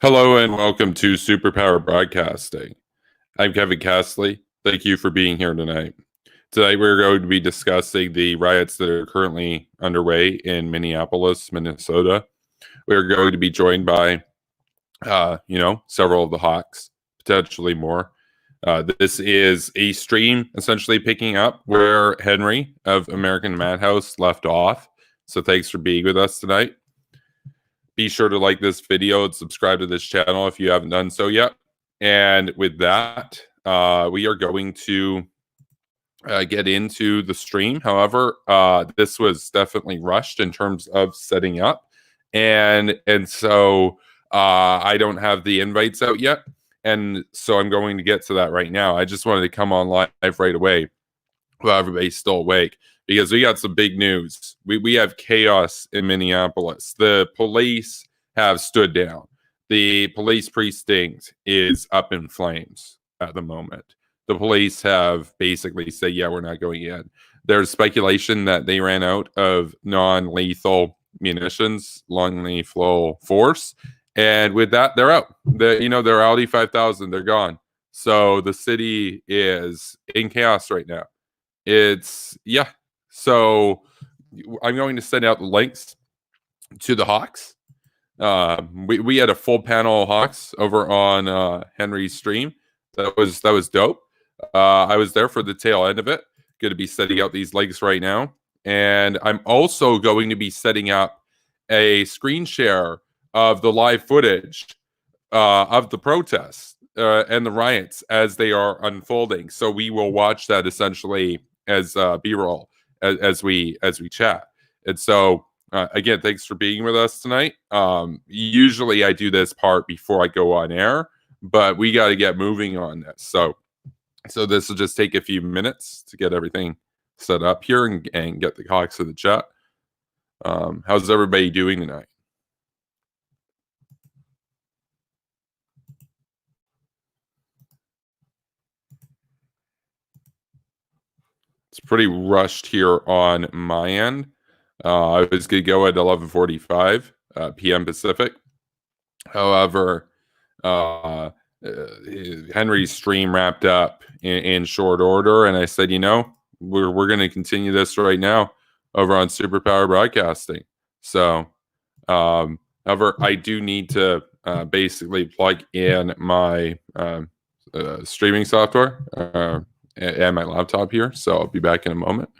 Hello and welcome to Superpower Broadcasting. I'm Kevin Castley. Thank you for being here tonight. Today we're going to be discussing the riots that are currently underway in Minneapolis, Minnesota. We're going to be joined by, several of the Hawks, potentially more. This is a stream essentially picking up where Henry of American Madhouse left off. So thanks for being with us tonight. Be sure to like this video and subscribe to this channel if you haven't done so yet. And with that, we are going to get into the stream. However, this was definitely rushed in terms of setting up, and so I don't have the invites out yet, and so I'm going to get to that right now. I just wanted to come on live right away while everybody's still awake, because we got some big news. We have chaos in Minneapolis. The police have stood down. The police precinct is up in flames at the moment. The police have basically said, yeah, we're not going in. There's speculation that they ran out of non-lethal munitions, long-lethal force. And with that, they're out. Their Audi 5000, they're gone. So the city is in chaos right now. So I'm going to send out the links to the Hawks. We had a full panel of Hawks over on Henry's stream. That was dope. I was there for the tail end of it. Going to be setting out these links right now, and I'm also going to be setting up a screen share of the live footage of the protests and the riots as they are unfolding. So we will watch that essentially as B-roll as we chat. And so again, thanks for being with us tonight. Usually I do this part before I go on air, but we got to get moving on this. So this will just take a few minutes to get everything set up here and get the Hawks to the chat. How's everybody doing tonight? It's pretty rushed here on my end. I was going to go at 11:45 p.m. Pacific. However, Henry's stream wrapped up in short order, and I said, we're going to continue this right now over on Superpower Broadcasting. So, however, I do need to basically plug in my streaming software and my laptop here. So I'll be back in a moment.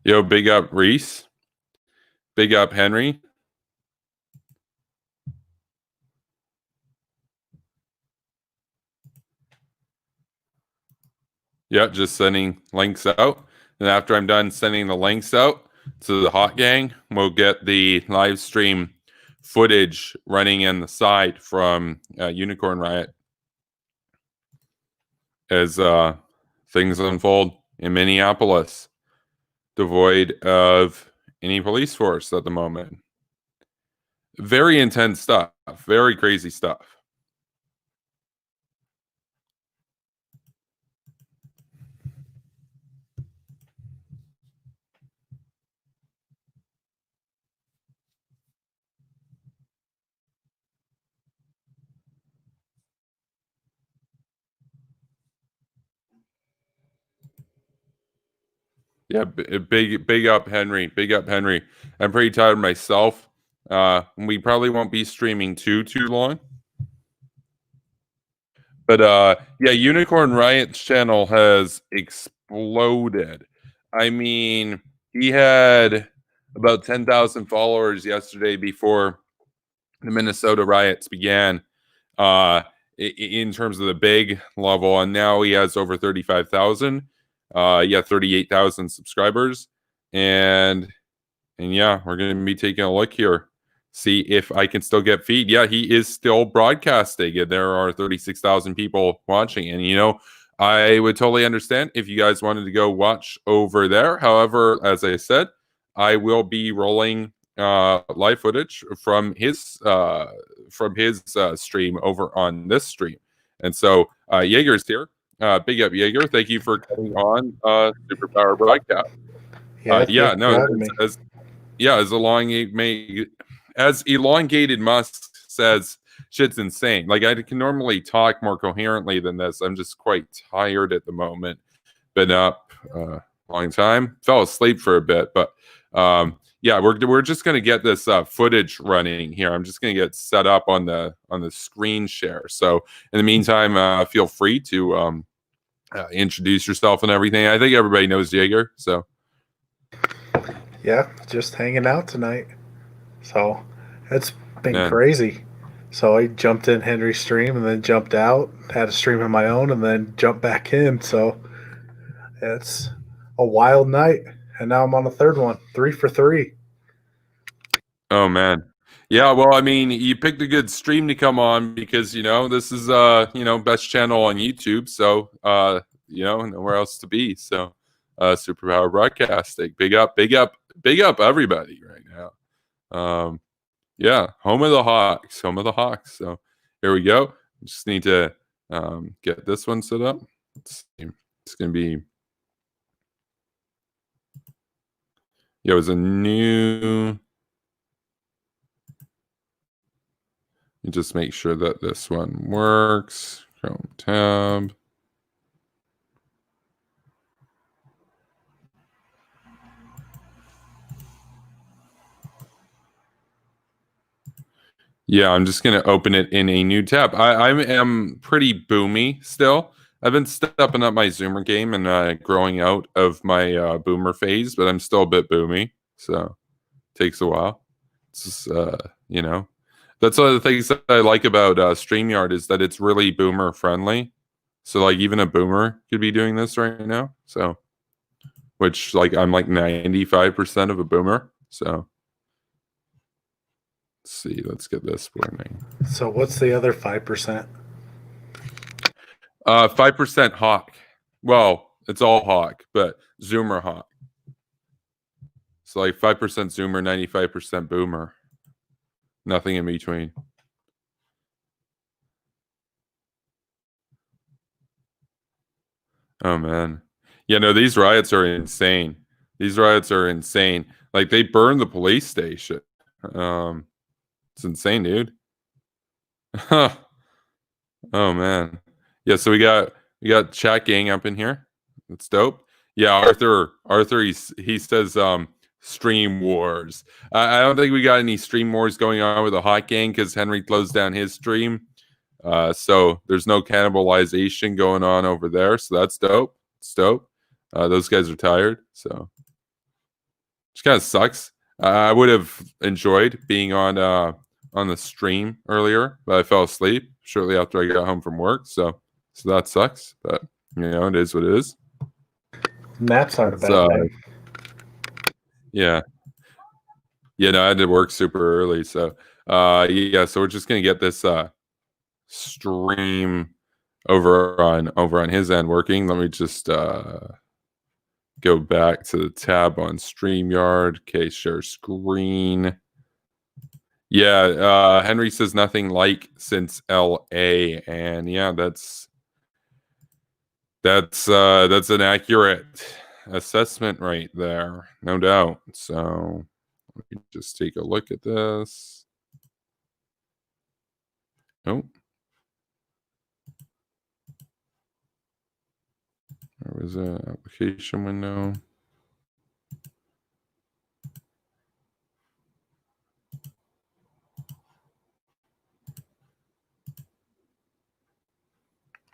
Yo, big up Reese. Big up Henry. Yeah, just sending links out. And after I'm done sending the links out to the Hot Gang, we'll get the live stream footage running in the side from Unicorn Riot as things unfold in Minneapolis, devoid of any police force at the moment. Very intense stuff, very crazy stuff. Yeah, big up Henry. Big up Henry. I'm pretty tired myself. We probably won't be streaming too long. But yeah, Unicorn Riot's channel has exploded. I mean, he had about 10,000 followers yesterday before the Minnesota riots began. In terms of the big level, and now he has over 35,000. Yeah, 38,000 subscribers, and yeah, we're going to be taking a look here, see if I can still get feed. Yeah, he is still broadcasting, and there are 36,000 people watching. And I would totally understand if you guys wanted to go watch over there. However, as I said, I will be rolling live footage from his stream over on this stream. And so Jaeger's here. Big up, Jaeger. Thank you for coming on Superpower Broadcast. Yeah, no, for having me. As elongated Musk says, shit's insane. Like, I can normally talk more coherently than this. I'm just quite tired at the moment. Been up a long time. Fell asleep for a bit, but yeah, we're just gonna get this footage running here. I'm just gonna get set up on the screen share. So in the meantime, feel free to introduce yourself and everything. I think everybody knows Jaeger, so. Yeah, just hanging out tonight. So it's been crazy. So I jumped in Henry's stream and then jumped out, had a stream of my own, and then jumped back in. So it's a wild night. And now I'm on a third one, 3 for 3. Oh, man. Yeah, well, I mean, you picked a good stream to come on because, this is, best channel on YouTube. So, nowhere else to be. So, Superpower Broadcasting. Big up everybody right now. Yeah, home of the Hawks. So here we go. Just need to get this one set up. Let's see. It's gonna be. Yeah, it was a new. You just make sure that this one works. Chrome tab. Yeah, I'm just going to open it in a new tab. I am pretty boomy still. I've been stepping up my Zoomer game and growing out of my boomer phase, but I'm still a bit boomy. So it takes a while. It's just, that's one of the things that I like about StreamYard is that it's really boomer friendly. So like even a boomer could be doing this right now. So, which like I'm like 95% of a boomer. So. Let's see, let's get this running. So what's the other 5%? 5% Hawk. Well, it's all Hawk, but Zoomer Hawk. So like 5% Zoomer, 95% Boomer. Nothing in between. Oh, man. Yeah, no, these riots are insane. Like, they burned the police station. It's insane, dude. Oh, man. Yeah, so we got Chat Gang up in here. That's dope. Yeah, Arthur, he says stream wars. I don't think we got any stream wars going on with the Hot Gang because Henry closed down his stream. So there's no cannibalization going on over there. So that's dope. It's dope. Those guys are tired. So which kind of sucks. I would have enjoyed being on the stream earlier, but I fell asleep shortly after I got home from work. So that sucks. But it is what it is. Naps aren't a bad thing. Yeah. Yeah, no, I had to work super early. So yeah, so we're just gonna get this stream over on his end working. Let me just go back to the tab on StreamYard. Okay, share screen. Yeah, Henry says nothing like since LA, and yeah, that's an accurate assessment right there, no doubt. So let me just take a look at this. Oh, there was an application window.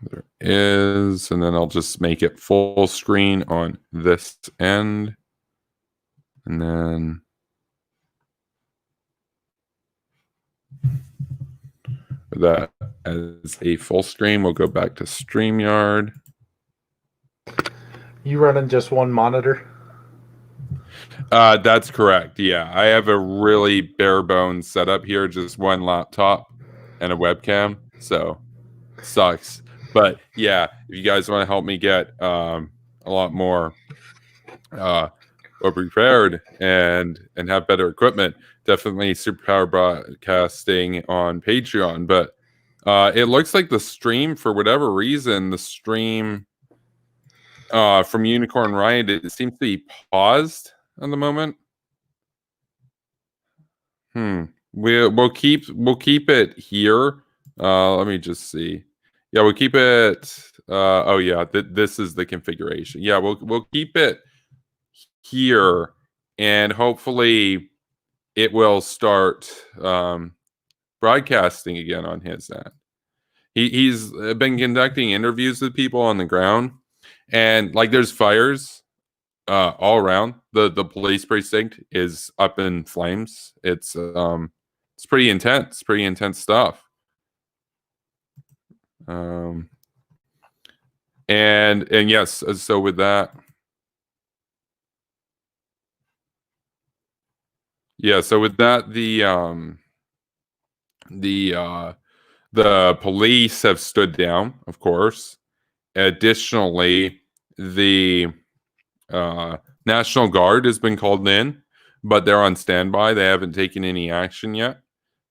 There is, and then I'll just make it full screen on this end. And then that as a full screen, we'll go back to StreamYard. You running just one monitor? That's correct. Yeah, I have a really bare bones setup here, just one laptop and a webcam. So sucks. But yeah, if you guys want to help me get a lot more well prepared and have better equipment, definitely Superpower Broadcasting on Patreon. But it looks like the stream, for whatever reason, the stream from Unicorn Riot, it seems to be paused at the moment. We'll keep it here. Let me just see. Yeah, we'll keep it. Oh yeah, this is the configuration. Yeah, we'll keep it here, and hopefully it will start broadcasting again on his end. He's been conducting interviews with people on the ground, and like there's fires all around. The police precinct is up in flames. It's pretty intense stuff. And yes, so with that, the police have stood down, of course. Additionally, the National Guard has been called in, but they're on standby. They haven't taken any action yet.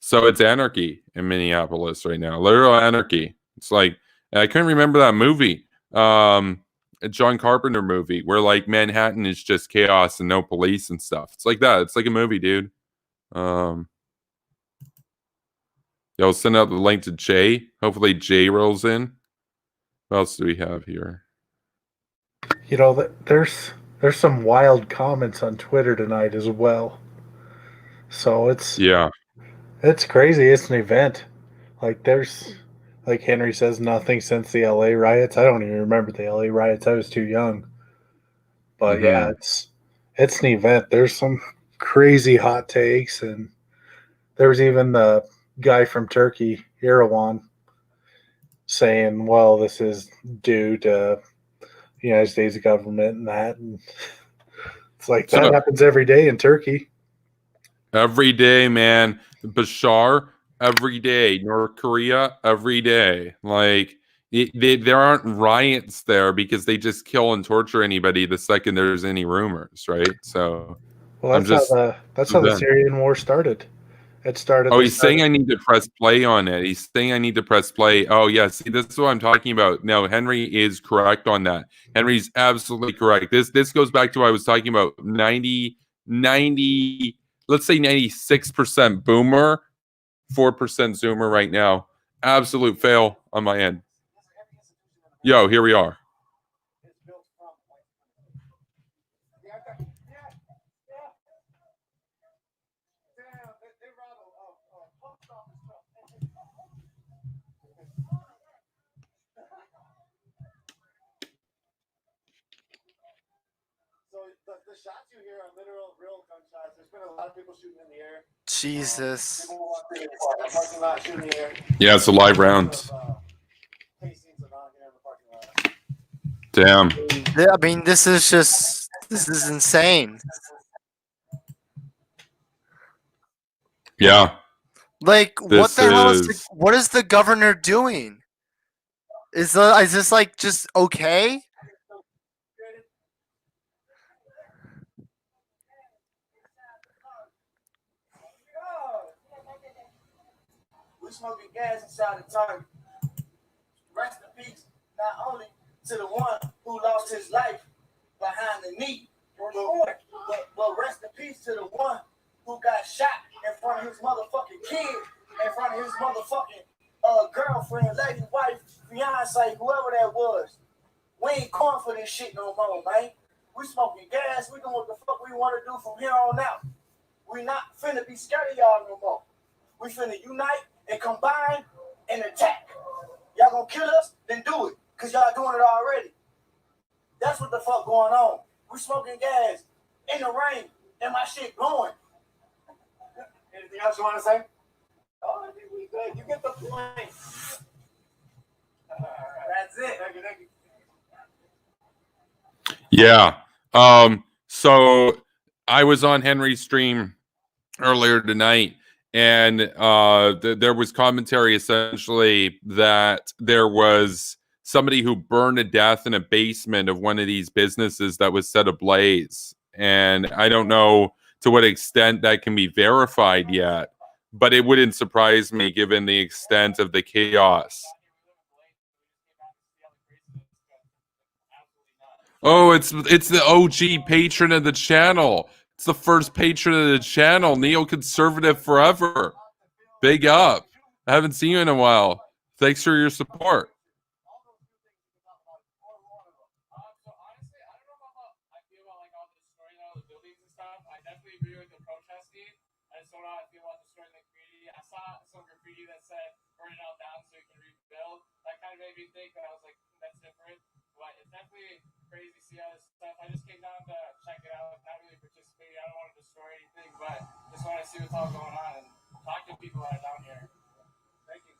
So it's anarchy in Minneapolis right now. Literal anarchy. It's like, I couldn't remember that movie. A John Carpenter movie where like Manhattan is just chaos and no police and stuff. It's like that. It's like a movie, dude. Yeah, I'll send out the link to Jay. Hopefully Jay rolls in. What else do we have here? You know, there's some wild comments on Twitter tonight as well. So it's crazy. It's an event. Like there's like Henry says, nothing since the LA riots. I don't even remember the LA riots. I was too young. But yeah, it's an event. There's some crazy hot takes, and there was even the guy from Turkey, Erdogan, saying, "Well, this is due to the United States government and that." And it's like that happens every day in Turkey. Every day, man. Bashar, every day. North Korea, every day. Like, there aren't riots there because they just kill and torture anybody the second there's any rumors, right? So, well, that's how the Syrian war started. It started. Oh, he's saying I need to press play on it. He's saying I need to press play. Oh, yeah. See, this is what I'm talking about. No, Henry is correct on that. Henry's absolutely correct. This goes back to what I was talking about. 90, let's say 96% boomer, 4% zoomer right now. Absolute fail on my end. Yo, here we are. The shots you hear are literal, real gunshots. There's been a lot of people shooting in the air. Jesus. Yeah, it's a live round. Damn. I mean, this is insane. Yeah. Like, what the hell what is the governor doing? Is this like just okay? We smoking gas inside the tank. Rest in peace, not only to the one who lost his life behind the knee, but rest in peace to the one who got shot in front of his motherfucking kid, in front of his motherfucking girlfriend, lady, wife, fiance, whoever that was. We ain't calling for this shit no more, man. We smoking gas. We doing what the fuck we want to do from here on out. We not finna be scared of y'all no more. We finna unite and combine and attack. Y'all gonna kill us? Then do it. Cause y'all doing it already. That's what the fuck going on. We smoking gas in the rain and my shit blowing. Anything else you want to say? Oh, I think we good. You get the point. That's it. Thank you. Yeah. So I was on Henry's stream earlier tonight, and there was commentary essentially that there was somebody who burned to death in a basement of one of these businesses that was set ablaze. And I don't know to what extent that can be verified yet, but it wouldn't surprise me given the extent of the chaos. Oh, it's the OG patron of the channel. It's the first patron of the channel. Neoconservative forever. Big up. I haven't seen you in a while. Thanks for your support. Crazy see all this stuff. I just came down to check it out, not really participate. I don't want to destroy anything, but just want to see what's all going on and talk to people that are down here. Thank you.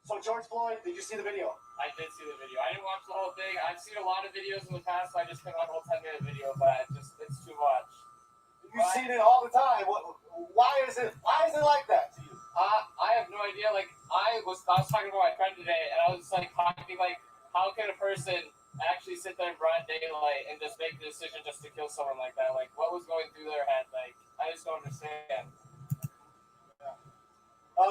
So George Floyd, did you see the video? I did see the video. I didn't watch the whole thing. I've seen a lot of videos in the past, so I just couldn't watch a whole 10-minute video, but it's too much. You've seen it all the time. Why is it like that to you? I have no idea. Like I was talking to my friend today, and I was like talking like, how can a person actually sit there in broad daylight and just make the decision just to kill someone like that? Like, what was going through their head? Like, I just don't understand.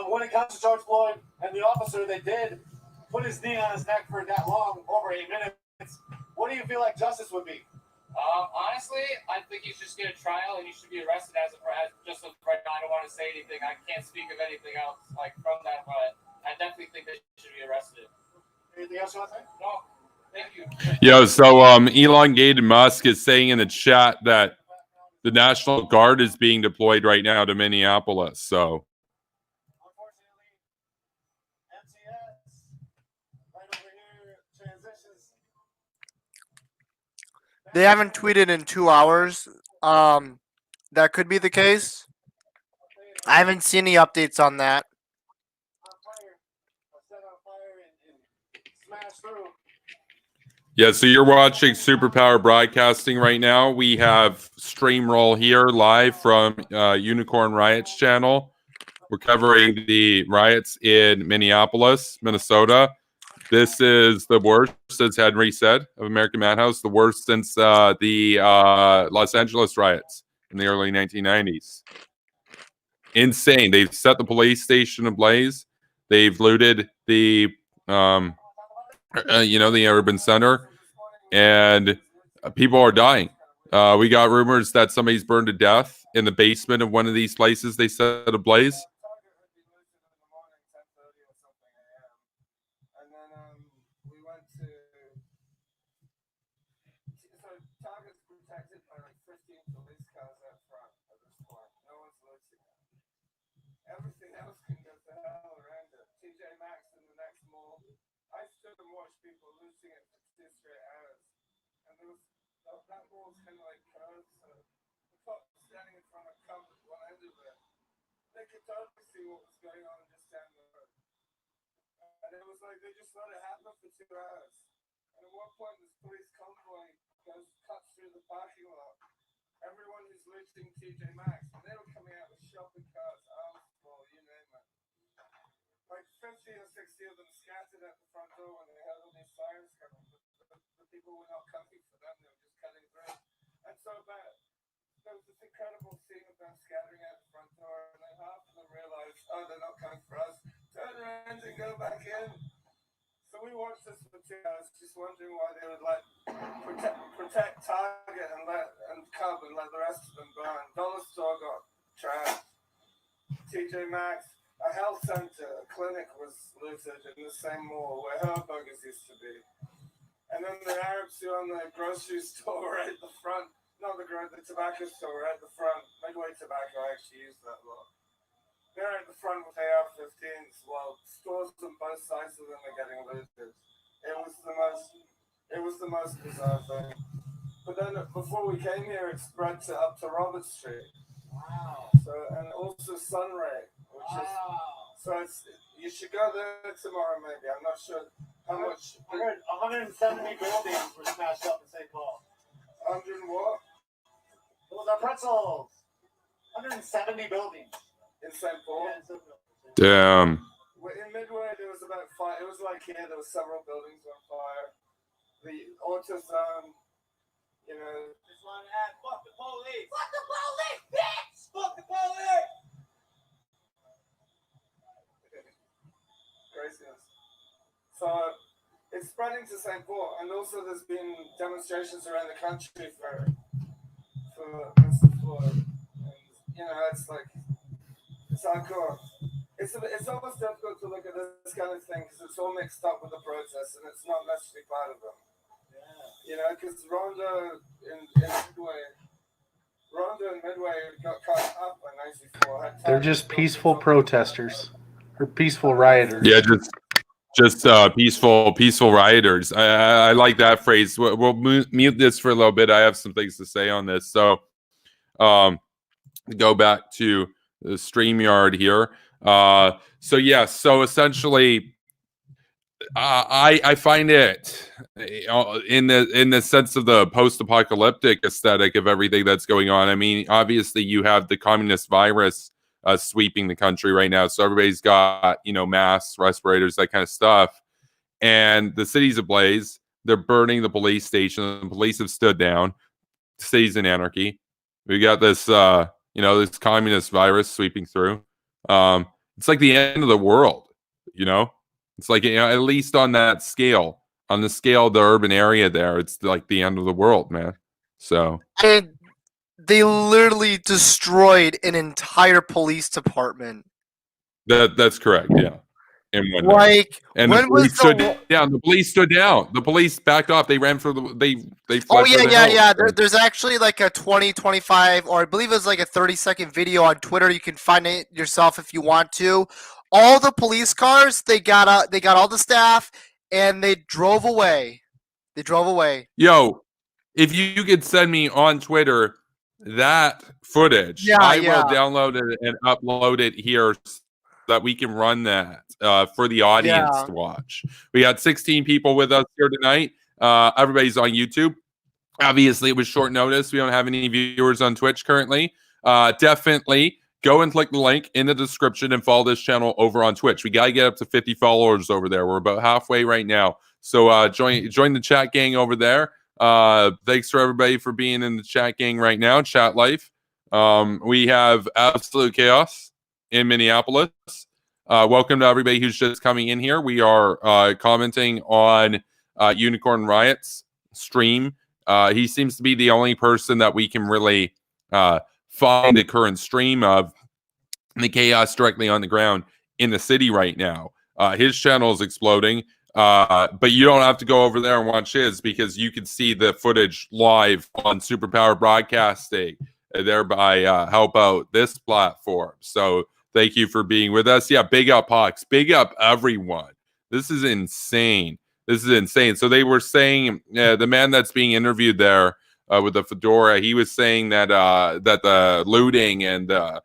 When it comes to George Floyd and the officer, they did put his knee on his neck for that long, over 8 minutes. What do you feel like justice would be? Honestly, I think he should just get a trial and he should be arrested as just right now. I don't want to say anything. I can't speak of anything else like from that, but I definitely think they should be arrested. Anything else you want to say? No. Thank you. Yo, so elongated Musk is saying in the chat that the National Guard is being deployed right now to Minneapolis. So Unfortunately, MTS right over here transitions. They haven't tweeted in 2 hours. That could be the case. I haven't seen any updates on that. yeah, so you're watching Superpower Broadcasting right now. We have stream roll here live from Unicorn Riots channel. We're covering the riots in Minneapolis, Minnesota. This is the worst, as Henry said, of American Madhouse, the worst since the Los Angeles riots in the early 1990s. Insane. They've set the police station ablaze. They've looted the, the urban center, and people are dying. We got rumors that somebody's burned to death in the basement of one of these places they set ablaze. They just let it happen for 2 hours. And at one point, this police convoy cuts through the parking lot. Everyone who's looting TJ Maxx, and they were coming out with shopping carts, arms full, you name it. Like 50 or 60 of them scattered at the front door when they heard all these sirens coming. But the people were not coming for them, they were just cutting through. And so there was this incredible scene of them scattering out the front door, and then half of them realized, oh, they're not coming for us. Turn around and go back in. So we watched this for 2 hours, just wondering why they would protect Target and Cub and let the rest of them burn. Dollar Store got trashed. TJ Maxx, a health center, a clinic was looted in the same mall where her burgers used to be. And then the Arabs who own the grocery store right at the front, not the tobacco store right at the front. Midway Tobacco, I actually used that lot. They're at the front with AR-15s while stores on both sides of them are getting looted. It was the most bizarre thing. But then before we came here, it spread up to Robert Street. Wow. So and also Sunray, which is so you should go there tomorrow maybe. I'm not sure how much. I heard 170 buildings were smashed up in St. Paul. pretzels. 170 buildings in St. Paul. Damn. In Midway, there was about 5. It was like here, there were several buildings on fire. The autism, you know. This one had fuck the police. Fuck the police, bitch! Fuck the police! Craziness. So it's spreading to St. Paul, and also there's been demonstrations around the country for Mr. Floyd. And, you know, it's like, it's hardcore. It's almost difficult to look at this kind of thing because it's all mixed up with the protests, and it's not necessarily part of them. Yeah. You know, because Rhonda and Midway got caught up in 94. They're just peaceful protesters or peaceful rioters. Yeah, just peaceful rioters. I like that phrase. We'll mute this for a little bit. I have some things to say on this. So, go back to the StreamYard here. So essentially, I find it in the sense of the post-apocalyptic aesthetic of everything that's going on. I mean, obviously, you have the communist virus sweeping the country right now, so everybody's got masks, respirators, that kind of stuff, and the city's ablaze. They're burning the police station. The police have stood down. The city's in anarchy. We got this this communist virus sweeping through. It's like the end of the world, It's like, at least on that scale, on the scale of the urban area there, it's like the end of the world, man. So. And they literally destroyed an entire police department. That's correct, yeah. And when was the police stood down. The police backed off. They ran for they fled. Yeah. There's actually like a 20, 25, or I believe it was like a 30-second video on Twitter. You can find it yourself if you want to. All the police cars, they got all the staff, and they drove away. Yo, if you could send me on Twitter that footage, I will download it and upload it here so that we can run that for the audience to watch. We got 16 people with us here tonight. Everybody's on YouTube. Obviously, it was short notice. We don't have any viewers on Twitch currently. Definitely go and click the link in the description and follow this channel over on Twitch. We got to get up to 50 followers over there. We're about halfway right now. So join the chat gang over there. Thanks for everybody for being in the chat gang right now. Chat life. We have Absolute Chaos in Minneapolis. Welcome to everybody who's just coming in here. We are commenting on Unicorn Riot's stream. He seems to be the only person that we can really find the current stream of the chaos directly on the ground in the city right now. His channel is exploding, but you don't have to go over there and watch his because you can see the footage live on Superpower Broadcasting, thereby help out this platform. So thank you for being with us. Yeah, big up Hawks, big up everyone. This is insane. So they were saying the man that's being interviewed there with the fedora, he was saying that that the looting and the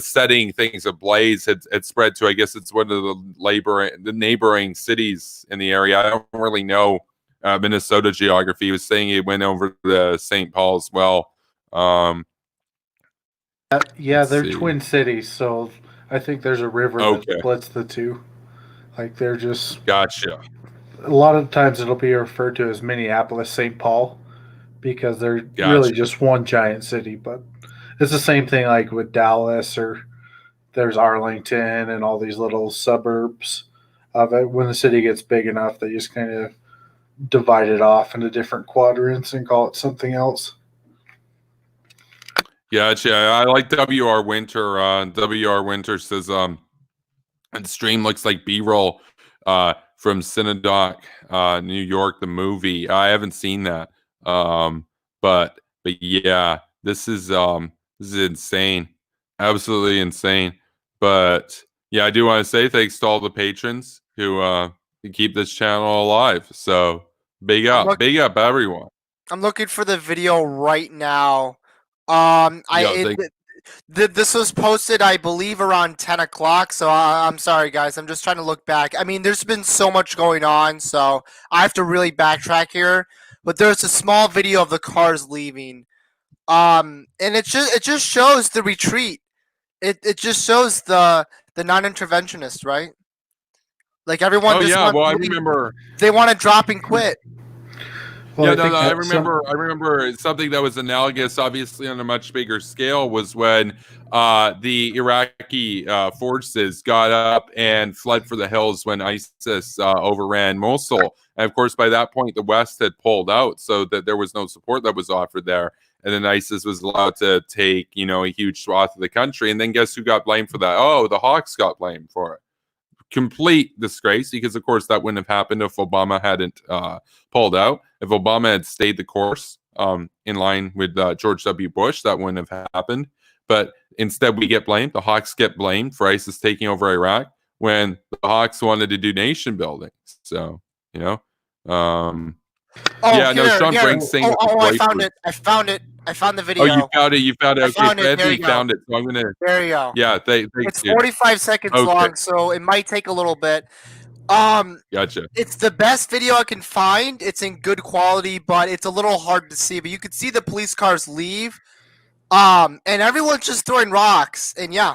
setting things ablaze had spread to, I guess it's one of the neighboring cities in the area. I don't really know Minnesota geography. He was saying it went over to St. Paul as well. They're twin cities, so I think there's a river that splits the two. Like they're just gotcha. A lot of times it'll be referred to as Minneapolis, St. Paul, because they're really just one giant city. But it's the same thing like with Dallas, or there's Arlington and all these little suburbs of it. When the city gets big enough, they just kind of divide it off into different quadrants and call it something else. Gotcha. I like WR Winter. WR Winter says, and stream looks like B-roll from Cinedoc, New York, the movie. I haven't seen that. But yeah, this is insane. Absolutely insane. But yeah, I do want to say thanks to all the patrons who keep this channel alive. So big up everyone. I'm looking for the video right now. This was posted, I believe, around 10 o'clock, so I'm sorry, guys. I'm just trying to look back. I mean, there's been so much going on, so I have to really backtrack here. But there's a small video of the cars leaving. And it just shows the retreat. It just shows the non-interventionist, right? Like everyone Oh just yeah, wants well to I leave. remember. They want to drop and quit. Well, Yeah, I no, think no, I that remember. I remember something that was analogous, obviously on a much bigger scale, was when the Iraqi forces got up and fled for the hills when ISIS overran Mosul. And of course, by that point, the West had pulled out, so that there was no support that was offered there. And then ISIS was allowed to take, a huge swath of the country. And then guess who got blamed for that? Oh, the Hawks got blamed for it. Complete disgrace, because of course that wouldn't have happened if Obama hadn't pulled out. If Obama had stayed the course in line with George W. Bush, that wouldn't have happened. But instead, we get blamed. The Hawks get blamed for ISIS taking over Iraq when the Hawks wanted to do nation building. So, um, Oh, yeah, no, here, Sean here. Brink saying that the I found Blazers. it. I found it. I found the Oh, you video. found it. You found it. I Okay, found so it. There Anthony you go. found it. So I'm gonna. There you go. Yeah, thanks, It's dude. 45 seconds Okay. long, so it might take a little bit. Gotcha. It's the best video I can find. It's in good quality, but it's a little hard to see. But you can see the police cars leave, and everyone's just throwing rocks. And yeah,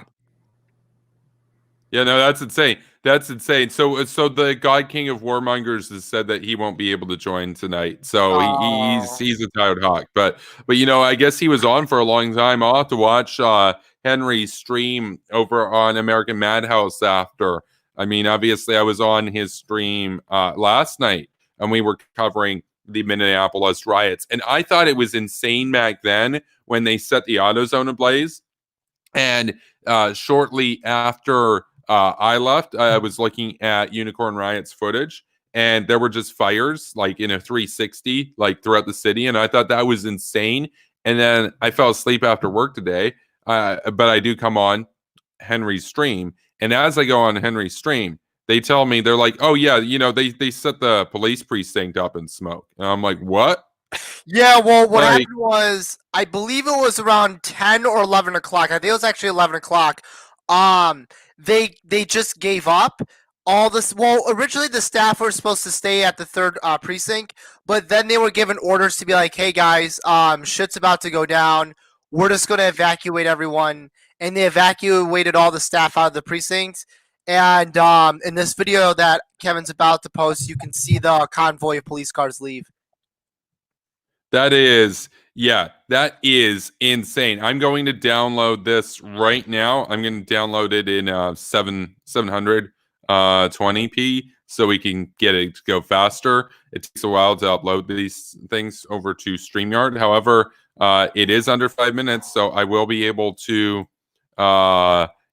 Yeah, no, that's insane. That's insane. So the God King of Warmongers has said that he won't be able to join tonight. So he's a tired hawk. But I guess he was on for a long time. I'll have to watch Henry's stream over on American Madhouse after. I mean, obviously, I was on his stream last night, and we were covering the Minneapolis riots, and I thought it was insane back then when they set the AutoZone ablaze, and shortly after I left, I was looking at Unicorn Riot's footage, and there were just fires like in a 360, like throughout the city. And I thought that was insane. And then I fell asleep after work today. But I do come on Henry's stream. And as I go on Henry's stream, they tell me, they're like, oh, yeah, they set the police precinct up in smoke. And I'm like, what? yeah. Well, what happened was, I believe it was around 10 or 11 o'clock. I think it was actually 11 o'clock. They just gave up all this. Well, originally the staff were supposed to stay at the third precinct, but then they were given orders to be like, "Hey guys, shit's about to go down. We're just going to evacuate everyone," and they evacuated all the staff out of the precinct. And in this video that Kevin's about to post, you can see the convoy of police cars leave. That is insane. I'm going to download this right now. I'm going to download it in 700 20p so we can get it to go faster. It takes a while to upload these things over to StreamYard. However, it is under 5 minutes, so I will be able to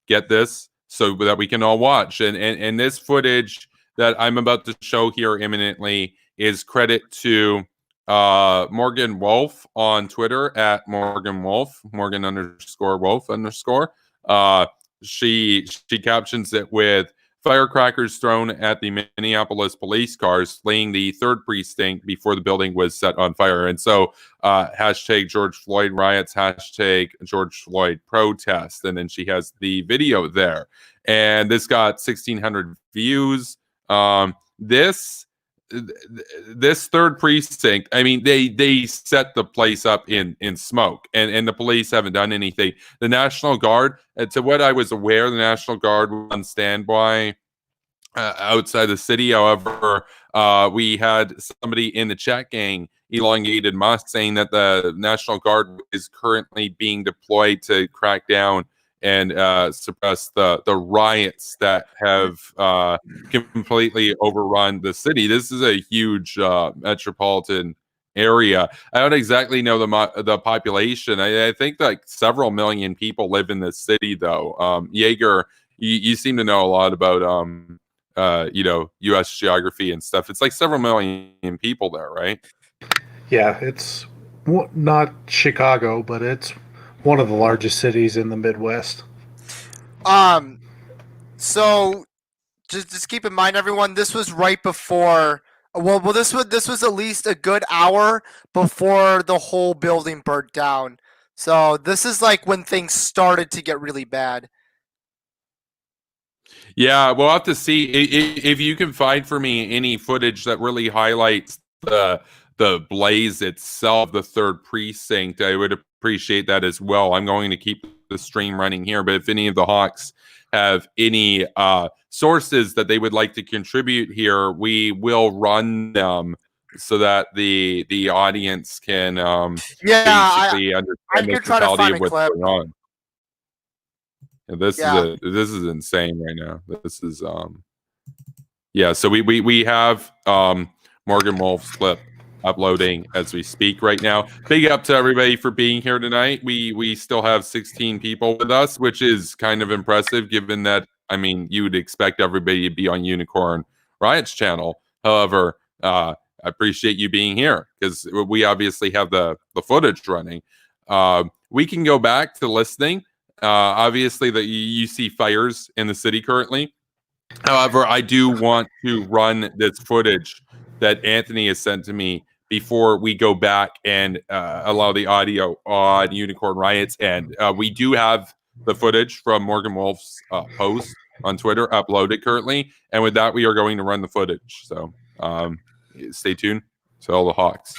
get this so that we can all watch. And this footage that I'm about to show here imminently is credit to Morgan Wolf on Twitter at Morgan Wolf, Morgan_Wolf_. She captions it with firecrackers thrown at the Minneapolis police cars fleeing the third precinct before the building was set on fire. And so hashtag George Floyd riots, hashtag George Floyd protest. And then she has the video there. And this got 1,600 views. This third precinct, I mean, they set the place up in smoke, and the police haven't done anything. The National Guard, to what I was aware, the National Guard was on standby outside the city. However, we had somebody in the chat gang, Elongated Musk, saying that the National Guard is currently being deployed to crack down and suppress the riots that have completely overrun the city. This is a huge metropolitan area. I don't exactly know the population. I think like several million people live in this city, though. Jaeger, you seem to know a lot about U.S. geography and stuff. It's like several million people there, right? Yeah, it's not Chicago, but it's one of the largest cities in the Midwest. So just keep in mind, everyone, this was right before. Well, this was at least a good hour before the whole building burnt down. So this is like when things started to get really bad. Yeah, we'll have to see if you can find for me any footage that really highlights the blaze itself, the third precinct, I would appreciate that as well. I'm going to keep the stream running here, but if any of the Hawks have any sources that they would like to contribute here, we will run them so that the audience can basically understand the totality of what's going on. And this is insane right now. This is so we have Morgan Wolf's clip uploading as we speak right now. Big up to everybody for being here tonight. We still have 16 people with us, which is kind of impressive given that, I mean, you would expect everybody to be on Unicorn Riot's channel. However, I appreciate you being here because we obviously have the footage running. We can go back to listening. Obviously, that you see fires in the city currently. However, I do want to run this footage that Anthony has sent to me before we go back and allow the audio on Unicorn Riot's end. We do have the footage from Morgan Wolf's post on Twitter uploaded currently, and with that, we are going to run the footage. So stay tuned. So all the Hawks.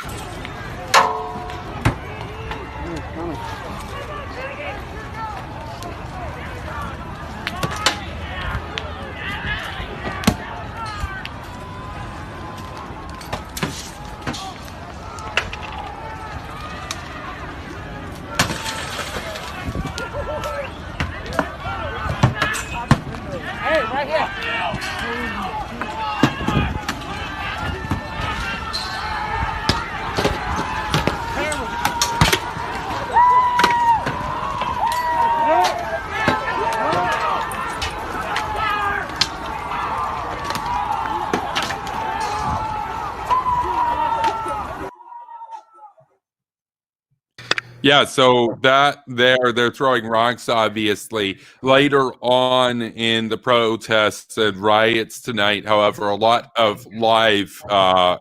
Yeah, so that they're throwing rocks, obviously. Later on in the protests and riots tonight, however, a lot of live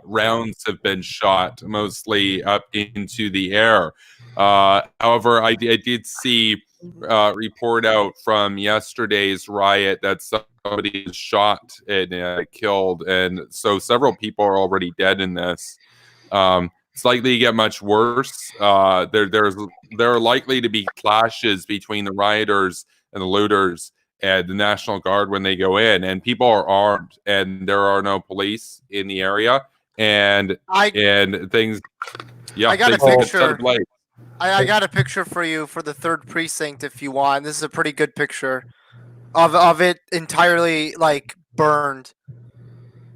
rounds have been shot, mostly up into the air. However, I did see report out from yesterday's riot that somebody is shot and killed, and so several people are already dead in this. It's likely to get much worse. There are likely to be clashes between the rioters and the looters and the National Guard when they go in, and people are armed, and there are no police in the area, and things. Yeah, I got a picture. I got a picture for you for the third precinct if you want. This is a pretty good picture of it entirely like burned.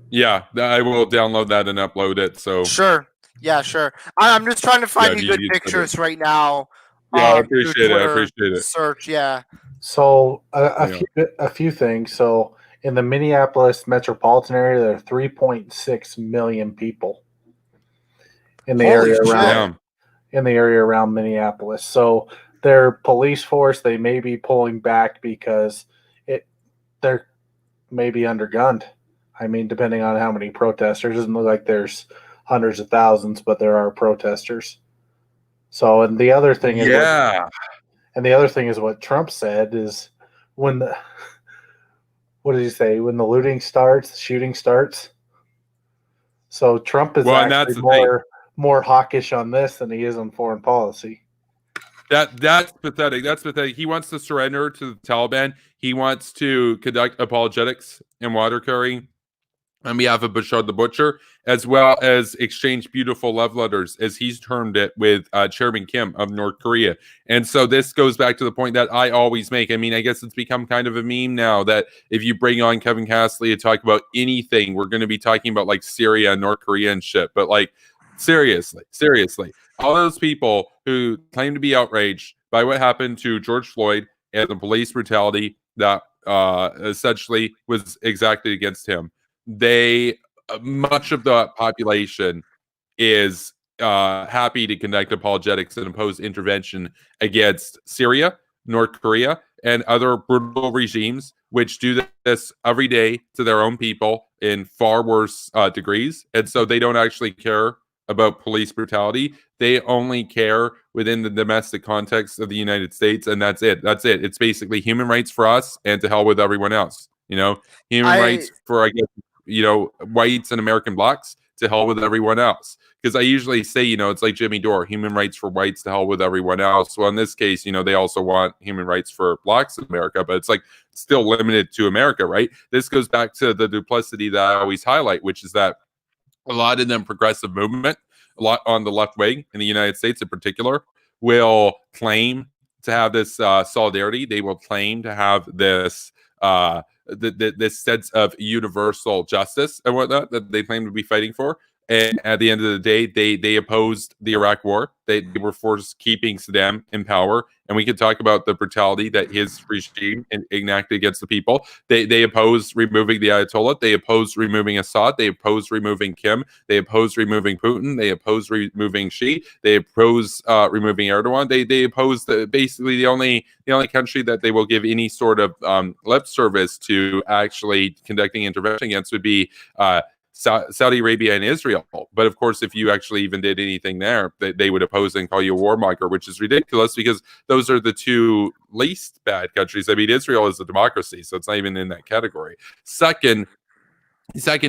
Yeah, I will download that and upload it. So sure. Yeah, sure. I'm just trying to find you good pictures right now. Yeah, I appreciate it. I appreciate it. Search, yeah. So a few things. So in the Minneapolis metropolitan area, there are 3.6 million people in the area around Minneapolis. So their police force, they may be pulling back because they're maybe undergunned. I mean, depending on how many protesters, it doesn't look like there's hundreds of thousands, but there are protesters. So, and the other thing is, what Trump said is what did he say? When the looting starts, the shooting starts. So Trump is actually more hawkish on this than he is on foreign policy. That's pathetic. That's pathetic. He wants to surrender to the Taliban. He wants to conduct apologetics and water carrying on behalf of Bashar the Butcher, as well as exchange beautiful love letters, as he's termed it, with Chairman Kim of North Korea. And so this goes back to the point that I always make. I mean, I guess it's become kind of a meme now that if you bring on Kevin Castley to talk about anything, we're going to be talking about like Syria and North Korea and shit. But like, seriously, all those people who claim to be outraged by what happened to George Floyd and the police brutality that essentially was exacted against him, much of the population is happy to conduct apologetics and impose intervention against Syria, North Korea, and other brutal regimes which do this every day to their own people in far worse degrees. And so they don't actually care about police brutality. They only care within the domestic context of the United States, and that's it. It's basically human rights for us and to hell with everyone else. You know, human rights for, I guess, you know, whites and American blacks, to hell with everyone else. Because I usually say, it's like Jimmy Dore, human rights for whites, to hell with everyone else. Well, in this case, they also want human rights for blacks in America, but it's like still limited to America, right? This goes back to the duplicity that I always highlight, which is that a lot of them progressive movement, a lot on the left wing in the United States in particular, will claim to have this solidarity. They will claim to have this this sense of universal justice and whatnot that they claim to be fighting for. And at the end of the day, they opposed the Iraq War. They were forced keeping Saddam in power. And we could talk about the brutality that his regime enacted against the people. They opposed removing the Ayatollah. They opposed removing Assad. They opposed removing Kim. They opposed removing Putin. They opposed removing Xi. They opposed removing Erdogan. They opposed basically the only country that they will give any sort of lip service to actually conducting intervention against would be Saudi Arabia and Israel. But of course, if you actually even did anything there, they would oppose and call you a warmonger, which is ridiculous because those are the two least bad countries. I mean, Israel is a democracy, so it's not even in that category. Second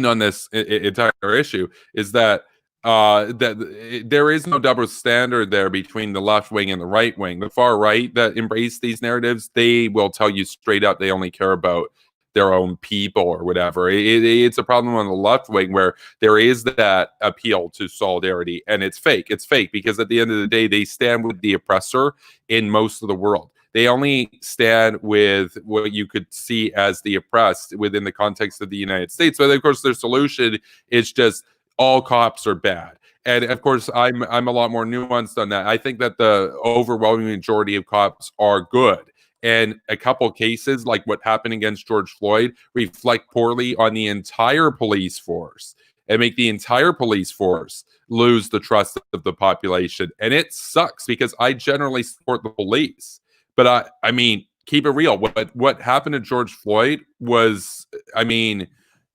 on this entire issue is that there is no double standard there between the left wing and the right wing. The far right that embrace these narratives, they will tell you straight up they only care about their own people or whatever. It's a problem on the left wing where there is that appeal to solidarity, and it's fake. It's fake because at the end of the day, they stand with the oppressor in most of the world. They only stand with what you could see as the oppressed within the context of the United States. But of course, their solution is just all cops are bad. And of course, I'm a lot more nuanced on that. I think that the overwhelming majority of cops are good. And a couple cases like what happened against George Floyd reflect poorly on the entire police force and make the entire police force lose the trust of the population. And it sucks because I generally support the police. But I mean, keep it real. What happened to George Floyd was, I mean,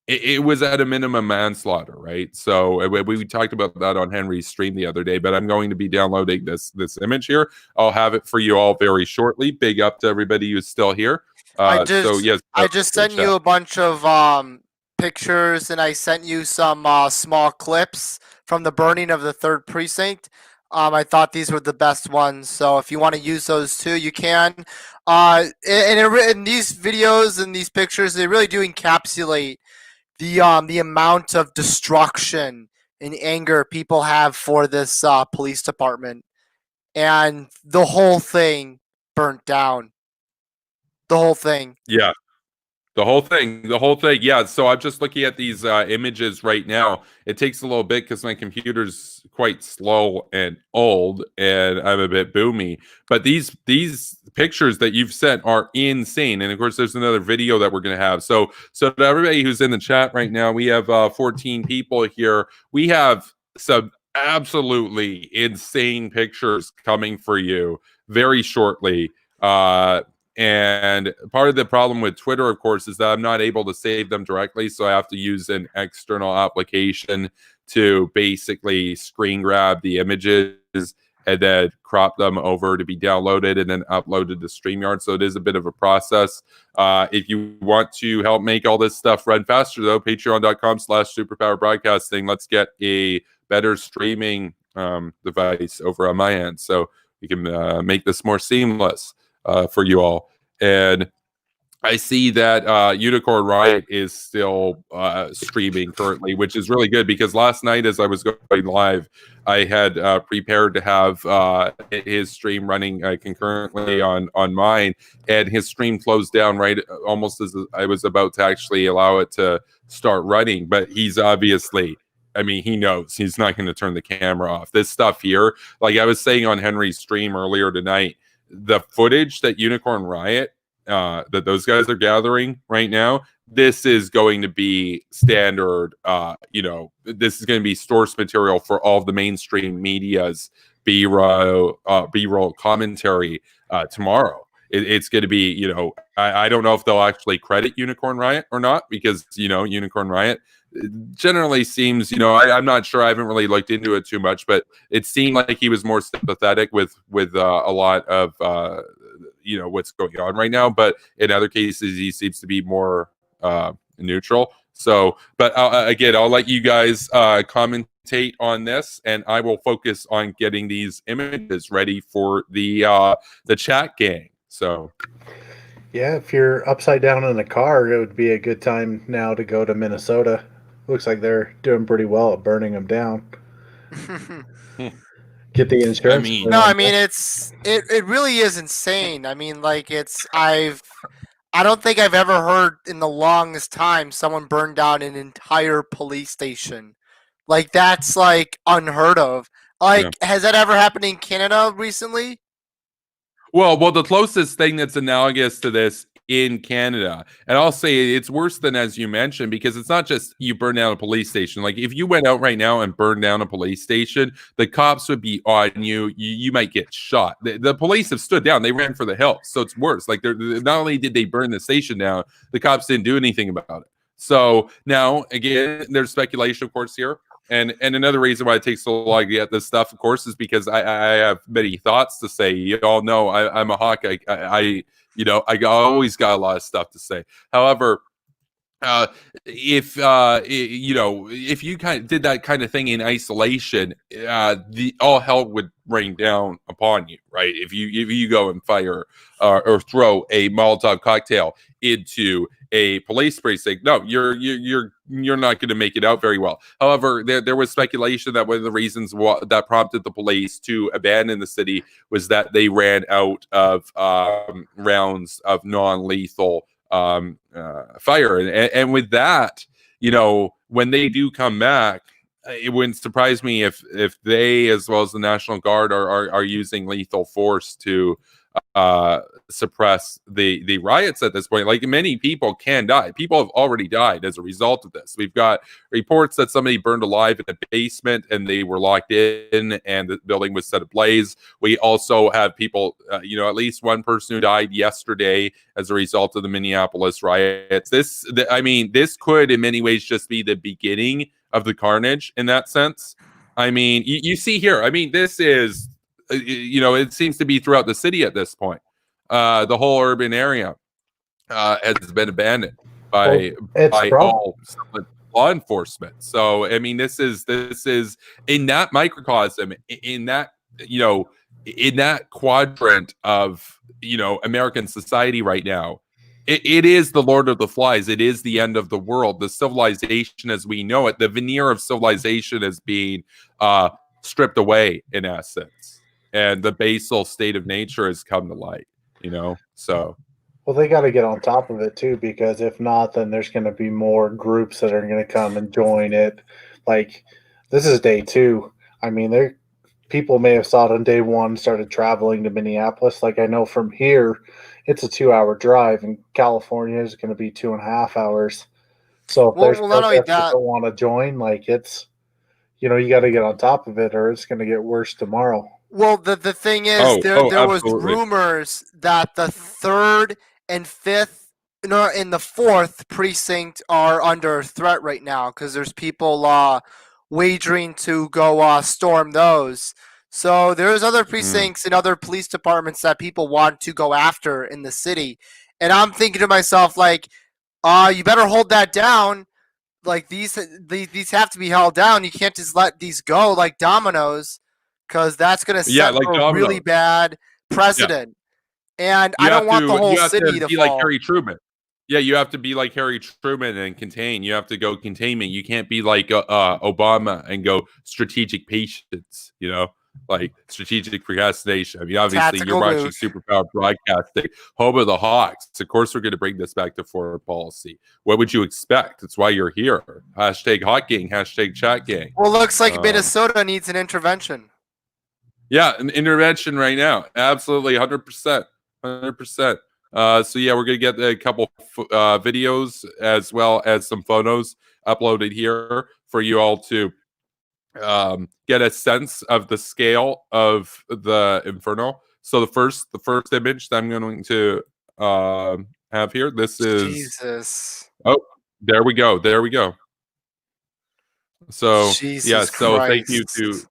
it was at a minimum manslaughter, right? So we talked about that on Henry's stream the other day, but I'm going to be downloading this image here. I'll have it for you all very shortly. Big up to everybody who's still here. I just sent you a bunch of pictures, and I sent you some small clips from the burning of the 3rd precinct. I thought these were the best ones, so if you want to use those too, you can. And in these videos and these pictures, they really do encapsulate the amount of destruction and anger people have for this police department, and the whole thing burnt down. The whole thing. Yeah. The whole thing. Yeah. So I'm just looking at these images right now. It takes a little bit because my computer's quite slow and old, and I'm a bit boomy. But these pictures that you've sent are insane. And of course, there's another video that we're going to have. So to everybody who's in the chat right now, we have 14 people here. We have some absolutely insane pictures coming for you very shortly. And part of the problem with Twitter, of course, is that I'm not able to save them directly. So I have to use an external application to basically screen grab the images and then crop them over to be downloaded and then uploaded to StreamYard. So it is a bit of a process. If you want to help make all this stuff run faster, though, patreon.com/superpowerbroadcasting. Let's get a better streaming device over on my end so we can make this more seamless for you all. And I see that Unicorn Riot is still streaming currently, which is really good because last night as I was going live, I had prepared to have his stream running concurrently on mine, and his stream closed down right almost as I was about to actually allow it to start running. But he's obviously, I mean, he knows he's not going to turn the camera off. This stuff here, like I was saying on Henry's stream earlier tonight, the footage that Unicorn Riot, that those guys are gathering right now, this is going to be standard. This is going to be source material for all of the mainstream media's B-roll commentary tomorrow. It's going to be, I don't know if they'll actually credit Unicorn Riot or not because, Unicorn Riot generally seems, I'm not sure. I haven't really looked into it too much, but it seemed like he was more sympathetic with a lot of, what's going on right now. But in other cases, he seems to be more neutral. So, but again, I'll let you guys commentate on this, and I will focus on getting these images ready for the chat gang. So, Yeah, if you're upside down in a car, it would be a good time now to go to Minnesota. Looks like they're doing pretty well at burning them down. Get the insurance. mean- No, I clearance. mean it really is insane. I mean, like I don't think I've ever heard in the longest time someone burned down an entire police station. Like that's like unheard of. Like has that ever happened in Canada recently? well, the closest thing that's analogous to this in Canada, and I'll say it's worse than as you mentioned, because it's not just you burn down a police station. Like if you went out right now and burned down a police station, the cops would be on you. You might get shot. The police have stood down; they ran for the hills, so it's worse. Like they're not only did they burn the station down, the cops didn't do anything about it. So now, again, there's speculation, of course, here. And another reason why it takes so long to get this stuff, of course, is because I have many thoughts to say. You all know I'm a hawk. I always got a lot of stuff to say. However, if if you kind of did that kind of thing in isolation, the all hell would rain down upon you, right? If you go and fire or throw a Molotov cocktail into a police precinct, no, you're not going to make it out very well. However, there was speculation that one of the reasons that prompted the police to abandon the city was that they ran out of rounds of non-lethal fire, and with that, when they do come back, it wouldn't surprise me if they, as well as the National Guard, are using lethal force to suppress the riots at this point. Like many people can die. People have already died as a result of this. We've got reports that somebody burned alive in a basement and they were locked in and the building was set ablaze. We also have people, at least one person who died yesterday as a result of the Minneapolis riots. This could in many ways just be the beginning of the carnage in that sense. I mean, you see here, this is, it seems to be throughout the city at this point. The whole urban area has been abandoned by all law enforcement. So, this is in that microcosm, in that, in that quadrant of, American society right now. It is the Lord of the Flies. It is the end of the world. The civilization as we know it, the veneer of civilization is being stripped away in essence. And the basal state of nature has come to light, so. Well, they got to get on top of it too, because if not, then there's going to be more groups that are going to come and join it. Like, this is day 2. People may have saw it on day 1, started traveling to Minneapolis. Like, I know from here, it's a 2-hour drive, and California is going to be 2.5 hours. So if there's protesters that don't want to join, like, it's, you got to get on top of it, or it's going to get worse tomorrow. Well, the thing is, there was rumors that the 3rd and 5th, in the 4th precinct are under threat right now because there's people wagering to go storm those. So there's other precincts and other police departments that people want to go after in the city. And I'm thinking to myself, like, you better hold that down. Like, these have to be held down. You can't just let these go like dominoes, because that's going to set a really bad precedent. Yeah. And I don't want the whole city to be fall. Like Harry Truman. Yeah, you have to be like Harry Truman and contain. You have to go containment. You can't be like Obama and go strategic patience, like strategic procrastination. Obviously, tactical you're watching Superpower Broadcasting, home of the Hawks. Of course, we're going to bring this back to foreign policy. What would you expect? That's why you're here. Hashtag Hawk Gang, hashtag Chat Gang. Well, looks like Minnesota needs an intervention. Yeah, an intervention right now. Absolutely, 100%. 100%. So yeah, we're gonna get a couple videos as well as some photos uploaded here for you all to get a sense of the scale of the inferno. So the first image that I'm going to have here. This is Jesus. Oh, there we go. So Jesus so Christ. thank you to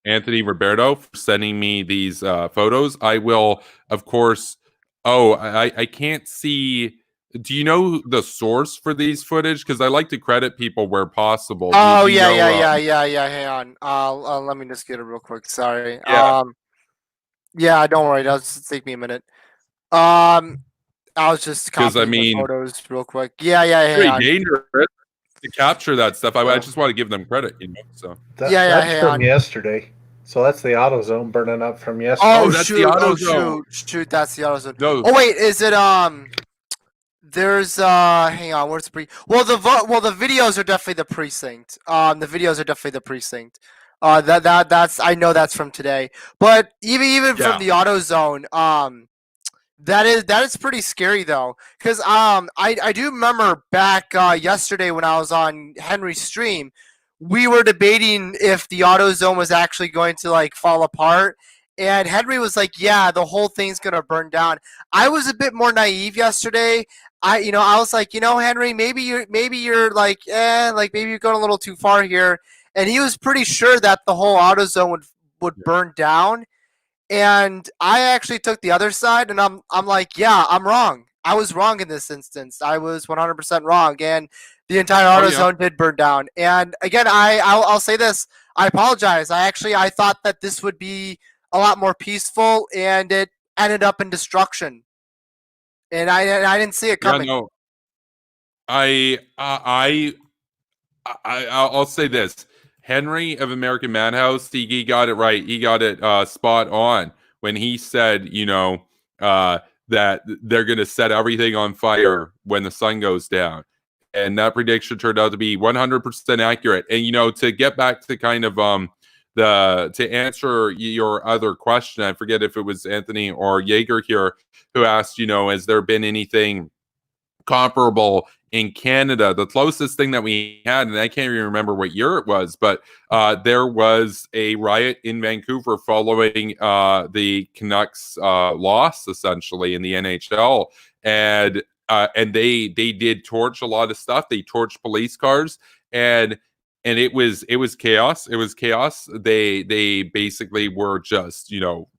Anthony Roberto for sending me these photos. I will, of course. Oh, I can't see Do you know the source for these footage? Because I like to credit people where possible. Oh Do you know, yeah. Hang on. Let me just get it real quick. Sorry. Yeah. Yeah. Don't worry. It'll just take me a minute. I was just 'Cause, I copying the mean, photos real quick. Yeah. Hang very on. dangerous to capture that stuff. I Well- just want to give them credit, you know. So Yeah, That's hang from on. yesterday. So that's the AutoZone burning up from yesterday. Oh, that's the shoot! AutoZone. Shoot! That's the AutoZone. no, Oh wait, is it There's hang on, where's the well the videos are definitely the precinct. The videos are definitely the precinct. That's I know that's from today. But even Yeah. from the AutoZone, that is pretty scary though, because I do remember back yesterday when I was on Henry's stream, we were debating if the AutoZone was actually going to like fall apart, and Henry was like, "Yeah, the whole thing's gonna burn down." I was a bit more naive yesterday. I was like, Henry, maybe you're like, like maybe you're going a little too far here, and he was pretty sure that the whole AutoZone would burn down. And I actually took the other side, and I'm like, yeah, I'm wrong. I was wrong in this instance. I was 100% wrong, and the entire Oh, yeah. AutoZone did burn down. And again, I'll say this. I apologize. I thought that this would be a lot more peaceful, and it ended up in destruction. And I didn't see it Yeah, coming. no. I'll say this. Henry of American Madhouse, he got it right. He got it spot on when he said, that they're going to set everything on fire when the sun goes down. And that prediction turned out to be 100% accurate. And, to get back to kind of to answer your other question, I forget if it was Anthony or Jaeger here who asked, has there been anything comparable in Canada? The closest thing that we had, and I can't even remember what year it was, but there was a riot in Vancouver following the Canucks loss, essentially, in the NHL, and they did torch a lot of stuff. They torched police cars, and it was chaos. It was chaos. They basically were just,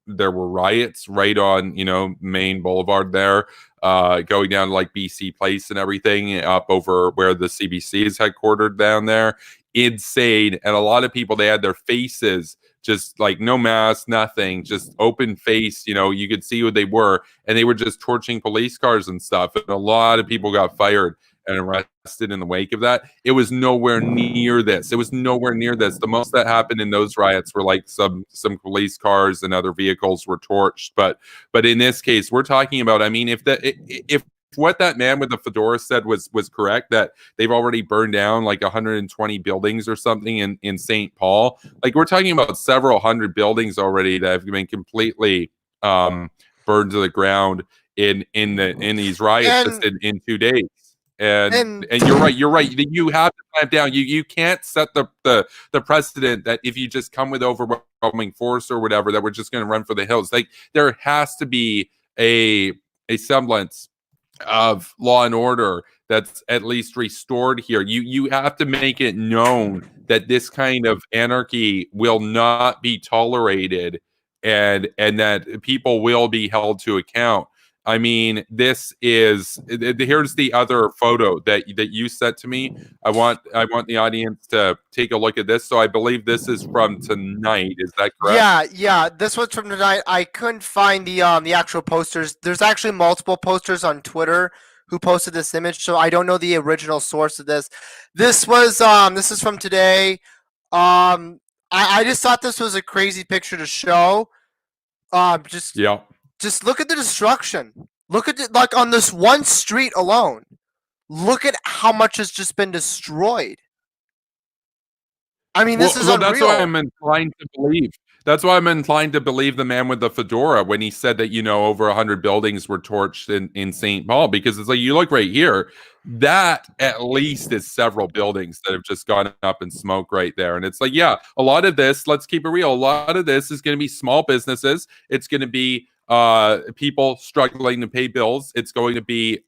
there were riots right on, Main Boulevard there, going down to like BC Place and everything, up over where the CBC is headquartered down there. Insane. And a lot of people, they had their faces just like no mask, nothing, just open face. You could see who they were, and they were just torching police cars and stuff. And a lot of people got fired and arrested in the wake of that. It was nowhere near this. It was nowhere near this. The most that happened in those riots were like some police cars and other vehicles were torched. But in this case, we're talking about, I mean, if what that man with the fedora said was correct, that they've already burned down like 120 buildings or something in St. Paul, like we're talking about several hundred buildings already that have been completely burned to the ground in these riots just in 2 days. And you're right. You have to clamp down. You can't set the precedent that if you just come with overwhelming force or whatever, that we're just going to run for the hills. Like there has to be a semblance of law and order that's at least restored here. You have to make it known that this kind of anarchy will not be tolerated, and that people will be held to account. I mean, this is here's the other photo that you sent to me. I want the audience to take a look at this. So I believe this is from tonight. Is that correct? Yeah. This one's from tonight. I couldn't find the actual posters. There's actually multiple posters on Twitter who posted this image, so I don't know the original source of this. This is from today. I just thought this was a crazy picture to show. Yeah. Just look at the destruction. Look at it, like on this one street alone. Look at how much has just been destroyed. I mean, this is unreal. That's why I'm inclined to believe. That's why I'm inclined to believe the man with the fedora when he said that, over 100 buildings were torched in St. Paul, because it's like, you look right here, that at least is several buildings that have just gone up in smoke right there. And it's like, yeah, a lot of this, let's keep it real, a lot of this is going to be small businesses. It's going to be people struggling to pay bills. It's going to be,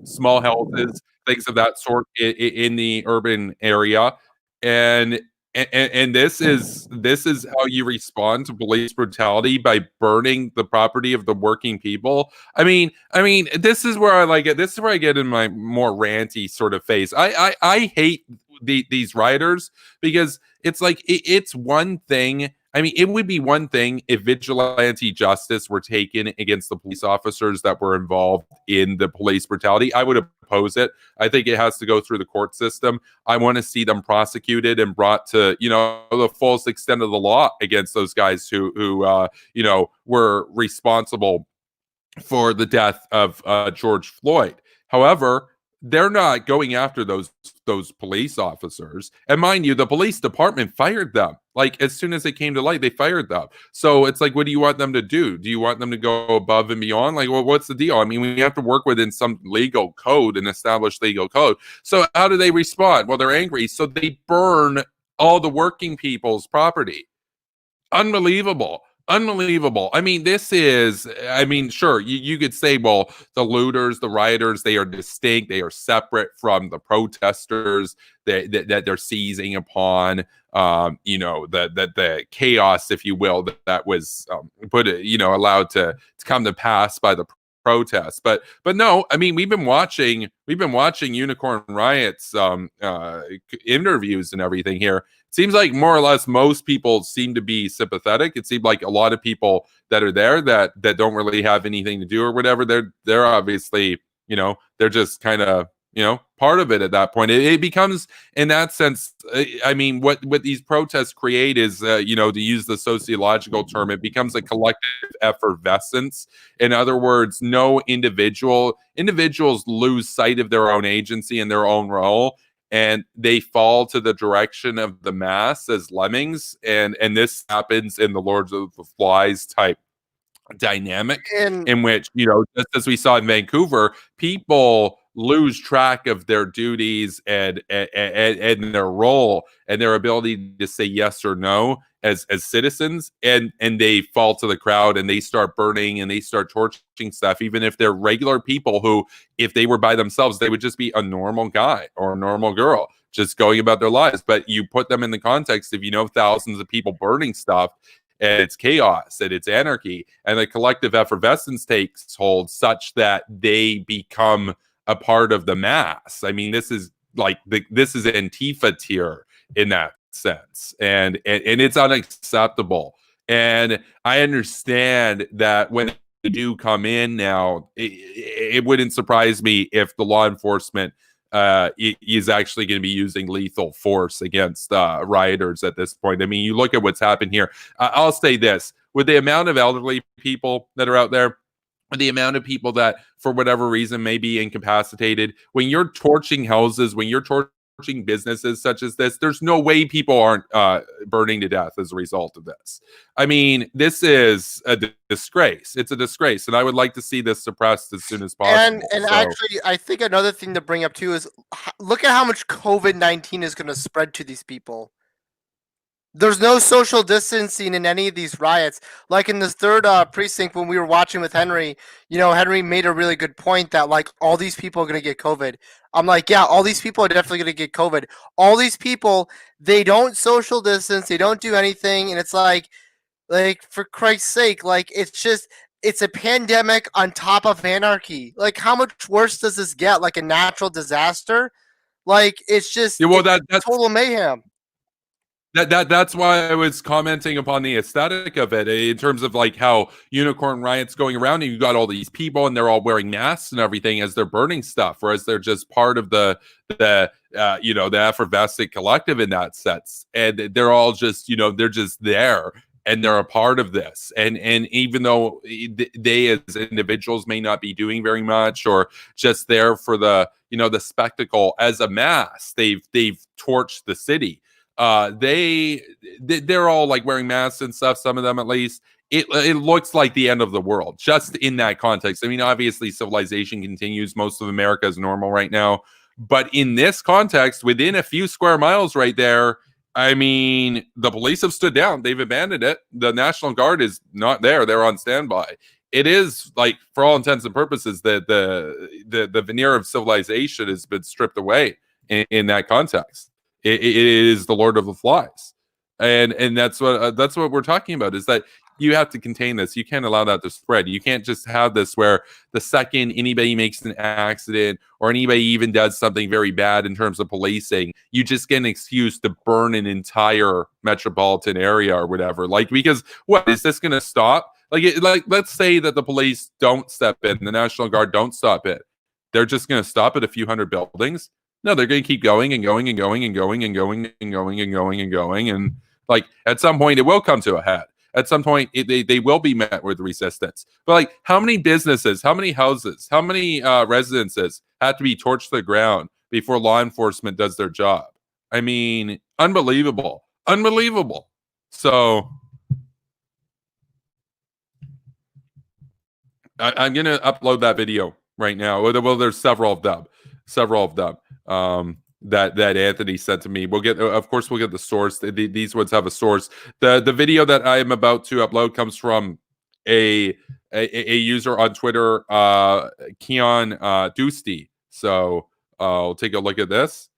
small houses, things of that sort in the urban area. And And this is how you respond to police brutality, by burning the property of the working people. I mean, this is where I like it. This is where I get in my more ranty sort of phase. I hate these rioters, because it's like it's one thing. I mean, it would be one thing if vigilante justice were taken against the police officers that were involved in the police brutality. I would oppose it. I think it has to go through the court system. I want to see them prosecuted and brought to, the fullest extent of the law against those guys who were responsible for the death of George Floyd. However, they're not going after those police officers. And mind you, the police department fired them. Like, as soon as it came to light, they fired them. So it's like, what do you want them to do? Do you want them to go above and beyond? Like, well, what's the deal? I mean, we have to work within some legal code, and established legal code. So how do they respond? Well, they're angry, so they burn all the working people's property. Unbelievable. I mean, sure, you could say, well, the looters, the rioters, they are distinct, they are separate from the protesters that they're seizing upon, the chaos, if you will, that was allowed to come to pass by the protests. But no, I mean, we've been watching Unicorn Riot's interviews and everything here. Seems like more or less most people seem to be sympathetic. It seemed like a lot of people that are there that don't really have anything to do or whatever, they're obviously, they're just kind of, part of it at that point. It becomes, in that sense, I mean, what these protests create is, to use the sociological term, it becomes a collective effervescence. In other words, no individuals lose sight of their own agency and their own role, and they fall to the direction of the mass as lemmings. And this happens in the Lords of the Flies type dynamic, in which, just as we saw in Vancouver, people lose track of their duties and their role and their ability to say yes or no as citizens, and they fall to the crowd, and they start burning, and they start torching stuff, even if they're regular people who, if they were by themselves, they would just be a normal guy or a normal girl just going about their lives. But you put them in the context of, thousands of people burning stuff, and it's chaos and it's anarchy, and the collective effervescence takes hold such that they become a part of the mass. I mean, this is Antifa tier in that sense, and it's unacceptable. And I understand that when they do come in now, it wouldn't surprise me if the law enforcement is actually going to be using lethal force against rioters at this point. I mean, you look at what's happened here. I'll say this: with the amount of elderly people that are out there, the amount of people that, for whatever reason, may be incapacitated, when you're torching houses, when you're torching businesses such as this, there's no way people aren't burning to death as a result of this. I mean, this is a disgrace. It's a disgrace, and I would like to see this suppressed as soon as possible. And actually, I think another thing to bring up too is, look at how much COVID-19 is going to spread to these people. There's no social distancing in any of these riots. Like in this third precinct, when we were watching with Henry, Henry made a really good point that, like, all these people are going to get COVID. I'm like, yeah, all these people are definitely going to get COVID. All these people, they don't social distance, they don't do anything, and it's like for Christ's sake, like, it's a pandemic on top of anarchy. Like, how much worse does this get? Like a natural disaster? Like, it's just that's total mayhem. That's why I was commenting upon the aesthetic of it, in terms of like how Unicorn Riot's going around, and you got all these people, and they're all wearing masks and everything as they're burning stuff, whereas they're just part of the effervescent collective in that sense, and they're all just they're just there, and they're a part of this, and even though they as individuals may not be doing very much, or just there for the the spectacle as a mass, they've torched the city. They're all like wearing masks and stuff, some of them at least. It looks like the end of the world just in that context. I mean, obviously civilization continues, most of America is normal right now, but in this context, within a few square miles right there, I mean, the police have stood down, they've abandoned it, the National Guard is not there, they're on standby. It is, like, for all intents and purposes, the veneer of civilization has been stripped away in that context. it is the Lord of the Flies, and that's what we're talking about, is that you have to contain this. You can't allow that to spread. You can't just have this where the second anybody makes an accident or anybody even does something very bad in terms of policing, you just get an excuse to burn an entire metropolitan area or whatever. Like, because what is this going to stop? Like, let's say that the police don't step in, the National Guard don't stop it. They're just going to stop at a few hundred buildings. No, they're going to keep going and going and going and going and going and going and going and going. And like, at some point, it will come to a head. At some point, they will be met with resistance. But like, how many businesses, how many houses, how many residences have to be torched to the ground before law enforcement does their job? I mean, unbelievable. Unbelievable. So I'm going to upload that video right now. Well, there's several of them that Anthony sent to me. Of course, we'll get the source. These ones have a source. The video that I am about to upload comes from a user on Twitter, Keon Doosty. So I'll take a look at this.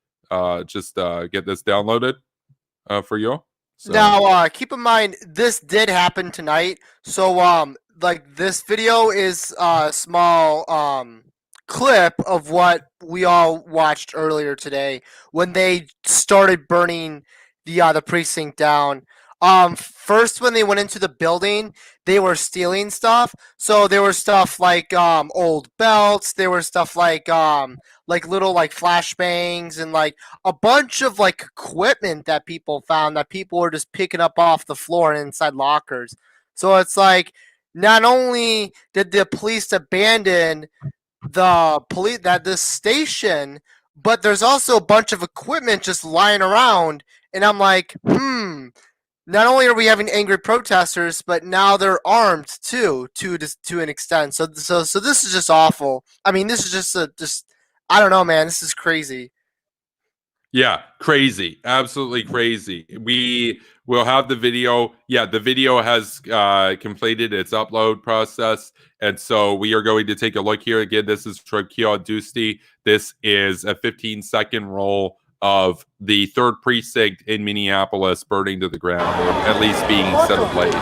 Just get this downloaded for you. So. Now, keep in mind, this did happen tonight. So, like, this video is a small clip of what we all watched earlier today when they started burning the precinct down. First, when they went into the building, they were stealing stuff. So there was stuff like old belts. There was stuff like little like flashbangs and like a bunch of like equipment that people found that people were just picking up off the floor and inside lockers. So it's like, not only did the police abandon this station, but there's also a bunch of equipment just lying around. And I'm like, not only are we having angry protesters, but now they're armed too, to an extent. So this is just awful. I mean, this is just I don't know, man. This is crazy. Yeah, crazy. Absolutely crazy. We will have the video. Yeah, the video has completed its upload process. And so we are going to take a look here. Again, this is from Keon Doosty. This is a 15-second roll of the 3rd precinct in Minneapolis burning to the ground, or at least being set ablaze.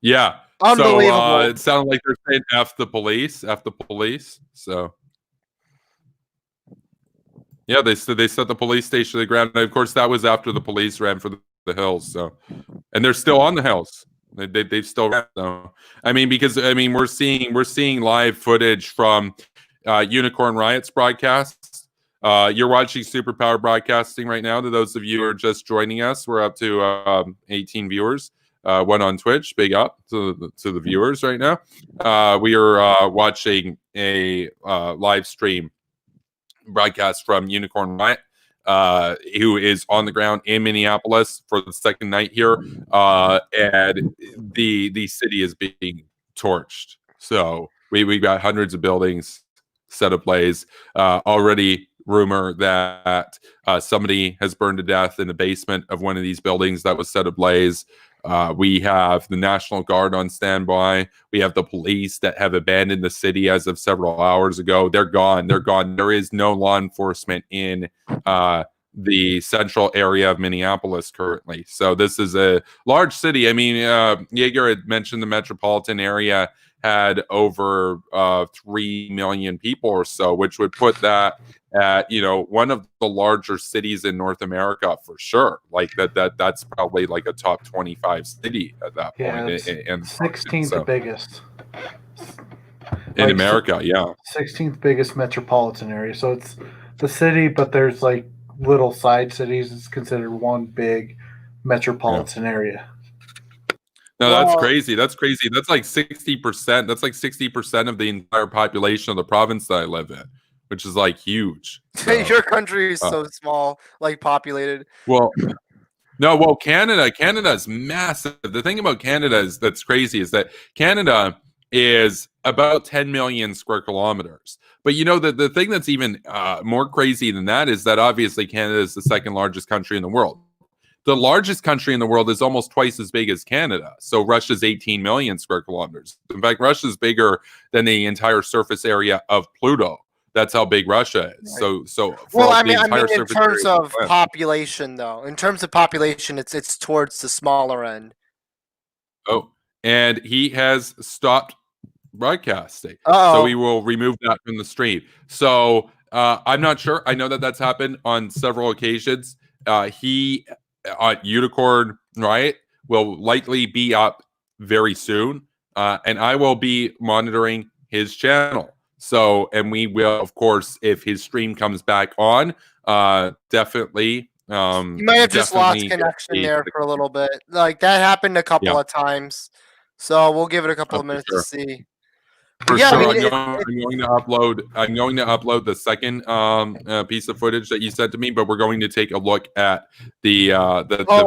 Yeah. Unbelievable. So it sounded like they're saying F the police. So yeah, they set the police station to the ground. And of course, that was after the police ran for the hills. So, and they're still on the hills. They've still ran. So, I mean, because we're seeing live footage from Unicorn Riots broadcasts. You're watching Superpower Broadcasting right now. To those of you who are just joining us, we're up to 18 viewers. One on Twitch. Big up to the viewers right now. We are watching a live stream broadcast from Unicorn Riot, who is on the ground in Minneapolis for the second night here, and the city is being torched. So we got hundreds of buildings set ablaze. Already rumor that somebody has burned to death in the basement of one of these buildings that was set ablaze. We have the National Guard on standby. We have the police that have abandoned the city as of several hours ago. They're gone. There is no law enforcement in the central area of Minneapolis currently. So this is a large city. I mean, Jaeger had mentioned the metropolitan area had over 3 million people or so, which would put that at, one of the larger cities in North America for sure. Like that's probably like a top 25 city at that point. And 16th biggest in America. Yeah, 16th biggest metropolitan area. So it's the city, but there's like little side cities. It's considered one big metropolitan area. No, that's crazy. That's crazy. That's like 60%. That's like 60% of the entire population of the province that I live in, which is like huge. So, your country is so small, like populated. Well, Canada is massive. The thing about Canada that's crazy is that Canada is about 10 million square kilometers. But you know, the thing that's even more crazy than that is that obviously Canada is the second largest country in the world. The largest country in the world is almost twice as big as Canada. So Russia's 18 million square kilometers. In fact, Russia's bigger than the entire surface area of Pluto. That's how big Russia is. Right. So Well, for I the mean, entire in surface terms area of population, though, in terms of population, it's towards the smaller end. Oh, and he has stopped broadcasting. Uh-oh. So we will remove that from the stream. So I'm not sure. I know that that's happened on several occasions. He Unicorn Riot will likely be up very soon, and I will be monitoring his channel. So, and we will, of course, if his stream comes back on, definitely. You might have just lost connection there for a little bit. Like that happened a couple of times. So we'll give it a couple of minutes to see. For yeah, sure, I mean, I'm going to upload. I'm going to upload the second piece of footage that you sent to me, but we're going to take a look at the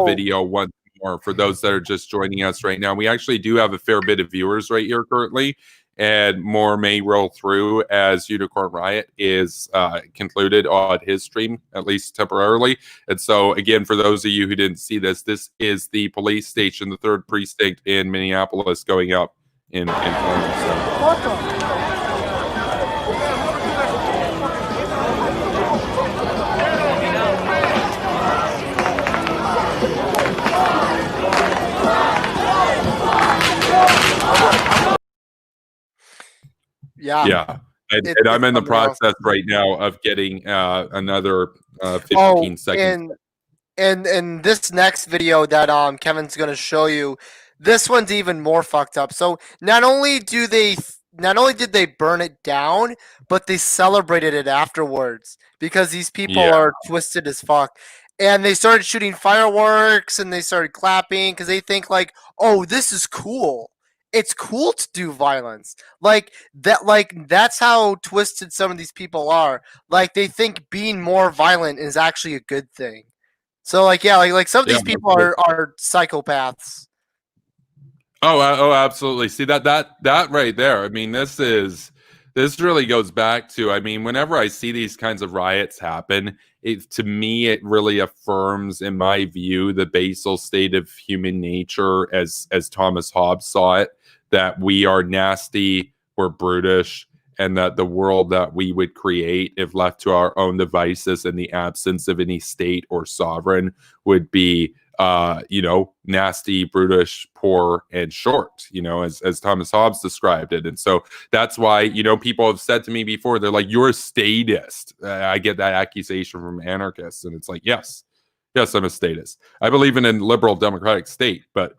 video once more for those that are just joining us right now. We actually do have a fair bit of viewers right here currently, and more may roll through as Unicorn Riot is concluded on his stream, at least temporarily. And so, again, for those of you who didn't see this, this is the police station, the 3rd precinct in Minneapolis, going up in flames. So. Yeah. And I'm in the process right now of getting another 15 seconds. And this next video that Kevin's gonna show you, this one's even more fucked up. So not only did they burn it down, but they celebrated it afterwards because these people are twisted as fuck. And they started shooting fireworks and they started clapping because they think like, oh, this is cool. It's cool to do violence. Like that's how twisted some of these people are. Like they think being more violent is actually a good thing. So like some of these people are psychopaths. Oh, absolutely. See that right there. I mean, this really goes back to, I mean, whenever I see these kinds of riots happen, to me, it really affirms, in my view, the basal state of human nature as Thomas Hobbes saw it, that we are nasty, we're brutish, and that the world that we would create if left to our own devices in the absence of any state or sovereign would be nasty, brutish, poor, and short, as Thomas Hobbes described it. And so that's why, people have said to me before, they're like, you're a statist. I get that accusation from anarchists. And it's like, yes, I'm a statist. I believe in a liberal democratic state, but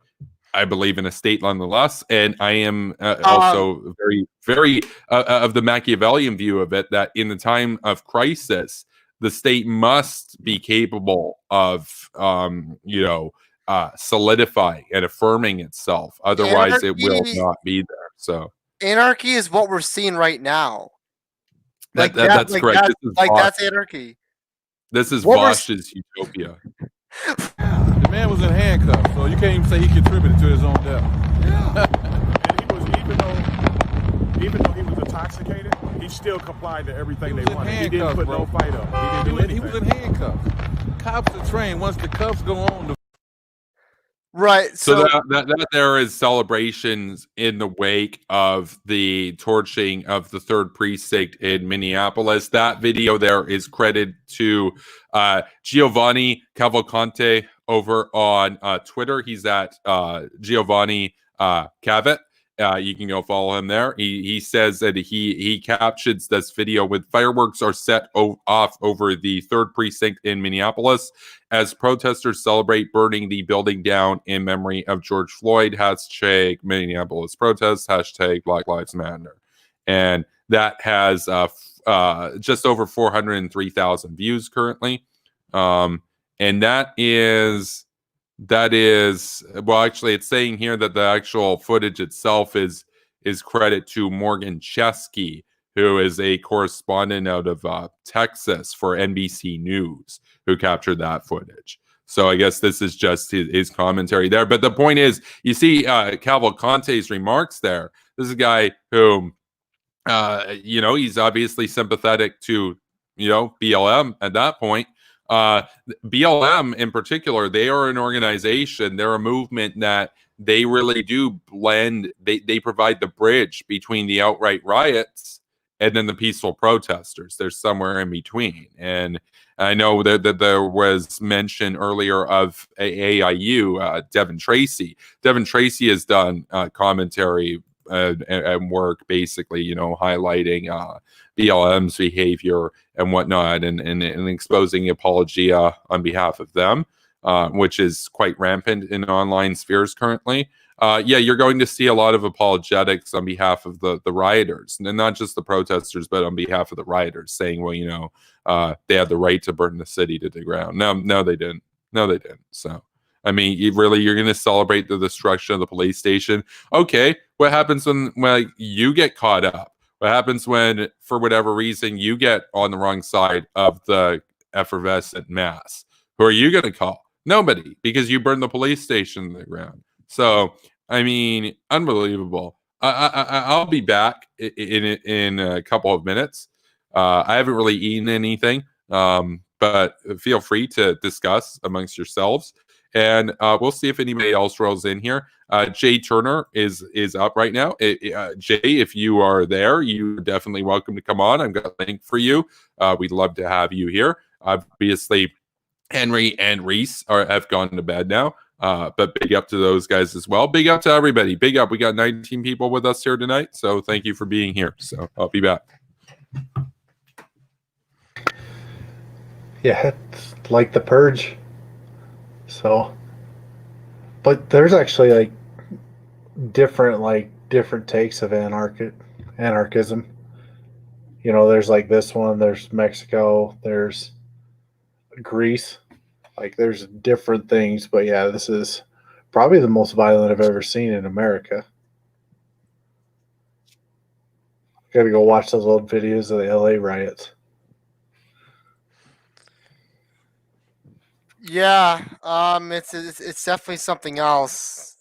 I believe in a state nonetheless. And I am also very, very of the Machiavellian view of it, that in the time of crisis, the state must be capable of, solidifying and affirming itself. Otherwise, it will not be there. So anarchy is what we're seeing right now. That's correct. That's anarchy. This is Vosh's utopia. The man was in handcuffs, so you can't even say he contributed to his own death. Yeah. And he was, even though he was intoxicated, he still complied to everything they wanted. He didn't put no fight up. He didn't do anything. He was in handcuffs. Cops are trained. Once the cuffs go on, right. So that there is celebrations in the wake of the torching of the 3rd precinct in Minneapolis. That video there is credited to Giovanni Cavalcante over on Twitter. He's at Giovanni Cavett. You can go follow him there. He says that he captions this video with fireworks are set off over the 3rd precinct in Minneapolis as protesters celebrate burning the building down in memory of George Floyd. # Minneapolis protests. # Black Lives Matter. And that has just over 403,000 views currently. And that is well, actually, it's saying here that the actual footage itself is credit to Morgan Chesky, who is a correspondent out of Texas for NBC News, who captured that footage. So I guess this is just his commentary there. But the point is, you see Cavalcante's remarks there, This is a guy who, he's obviously sympathetic to, BLM at that point. BLM in particular, they are an organization, they're a movement that they really do blend, they provide the bridge between the outright riots and then the peaceful protesters. They're somewhere in between. And I know that there was mention earlier of AIU, Devin Tracy. Devin Tracy has done commentary and work, basically, highlighting BLM's behavior and whatnot, and exposing apologia on behalf of them, which is quite rampant in online spheres currently. You're going to see a lot of apologetics on behalf of the rioters, and not just the protesters, but on behalf of the rioters, saying, well, they had the right to burn the city to the ground. No, they didn't. No, they didn't. So, I mean, you're going to celebrate the destruction of the police station. Okay, what happens when you get caught up? What happens when, for whatever reason, you get on the wrong side of the effervescent mass? Who are you going to call? Nobody, because you burned the police station to the ground. So, I mean, unbelievable. I'll be back in a couple of minutes. I haven't really eaten anything, but feel free to discuss amongst yourselves, and we'll see if anybody else rolls in here. Jay Turner is up right now. Jay, if you are there, you're definitely welcome to come on. I've got a link for you. We'd love to have you here. Obviously, Henry and Reese have gone to bed now. But big up to those guys as well. Big up to everybody. Big up. We got 19 people with us here tonight. So thank you for being here. So I'll be back. Yeah, it's like the purge. So, but there's actually different takes of anarchism. There's like this one, there's Mexico, there's Greece. There's different things, but yeah, this is probably the most violent I've ever seen in America. Gotta go watch those old videos of the LA riots. Yeah, it's definitely something else.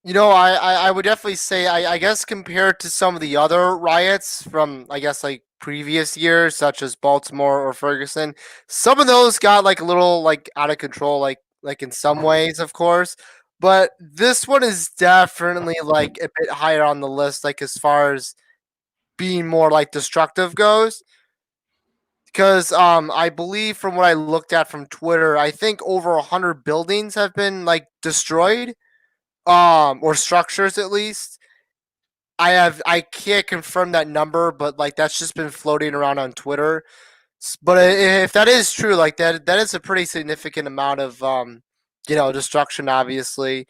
I would definitely say, I guess, compared to some of the other riots from, I guess, like previous years, such as Baltimore or Ferguson, some of those got a little out of control, like in some ways, of course. But this one is definitely a bit higher on the list, as far as being more destructive goes. Because I believe from what I looked at from Twitter, I think over 100 buildings have been destroyed, or structures at least. I can't confirm that number, but that's just been floating around on Twitter. But if that is true, that is a pretty significant amount of destruction, obviously.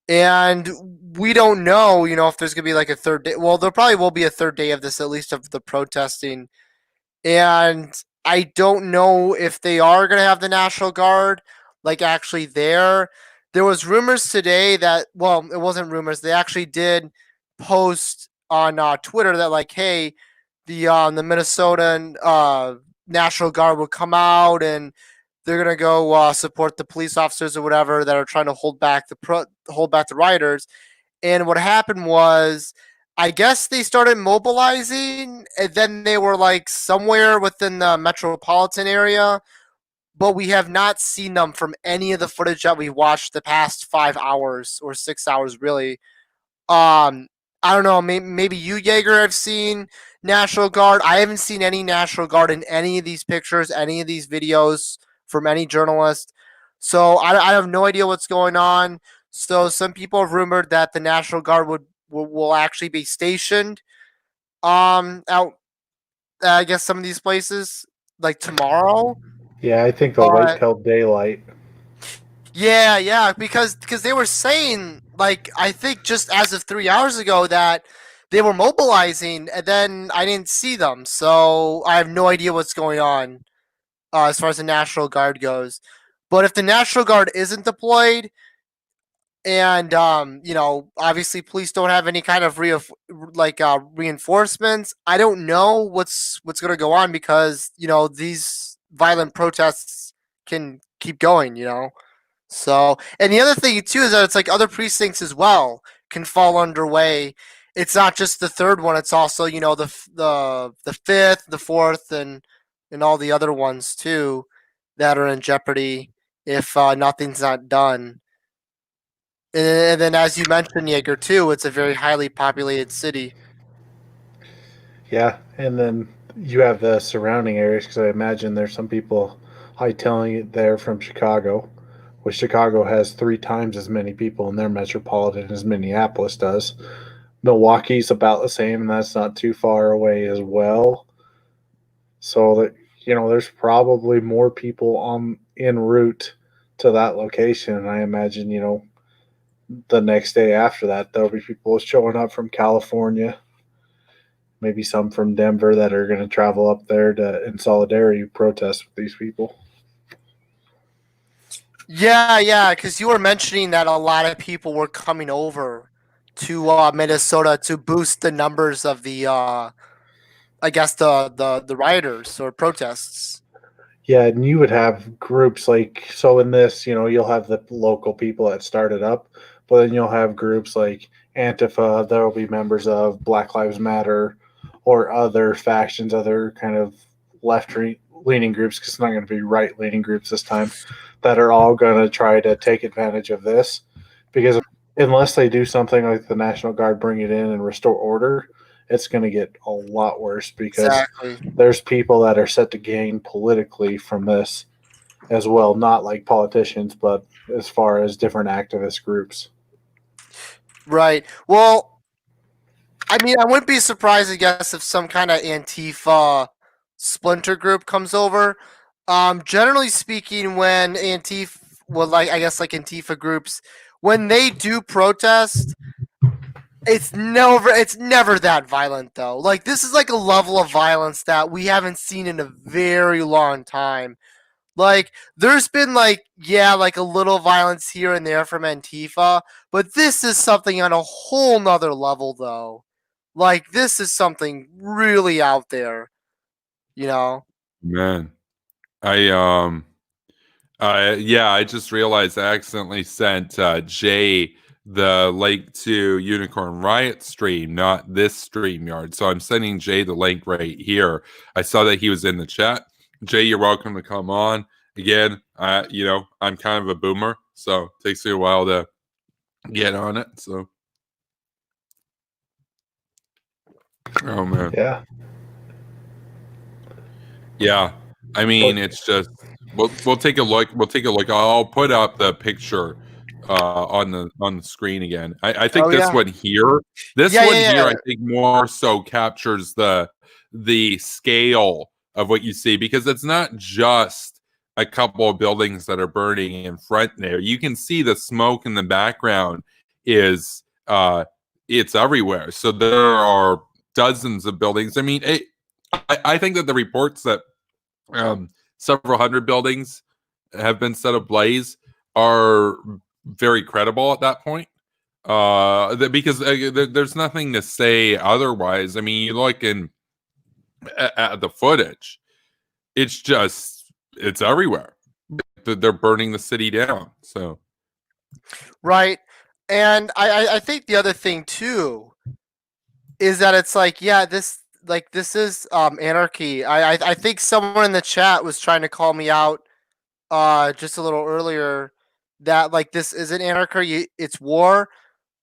And we don't know, if there's gonna be a third day. Well, there probably will be a third day of this, at least of the protesting. And I don't know if they are gonna have the National Guard actually there. There was rumors today that, well, it wasn't rumors. They actually did post on Twitter that hey, the Minnesota National Guard will come out and they're gonna go support the police officers or whatever that are trying to hold back the rioters. And what happened was, I guess they started mobilizing, and then they were somewhere within the metropolitan area, but we have not seen them from any of the footage that we watched the past 5 hours or 6 hours, really. I don't know, maybe you, Jaeger, have seen National Guard. I haven't seen any National Guard in any of these pictures, any of these videos from any journalist. So I have no idea what's going on. So some people have rumored that the National Guard will actually be stationed out, I guess, some of these places tomorrow. Yeah, I think they'll wait till daylight. Yeah, because they were saying, I think just as of 3 hours ago, that they were mobilizing, and then I didn't see them, so I have no idea what's going on as far as the National Guard goes. But if the National Guard isn't deployed, and obviously police don't have any kind of reinforcements, I don't know what's going to go on, because these violent protests can keep going. So, and the other thing too is that it's other precincts as well, can fall underway. It's not just the third one; it's also the fifth, the fourth, and all the other ones too that are in jeopardy if nothing's not done. And then, as you mentioned, Jaeger too, it's a very highly populated city. Yeah, and then you have the surrounding areas because I imagine there's some people hightailing it there from Chicago, which Chicago has 3 times as many people in their metropolitan as Minneapolis does. Milwaukee's about the same, and that's not too far away as well. So that there's probably more people on en route to that location. And I imagine the next day after that there'll be people showing up from California, maybe some from Denver that are going to travel up there to in solidarity protest with these people. Yeah, because you were mentioning that a lot of people were coming over to Minnesota to boost the numbers of the, I guess the rioters or protests. Yeah, and you would have groups like so in this, you'll have the local people that started up, but then you'll have groups like Antifa. There will be members of Black Lives Matter or other factions, other kind of leaning groups, because it's not going to be right leaning groups this time, that are all going to try to take advantage of this. Because unless they do something like the National Guard, bring it in and restore order, it's going to get a lot worse because Exactly. there's people that are set to gain politically from this as well, not like politicians, but as far as different activist groups. Right. Well, I mean, I wouldn't be surprised, I guess, if some kind of Antifa splinter group comes over. Generally speaking, when I guess like Antifa groups, when they do protest, it's never that violent though. Like this is like a level of violence that we haven't seen in a very long time. Like there's been like a little violence here and there from Antifa, but this is something on a whole nother level though. Like this is something really out there, you know? Man, I yeah, I just realized I accidentally sent Jay the link to Unicorn Riot stream, not this stream yard. So I'm sending Jay the link right here. I saw that he was in the chat. Jay, you're welcome to come on. Again, I'm kind of a boomer, so it takes me a while to get on it. So oh man. Yeah. Yeah. I mean, it's just we'll take a look. We'll take a look. I'll put up the picture on the screen again. I think Oh this yeah. one here, this Yeah, one yeah, here, yeah. I think more so captures the scale of what you see because it's not just a couple of buildings that are burning in front there. You can see the smoke in the background is it's everywhere. So there are dozens of buildings. I mean, I think that the reports that several hundred buildings have been set ablaze are very credible at that point. Because there's nothing to say otherwise. I mean, you look at the footage, it's everywhere. They're burning the city down. So Right. And I think the other thing too is that it's like, yeah, this is anarchy. I think someone in the chat was trying to call me out just a little earlier that like this isn't anarchy, it's war.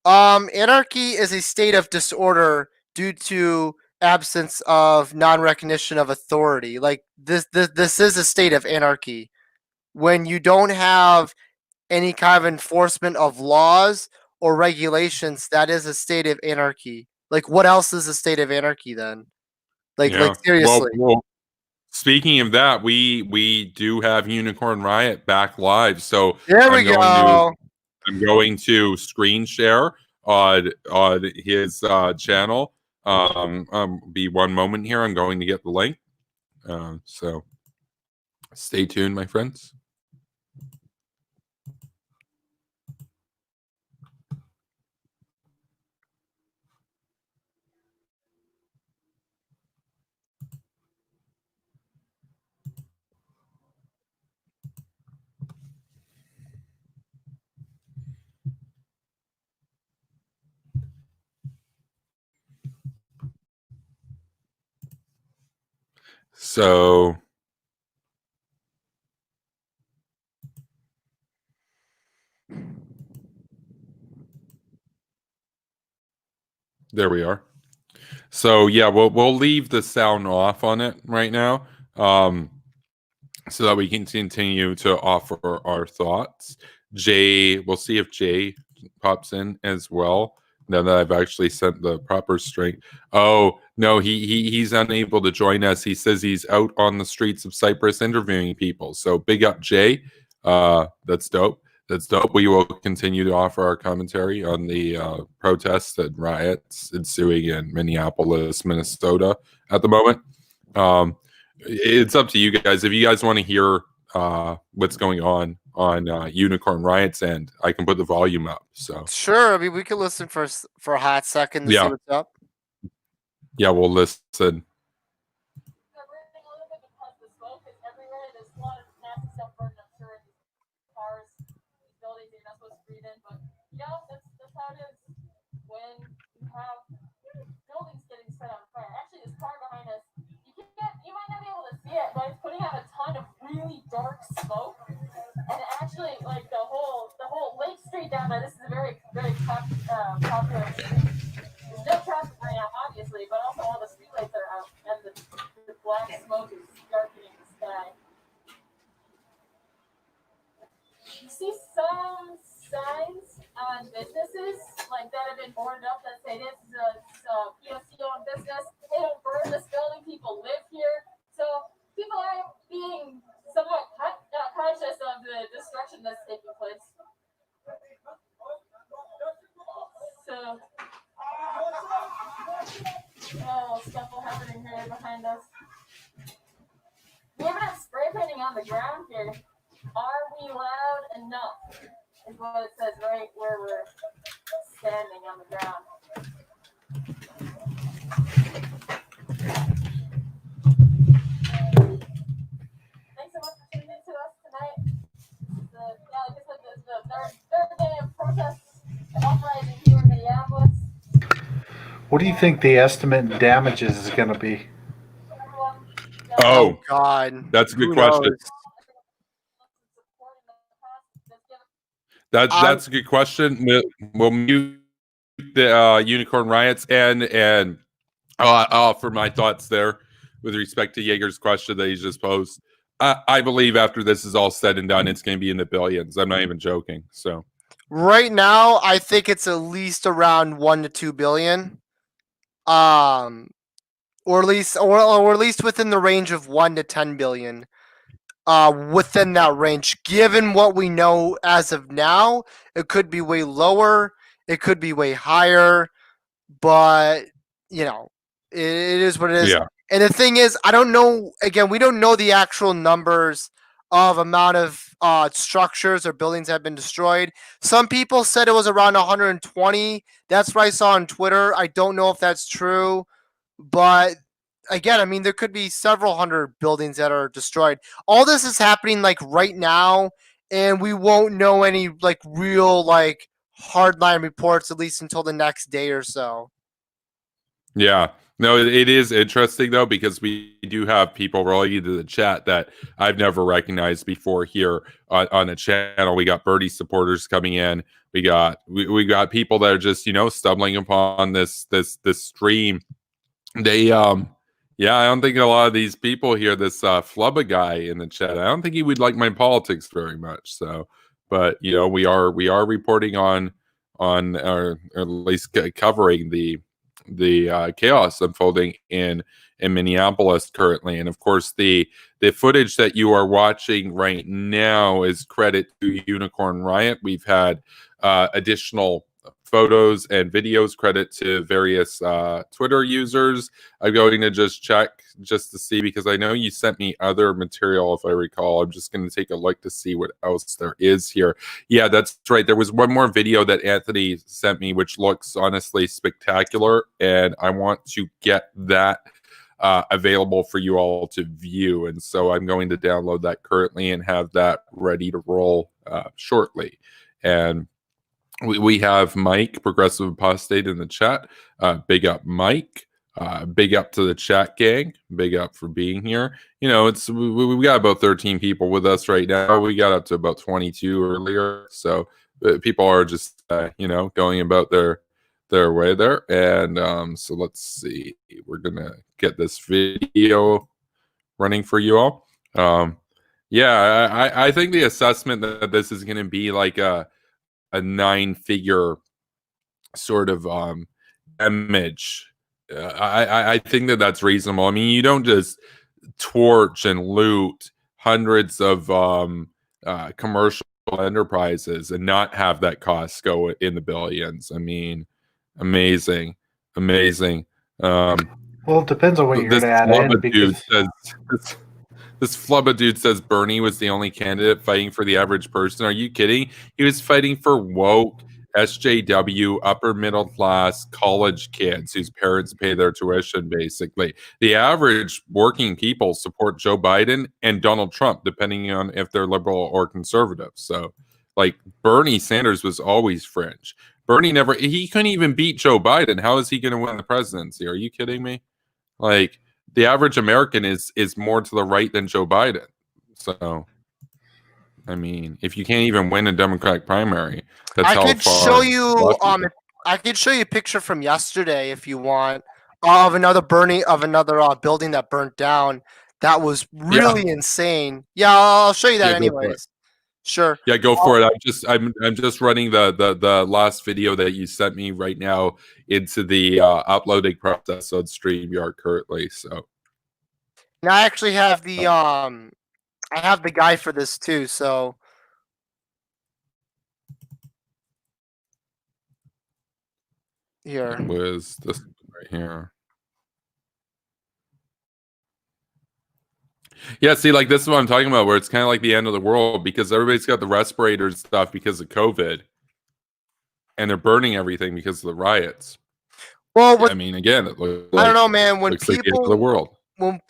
Anarchy is a state of disorder due to absence of non-recognition of authority. Like this is a state of anarchy when you don't have any kind of enforcement of laws or regulations. That is a state of anarchy. Like what else is a state of anarchy then? Like yeah. Well, seriously. speaking of that, we do have Unicorn Riot back live. So There we I'm going to go. I'm going to screen share on his channel. Be one moment here. I'm going to get the link. So stay tuned, my friends. So there we are. So yeah, we'll leave the sound off on it right now, so that we can continue to offer our thoughts. Jay, we'll see if Jay pops in as well. Now that I've actually sent the proper string. Oh no, he's unable to join us. He says he's out on the streets of Cyprus interviewing people. So big up, Jay. That's dope. That's dope. We will continue to offer our commentary on the protests and riots ensuing in Minneapolis, Minnesota at the moment. It's up to you guys. If you guys want to hear what's going on Unicorn Riot's end, I can put the volume up. So Sure. I mean, we could listen for a hot second to see what's up. Yeah, we'll listen. Dark smoke, and actually, like the whole Lake Street down there. This is a very popular street. There's no traffic right now, obviously, but also all the streetlights are out, and the black smoke is darkening the sky. You see some signs on businesses like that have been boarded up that say this is a POC-owned business. They don't burn this building. People live here, so people are being somewhat conscious of the destruction that's taking place. So, scuffle happening here behind us. We have spray painting on the ground here. Are we loud enough? Is what it says right where we're standing on the ground. Thanks so much for tuning in to us tonight. Like I said, this is the third day of protests and uprising here in Minneapolis. What do you think the estimate in damages is going to be? Oh God, that's a good question. That's a good question. We'll mute the Unicorn Riots and I'll offer my thoughts there with respect to Jaeger's question that he's just posed. I believe after this is all said and done, it's going to be in the billions. I'm not even joking. So right now, I think it's at least around 1 to 2 billion, or at least within the range of 1 to 10 billion. Within that range, given what we know as of now, it could be way lower, it could be way higher, but it is what it is. Yeah. And the thing is, I don't know. Again, we don't know the actual numbers of amount of structures or buildings that have been destroyed. Some people said it was around 120. That's what I saw on Twitter. I don't know if that's true, but again, I mean, there could be several hundred buildings that are destroyed. All this is happening like right now, and we won't know any like real like hardline reports at least until the next day or so. Yeah. No, it is interesting though, because we do have people rolling into the chat that I've never recognized before here on the channel. We got Birdie supporters coming in. We got people that are just stumbling upon this stream. They I don't think a lot of these people here, this Flubba guy in the chat, I don't think he would like my politics very much. So, but we are reporting on or at least covering the chaos unfolding in Minneapolis currently. And of course, the footage that you are watching right now is credit to Unicorn Riot. We've had additional photos and videos, credit to various Twitter users. I'm going to just check just to see, because I know you sent me other material, if I recall. I'm just going to take a look to see what else there is here. Yeah, that's right. There was one more video that Anthony sent me, which looks honestly spectacular, and I want to get that available for you all to view. And so I'm going to download that currently and have that ready to roll shortly. And we have Mike, Progressive Apostate, in the chat. Big up, Mike. Big up to the chat gang. Big up for being here. You know, we got about 13 people with us right now. We got up to about 22 earlier, so people are just you know, going about their way there. And so let's see. We're gonna get this video running for you all. Yeah, I think the assessment that this is going to be like a 9-figure sort of damage. I think that that's reasonable. I mean, you don't just torch and loot hundreds of commercial enterprises and not have that cost go in the billions. I mean, amazing. Well, it depends on what you're going to add in. Because... This flubba dude says Bernie was the only candidate fighting for the average person. Are you kidding? He was fighting for woke, SJW, upper middle class college kids whose parents pay their tuition, basically. The average working people support Joe Biden and Donald Trump, depending on if they're liberal or conservative. So, like, Bernie Sanders was always fringe. He couldn't even beat Joe Biden. How is he going to win the presidency? Are you kidding me? Like, the average American is more to the right than Joe Biden. So, I mean, if you can't even win a Democratic primary, that's how far. I could show you a picture from yesterday if you want of another building that burnt down. That was really insane. Yeah, I'll show you that anyways. Sure. Yeah, go for it. I'm just running the last video that you sent me right now into the uploading process on StreamYard currently. So, and I actually have the guy for this too. So, here was this right here. Yeah, see, like this is what I'm talking about, where it's kind of like the end of the world because everybody's got the respirators and stuff because of COVID, and they're burning everything because of the riots. Well, I mean, again, it looks I don't know, man. When people, like the end of the world.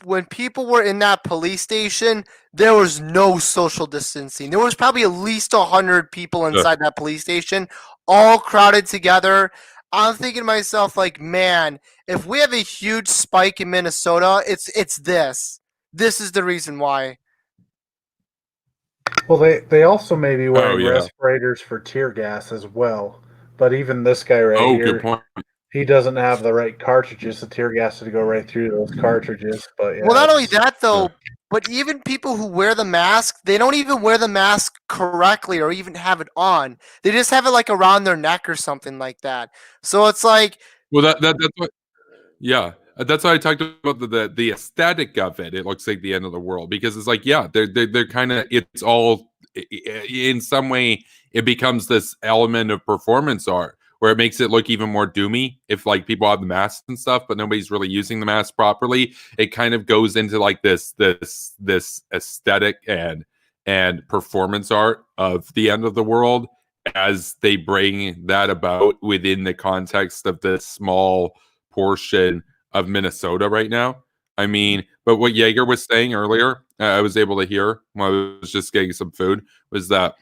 When people were in that police station, there was no social distancing. There was probably at least 100 people inside that police station, all crowded together. I'm thinking to myself, like, man, if we have a huge spike in Minnesota, it's this. This is the reason why. Well, they also may be wearing respirators for tear gas as well. But even this guy here, good point. He doesn't have the right cartridges. The tear gas to go right through those cartridges. But yeah, well, not only that though, but even people who wear the mask, they don't even wear the mask correctly or even have it on. They just have it like around their neck or something like that. So it's like, well, that's what. Yeah, that's why I talked about the aesthetic of it. It looks like the end of the world because it's like, yeah, they're kind of, it's all in some way it becomes this element of performance art where it makes it look even more doomy if like people have the masks and stuff, but nobody's really using the mask properly. It kind of goes into like this aesthetic and performance art of the end of the world as they bring that about within the context of this small portion of Minnesota right now. I mean, but what Jaeger was saying earlier, I was able to hear when I was just getting some food, was that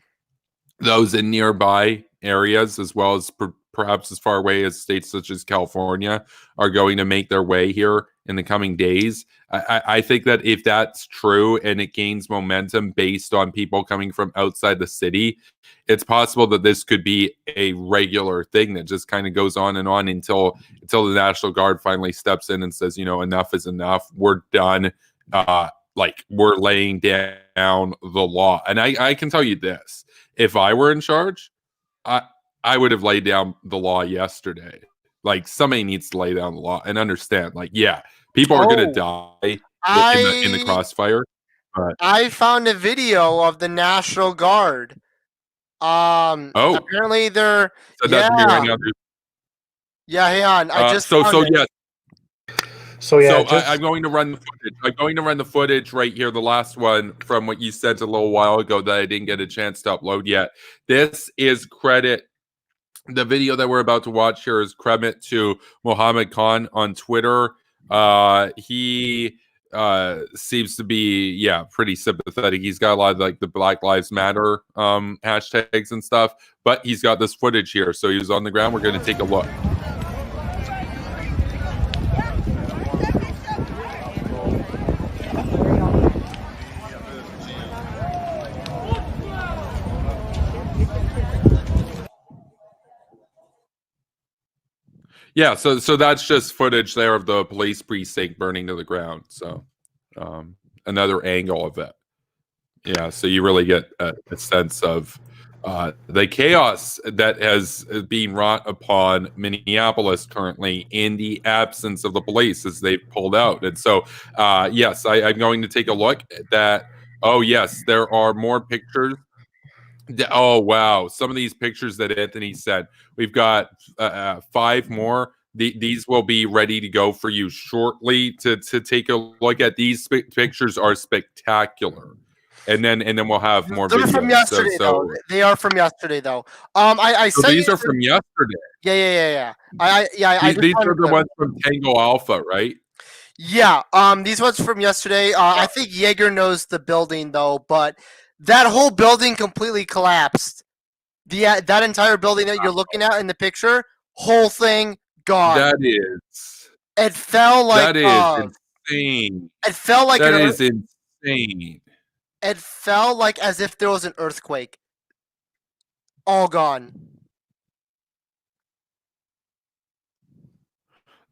those in nearby areas, as well as perhaps as far away as states such as California, are going to make their way here in the coming days. I think that if that's true and it gains momentum based on people coming from outside the city, it's possible that this could be a regular thing that just kind of goes on and on until the National Guard finally steps in and says, you know, enough is enough. We're done. Like, we're laying down the law. And I can tell you this. If I were in charge, I would have laid down the law yesterday. Like, somebody needs to lay down the law and understand, like, yeah, people are going to die in the crossfire. But I found a video of the National Guard. Apparently they're right now. Yeah, hang on. I just I'm going to run the footage. I'm going to run the footage right here, the last one from what you sent a little while ago that I didn't get a chance to upload yet. This is credit. The video that we're about to watch here is credit to Mohammed Khan on Twitter. He seems to be, pretty sympathetic. He's got a lot of like the Black Lives Matter hashtags and stuff, but he's got this footage here. So he was on the ground. We're going to take a look. Yeah, so that's just footage there of the police precinct burning to the ground. So another angle of it. Yeah, so you really get a sense of the chaos that has been wrought upon Minneapolis currently in the absence of the police as they've pulled out. And so, yes, I'm going to take a look at that. Oh, yes, there are more pictures. Oh, wow. Some of these pictures that Anthony sent, we've got 5 more. These will be ready to go for you shortly to take a look at. These pictures are spectacular. And then we'll have more They're videos. from yesterday, though. They are from yesterday, though. I So sent these you are from yesterday. Yeah. I just These wanted are the to- ones from Tango Alpha, right? Yeah. These ones from yesterday. I think Jaeger knows the building though, but that whole building completely collapsed. That entire building that you're looking at in the picture, whole thing gone. That is It fell like insane. It fell like that is insane. It fell like as if there was an earthquake. All gone.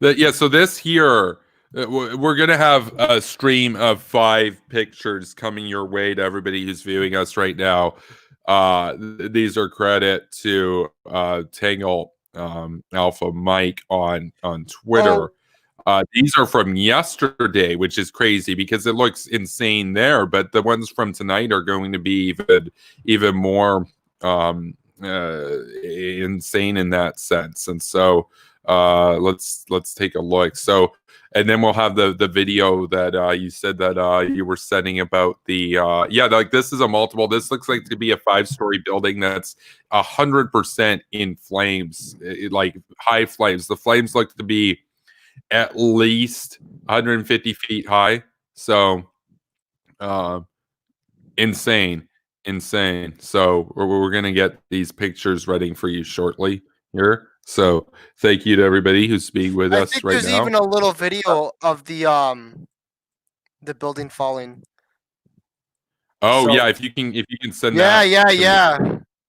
Yeah, so this here, we're going to have a stream of 5 pictures coming your way to everybody who's viewing us right now. These are credit to Tangle Alpha Mike on Twitter. These are from yesterday, which is crazy because it looks insane there, but the ones from tonight are going to be even more insane in that sense. And so let's take a look. So, and then we'll have the video that you said that you were sending about the like this is a multiple. This looks like to be a 5-story building that's 100% in flames, like high flames. The flames look to be at least 150 feet high. So insane. So we're going to get these pictures ready for you shortly here. So thank you to everybody who's being with us right now. There's even a little video of the building falling. Oh, yeah, if you can send that. Yeah.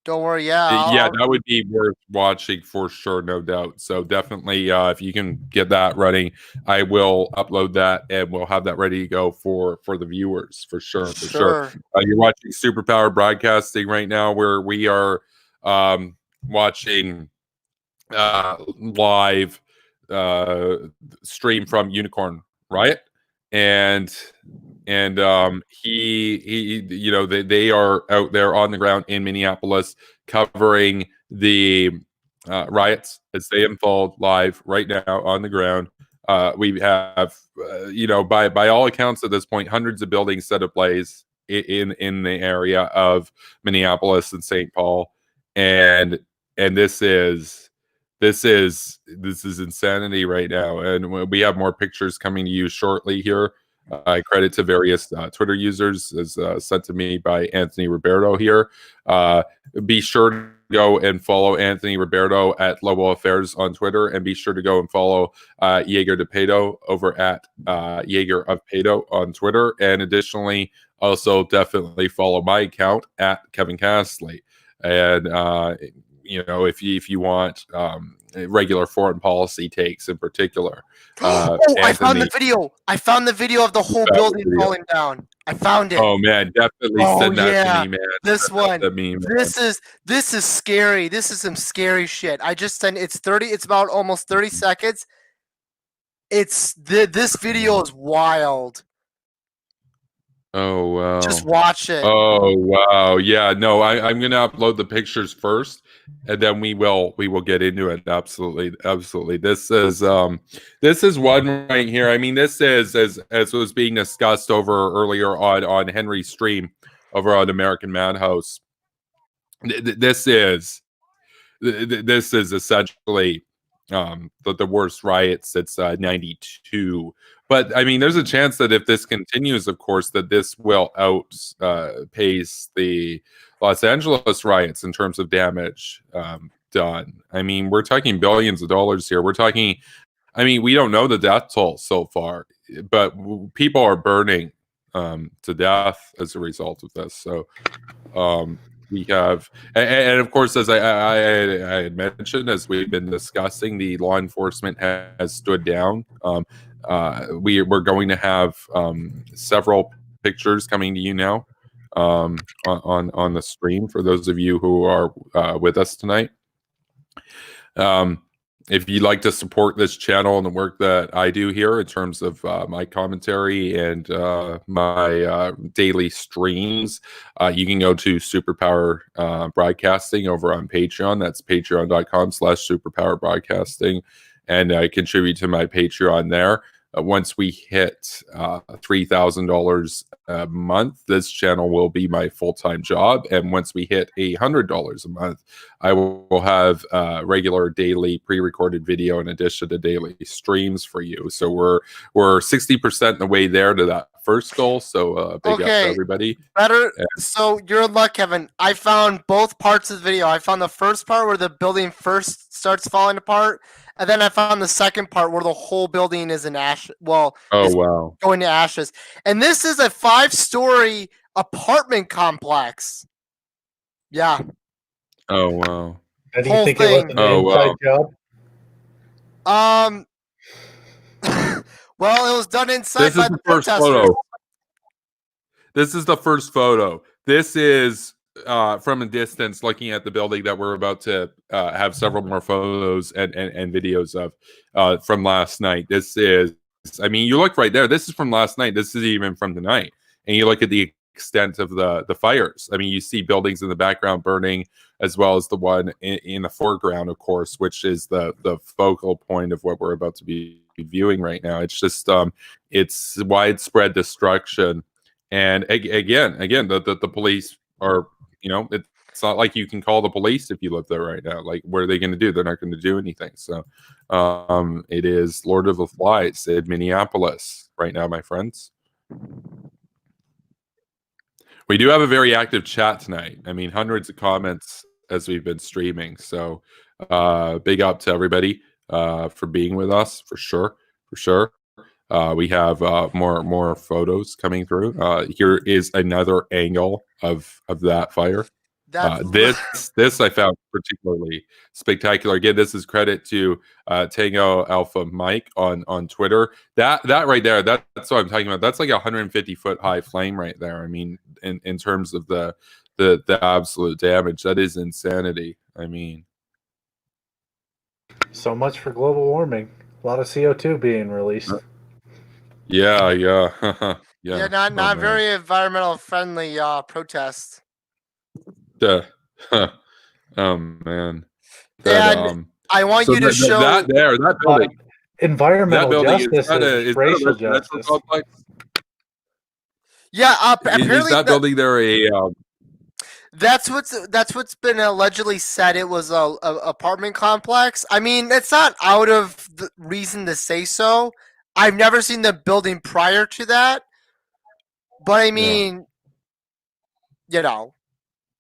Don't worry, yeah. Yeah, that would be worth watching for sure, no doubt. So definitely, if you can get that running, I will upload that and we'll have that ready to go for the viewers for sure. You're watching Superpower Broadcasting right now, where we are watching live stream from Unicorn Riot, and he they are out there on the ground in Minneapolis covering the riots as they unfold live right now on the ground. We have by all accounts at this point hundreds of buildings set ablaze in the area of Minneapolis and St. Paul, and this is insanity right now. And we have more pictures coming to you shortly here. I credit to various Twitter users as sent to me by Anthony Roberto here. Be sure to go and follow Anthony Roberto at Global Affairs on Twitter, and be sure to go and follow Jaeger de Pedo over at Jaeger of Pedo on Twitter. And additionally, also definitely follow my account at Kevin Castley. And if you want regular foreign policy takes in particular. I found the video. I found the video of the whole building falling down. I found it. Oh man, definitely send that to me, man. This one. Me, this is scary. This is some scary shit. I just sent it's about almost 30 seconds. This video is wild. Oh wow. Just watch it. Oh wow. Yeah, no, I'm gonna upload the pictures first, and then we will get into it. Absolutely. This is one right here. I mean, this is as was being discussed over earlier on Henry's stream over on American Madhouse. This is essentially the worst riots since 92. But I mean, there's a chance that if this continues, of course, that this will outpace the Los Angeles riots in terms of damage done. I mean, we're talking billions of dollars here. We're talking, I mean, we don't know the death toll so far, but people are burning to death as a result of this. So We have, and of course, as I had mentioned, as we've been discussing, the law enforcement has stood down. We're going to have several pictures coming to you now on the stream for those of you who are with us tonight. If you'd like to support this channel and the work that I do here in terms of my commentary and my daily streams, you can go to Superpower Broadcasting over on Patreon. That's patreon.com/Superpower Broadcasting, and contribute to my Patreon there. Once we hit $3,000 a month, this channel will be my full-time job. And once we hit $100 a month, I will have regular daily pre-recorded video in addition to daily streams for you. So we're 60% the way there to that first goal. So big up to everybody. Better. So you're in luck, Kevin. I found both parts of the video. I found the first part where the building first starts falling apart, and then I found the second part where the whole building is in ash. Well, wow, going to ashes. And this is a 5-story apartment complex. Yeah. Oh wow. How do you think it was an inside job? Well, it was done inside This by is the the first protesters. photo. This is the first photo. This is from a distance looking at the building that we're about to have several more photos and videos of from last night. This is, I mean, you look right there. This is from last night. This is even from tonight. And you look at the extent of the fires. I mean, you see buildings in the background burning, as well as the one in the foreground, of course, which is the focal point of what we're about to be viewing right now. It's just it's widespread destruction. And again, the police are, you know, it's not like you can call the police if you live there right now. Like, what are they going to do? They're not going to do anything. So it is Lord of the Flies in Minneapolis right now, my friends. We do have a very active chat tonight. I mean, hundreds of comments as we've been streaming. So big up to everybody for being with us, for sure. We have more photos coming through. Here is another angle of that fire. This I found particularly spectacular. Again, this is credit to Tango Alpha Mike on Twitter. That right there, that's what I'm talking about. That's like a 150-foot high flame right there. I mean, in terms of the absolute damage, that is insanity. I mean, so much for global warming. A lot of CO2 being released. Yeah. Yeah, not very environmental friendly protest. Oh man. And I want you to show that building. Environmental justice is racial justice. Yeah, apparently is that building there a that's what's been allegedly said. It was a apartment complex. I mean, it's not out of the reason to say so. I've never seen the building prior to that, but I mean, you know,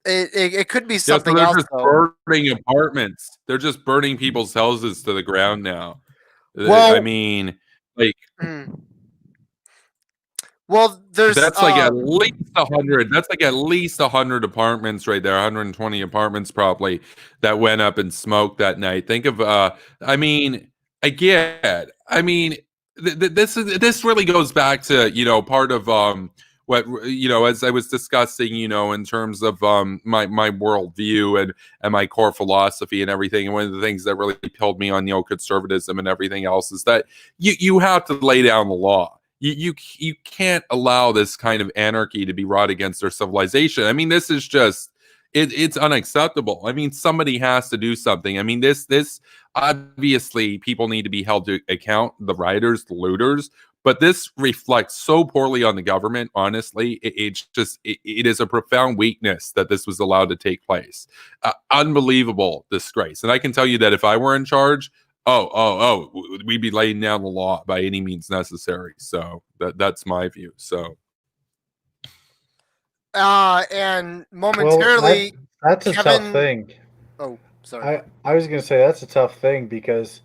it could be something else. Just burning apartments. They're just burning people's houses to the ground now. Well, I mean, like. Well, that's like at least 100. That's like at least 100 apartments right there. 120 apartments probably that went up in smoke that night. Think of, I mean, again, I mean, this really goes back to, you know, part of what, you know, as I was discussing, you know, in terms of my worldview and my core philosophy and everything. And one of the things that really pulled me on neoconservatism and everything else is that you have to lay down the law. You can't allow this kind of anarchy to be wrought against our civilization. I mean, this is just it's unacceptable. I mean, somebody has to do something. I mean, this obviously people need to be held to account, the rioters, the looters, but this reflects so poorly on the government. Honestly, it is a profound weakness that this was allowed to take place. Unbelievable disgrace. And I can tell you that if I were in charge, we'd be laying down the law by any means necessary. So that's my view. So and momentarily, that's a tough thing. Oh, sorry. I was gonna say that's a tough thing because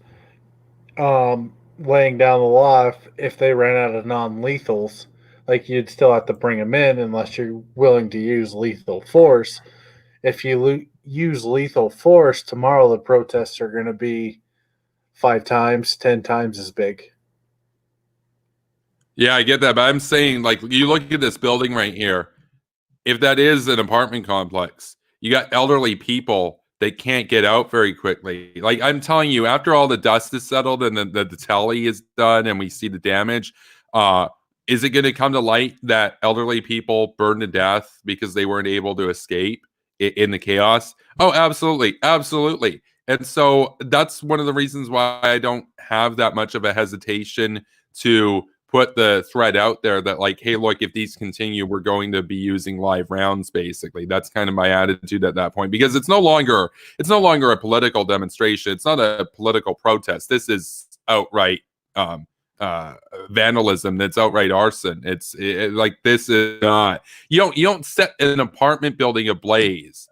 laying down the law, if they ran out of non-lethals, like, you'd still have to bring them in unless you're willing to use lethal force. if you use lethal force, tomorrow the protests are going to be 5 times, 10 times as big. Yeah, I get that, but I'm saying, like, you look at this building right here. If that is an apartment complex, you got elderly people that can't get out very quickly. Like, I'm telling you, after all the dust is settled and the tally is done and we see the damage, is it going to come to light that elderly people burned to death because they weren't able to escape in the chaos? Oh, absolutely. Absolutely. And so that's one of the reasons why I don't have that much of a hesitation to put the threat out there that, like, hey, look, if these continue, we're going to be using live rounds. Basically, that's kind of my attitude at that point, because it's no longer a political demonstration. It's not a political protest. This is outright vandalism. That's outright arson. Like, this is not, you don't set an apartment building ablaze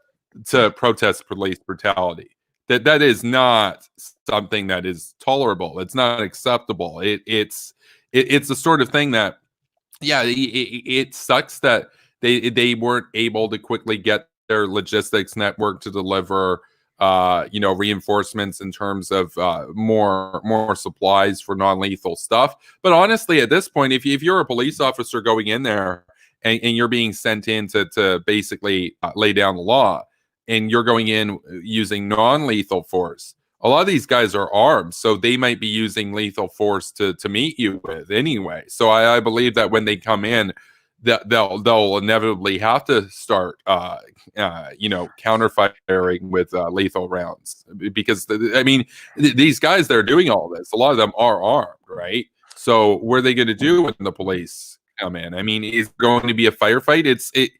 to protest police brutality. That is not something that is tolerable. It's not acceptable. It's the sort of thing that, yeah, it sucks that they weren't able to quickly get their logistics network to deliver reinforcements in terms of more supplies for non-lethal stuff. But honestly, at this point, if you're a police officer going in there and you're being sent in to basically lay down the law, and you're going in using non-lethal force, a lot of these guys are armed, so they might be using lethal force to meet you with anyway. So I believe that when they come in, that they'll inevitably have to start counterfiring with lethal rounds, because these guys that are doing all this, a lot of them are armed, right? So what are they going to do when the police come in? I mean, is going to be a firefight?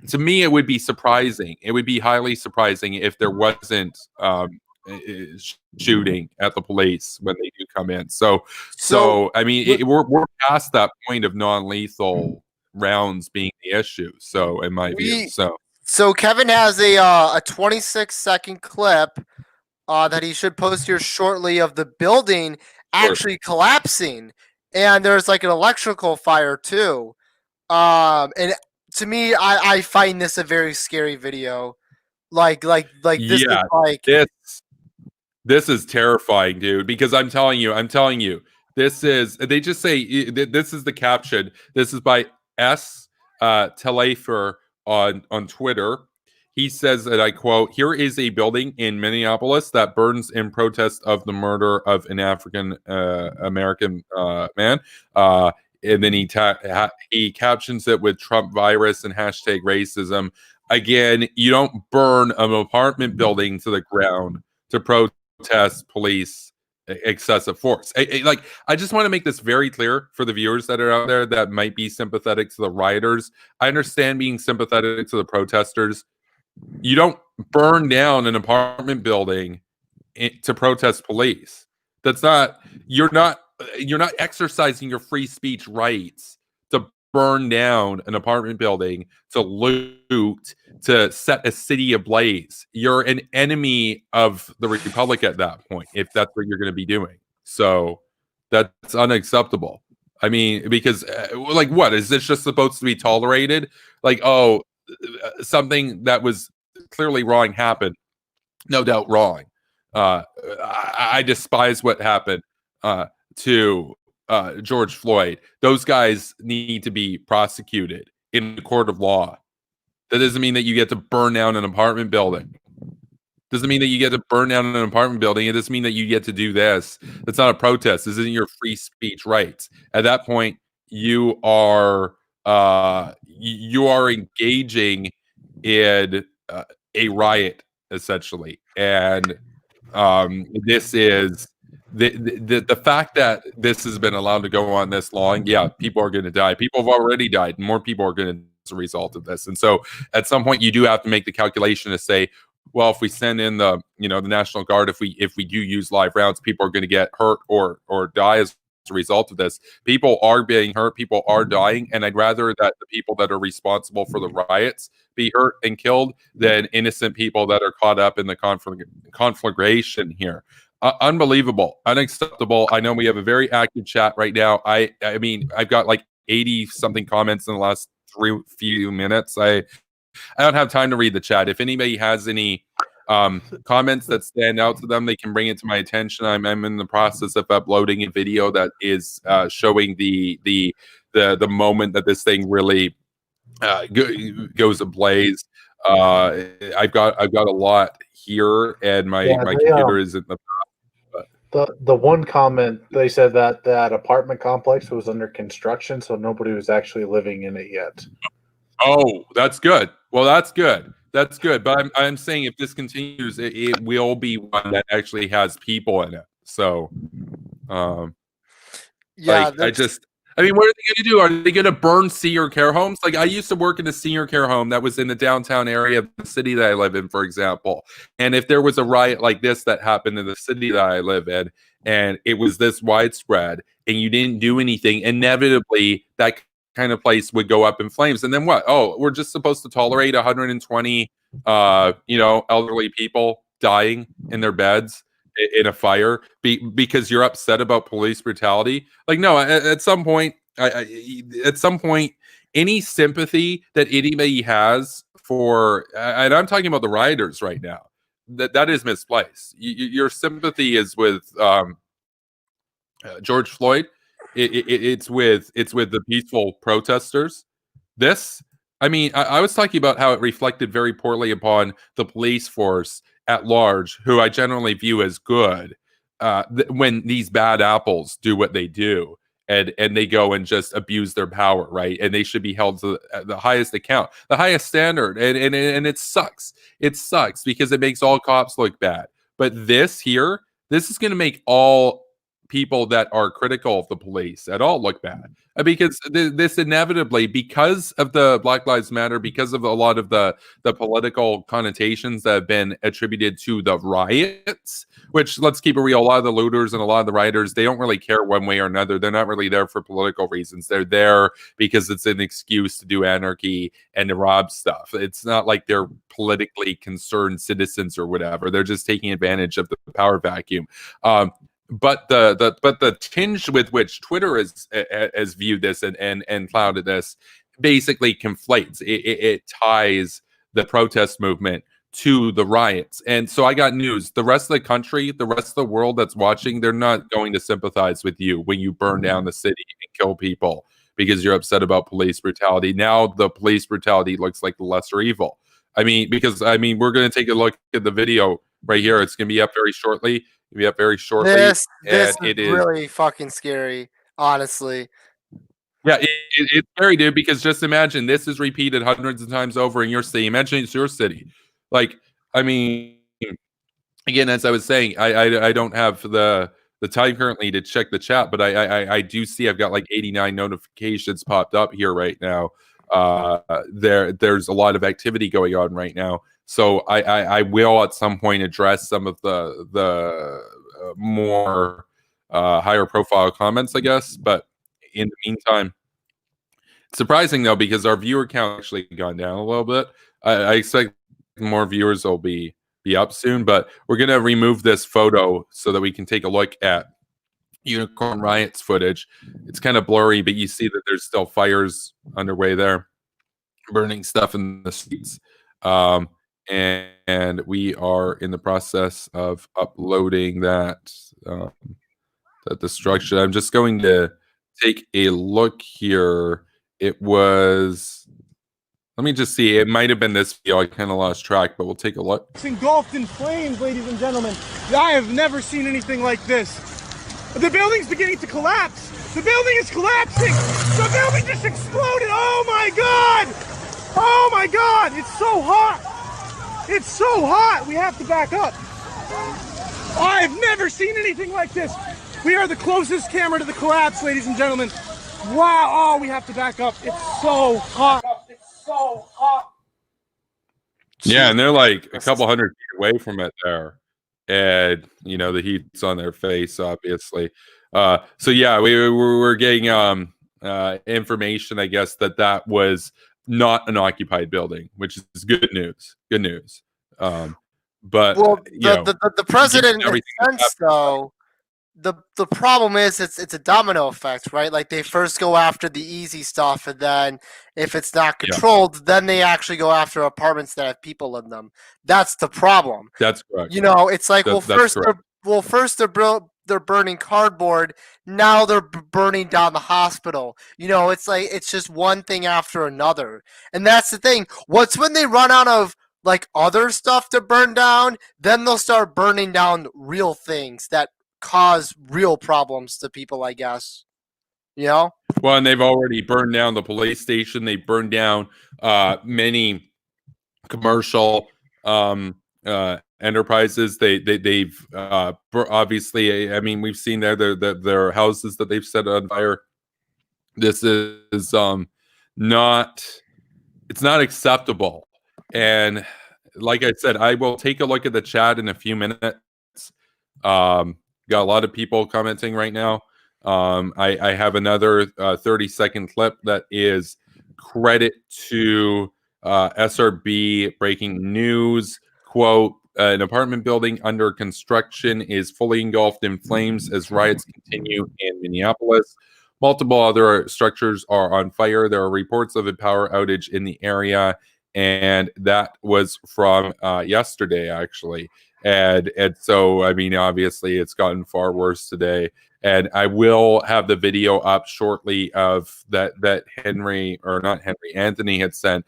To me, it would be surprising. It would be highly surprising if there wasn't shooting at the police when they do come in. So I mean, we're past that point of non-lethal rounds being the issue. So in my view, so Kevin has a 26-second clip that he should post here shortly of the building actually collapsing, and there's like an electrical fire too. And to me, I find this a very scary video. Like this is like this is terrifying, dude, because I'm telling you, this is, they just say, this is the caption. This is by S. Telefer on Twitter. He says that, I quote, "Here is a building in Minneapolis that burns in protest of the murder of an African American man." And then he captions it with Trump virus and hashtag racism. Again, you don't burn an apartment building to the ground to protest police excessive force. I just want to make this very clear for the viewers that are out there that might be sympathetic to the rioters. I understand being sympathetic to the protesters. You don't burn down an apartment building to protest police. You're not exercising your free speech rights to burn down an apartment building, to loot, to set a city ablaze. You're an enemy of the republic at that point, if that's what you're going to be doing. So that's unacceptable. I mean, because like, what is this just supposed to be tolerated? Like, oh, something that was clearly wrong happened. No doubt wrong. I despise what happened to George Floyd. Those guys need to be prosecuted in the court of law. That doesn't mean that you get to burn down an apartment building. Doesn't mean that you get to burn down an apartment building. It doesn't mean that you get to do this. That's not a protest. This isn't your free speech rights. At that point, you are engaging in a riot, essentially. And this is the fact that this has been allowed to go on this long. Yeah, people are going to die. People have already died. More people are going to as a result of this. And so at some point, you do have to make the calculation to say, well, if we send in the National Guard, if we do use live rounds, people are going to get hurt or die as a result of this. People are being hurt, people are dying, and I'd rather that the people that are responsible for the riots be hurt and killed than innocent people that are caught up in the conflagration here. Unbelievable, unacceptable. I know we have a very active chat right now. I mean, I've got like 80 something comments in the last few minutes. I don't have time to read the chat. If anybody has any comments that stand out to them, they can bring it to my attention. I'm in the process of uploading a video that is showing the moment that this thing really goes ablaze. I've got a lot here, and my computer is in the. The one comment, they said that that apartment complex was under construction, so nobody was actually living in it yet. Oh, that's good. Well, that's good. That's good. But I'm saying if this continues, it will be one that actually has people in it. So, Yeah, I mean, what are they going to do? Are they going to burn senior care homes? Like, I used to work in a senior care home that was in the downtown area of the city that I live in, for example. And if there was a riot like this that happened in the city that I live in, and it was this widespread, and you didn't do anything, inevitably that kind of place would go up in flames. And then what? Oh, we're just supposed to tolerate 120, elderly people dying in their beds in a fire because you're upset about police brutality. Like, no, at some point, any sympathy that anybody has for, and I'm talking about the rioters right now, that is misplaced. Your sympathy is with George Floyd. It's with the peaceful protesters. This, I mean, I was talking about how it reflected very poorly upon the police force at large, who I generally view as good, when these bad apples do what they do, and they go and just abuse their power, right? And they should be held to the highest account, the highest standard. And it sucks. It sucks because it makes all cops look bad. But this is going to make all people that are critical of the police at all look bad, because this inevitably, because of the Black Lives Matter, because of a lot of the political connotations that have been attributed to the riots, which, let's keep it real, a lot of the looters and a lot of the rioters, they don't really care one way or another. They're not really there for political reasons. They're there because it's an excuse to do anarchy and to rob stuff. It's not like they're politically concerned citizens or whatever. They're just taking advantage of the power vacuum. But the tinge with which Twitter has viewed this and clouded this basically conflates. It ties the protest movement to the riots. And so I got news. The rest of the country, the rest of the world that's watching, they're not going to sympathize with you when you burn down the city and kill people because you're upset about police brutality. Now the police brutality looks like the lesser evil. I mean, we're going to take a look at the video right here. It's going to be up very shortly. This is really fucking scary, honestly. Yeah, it's scary, dude, because just imagine this is repeated hundreds of times over in your city. Imagine it's your city. Like, I mean, again, as I was saying, I don't have the time currently to check the chat, but I do see I've got like 89 notifications popped up here right now. There's a lot of activity going on right now. So I will at some point address some of the more higher profile comments, I guess. But in the meantime, it's surprising though, because our viewer count actually gone down a little bit. I expect more viewers will be up soon, but we're gonna remove this photo so that we can take a look at Unicorn Riots footage. It's kind of blurry, but you see that there's still fires underway there, burning stuff in the streets. And we are in the process of uploading that destruction. I'm just going to take a look here. It was, let me just see. It might have been this video. I kind of lost track, but we'll take a look. It's engulfed in flames, ladies and gentlemen. I have never seen anything like this. The building's beginning to collapse. The building is collapsing. The building just exploded. Oh my God. Oh my God. It's so hot. It's so hot. We have to back up. I've never seen anything like this. We are the closest camera to the collapse, ladies and gentlemen. Wow. Oh, we have to back up. It's so hot. It's so hot. Yeah, and they're like a couple hundred feet away from it there. And, the heat's on their face, obviously. So, yeah, we're getting information, I guess, that was not an occupied building, which is good news. Good news. But the president, in a sense, though, the problem is it's a domino effect, right? Like they first go after the easy stuff, and then if it's not controlled, then they actually go after apartments that have people in them. That's the problem. That's correct. You know, it's like That's correct. first they're burning cardboard. Now they're burning down the hospital. You know, it's like it's just one thing after another, and that's the thing. What's when they run out of like other stuff to burn down, then they'll start burning down real things that cause real problems to people, I guess. You know? Well, and they've already burned down the police station. They burned down many commercial enterprises. They've obviously, I mean, we've seen their houses that they've set on fire. This is not, it's not acceptable. And like I said, I will take a look at the chat in a few minutes. Got a lot of people commenting right now. I have another 30-second clip that is credit to SRB breaking news. Quote, an apartment building under construction is fully engulfed in flames as riots continue in Minneapolis. Multiple other structures are on fire. There are reports of a power outage in the area, and that was from yesterday, actually. And so, I mean, obviously, it's gotten far worse today. And I will have the video up shortly of that Anthony had sent,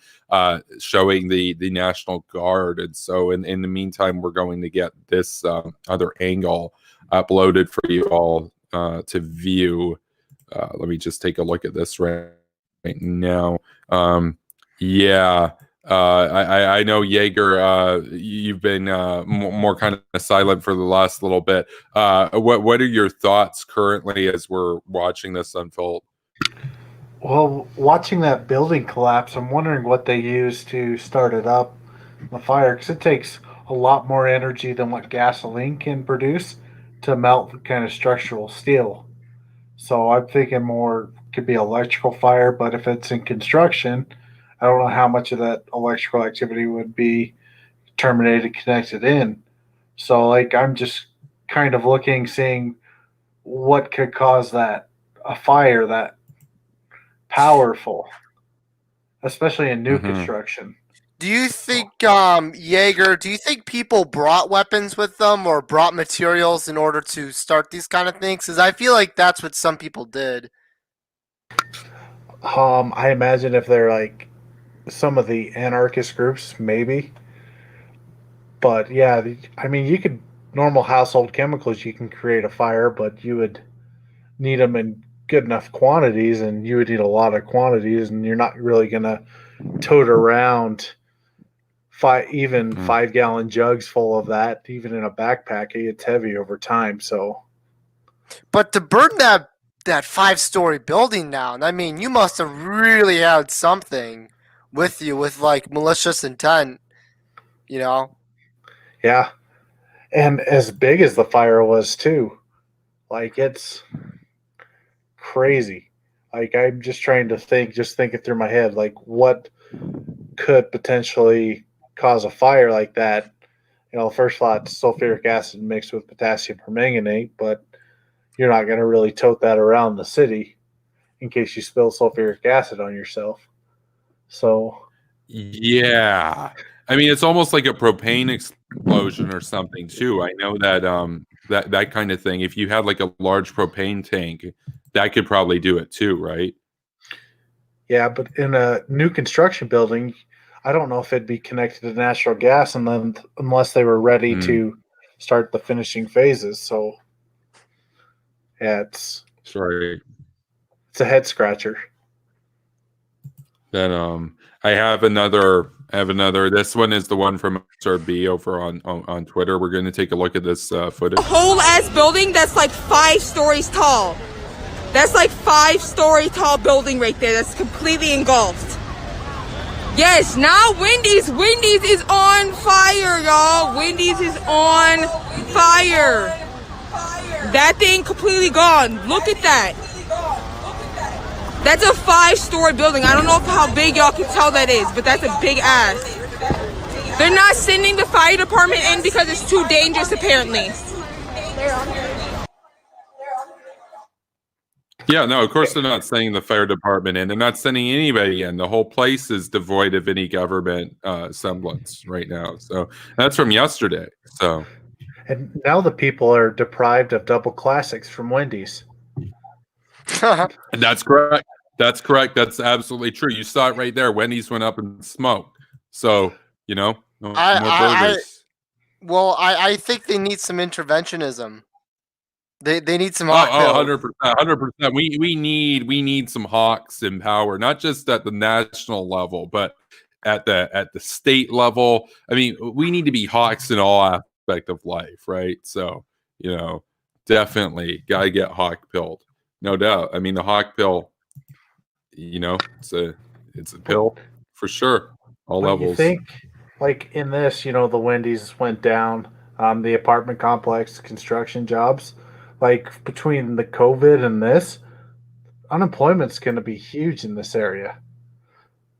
showing the National Guard. And so, in the meantime, we're going to get this other angle uploaded for you all to view. Let me just take a look at this right now. I know Jaeger, you've been more kind of silent for the last little bit. What are your thoughts currently as we're watching this unfold? Well, watching that building collapse, I'm wondering what they used to start it up, the fire, because it takes a lot more energy than what gasoline can produce to melt the kind of structural steel. So I'm thinking more could be electrical fire, but if it's in construction, I don't know how much of that electrical activity would be terminated, connected in. So, like, I'm just kind of looking, seeing what could cause a fire that powerful, especially in new construction. Do you think, Jaeger, do you think people brought weapons with them or brought materials in order to start these kind of things? Because I feel like that's what some people did. I imagine if they're like some of the anarchist groups, maybe. But yeah, I mean, you could, normal household chemicals, you can create a fire, but you would need them in good enough quantities, and you would need a lot of quantities, and you're not really going to tote around 5-gallon jugs full of that, even in a backpack. It's heavy over time. So, but to burn that 5-story building down, I mean, you must have really had something with you with like malicious intent, you know? Yeah. And as big as the fire was too, like, it's crazy. Like, I'm just trying to think it through my head, like, what could potentially cause a fire like that? You know, the first thought, sulfuric acid mixed with potassium permanganate, but you're not going to really tote that around the city in case you spill sulfuric acid on yourself. So, yeah, I mean, it's almost like a propane explosion or something too. I know that that kind of thing. If you had like a large propane tank, that could probably do it too, right? Yeah, but in a new construction building, I don't know if it'd be connected to natural gas, and then unless they were ready to start the finishing phases. So, yeah, it's a head scratcher. Then I have another. This one is the one from SRB over on Twitter. We're going to take a look at this footage. A whole ass building that's like 5 stories tall. That's like 5-story tall building right there. That's completely engulfed. Yes, now Wendy's is on fire, y'all. Wendy's is on fire. That thing completely gone. Look at that. That's a 5-story building. I don't know how big y'all can tell that is, but that's a big ass. They're not sending the fire department in because it's too dangerous, apparently. Yeah, no, of course they're not sending the fire department in. They're not sending anybody in. The whole place is devoid of any government semblance right now. So that's from yesterday. So, And now the people are deprived of double classics from Wendy's. and that's correct. That's correct. That's absolutely true. You saw it right there. Wendy's went up in smoke. So, no more burgers. I think they need some interventionism. They need some hawk pills. 100%. We need some hawks in power, not just at the national level, but at the state level. I mean, we need to be hawks in all aspect of life, right? So, definitely gotta get hawk pilled. No doubt. I mean, the hawk pill, it's a pill for sure. All levels. You think, like in this, the Wendy's went down, the apartment complex, construction jobs, like between the COVID and this, unemployment's going to be huge in this area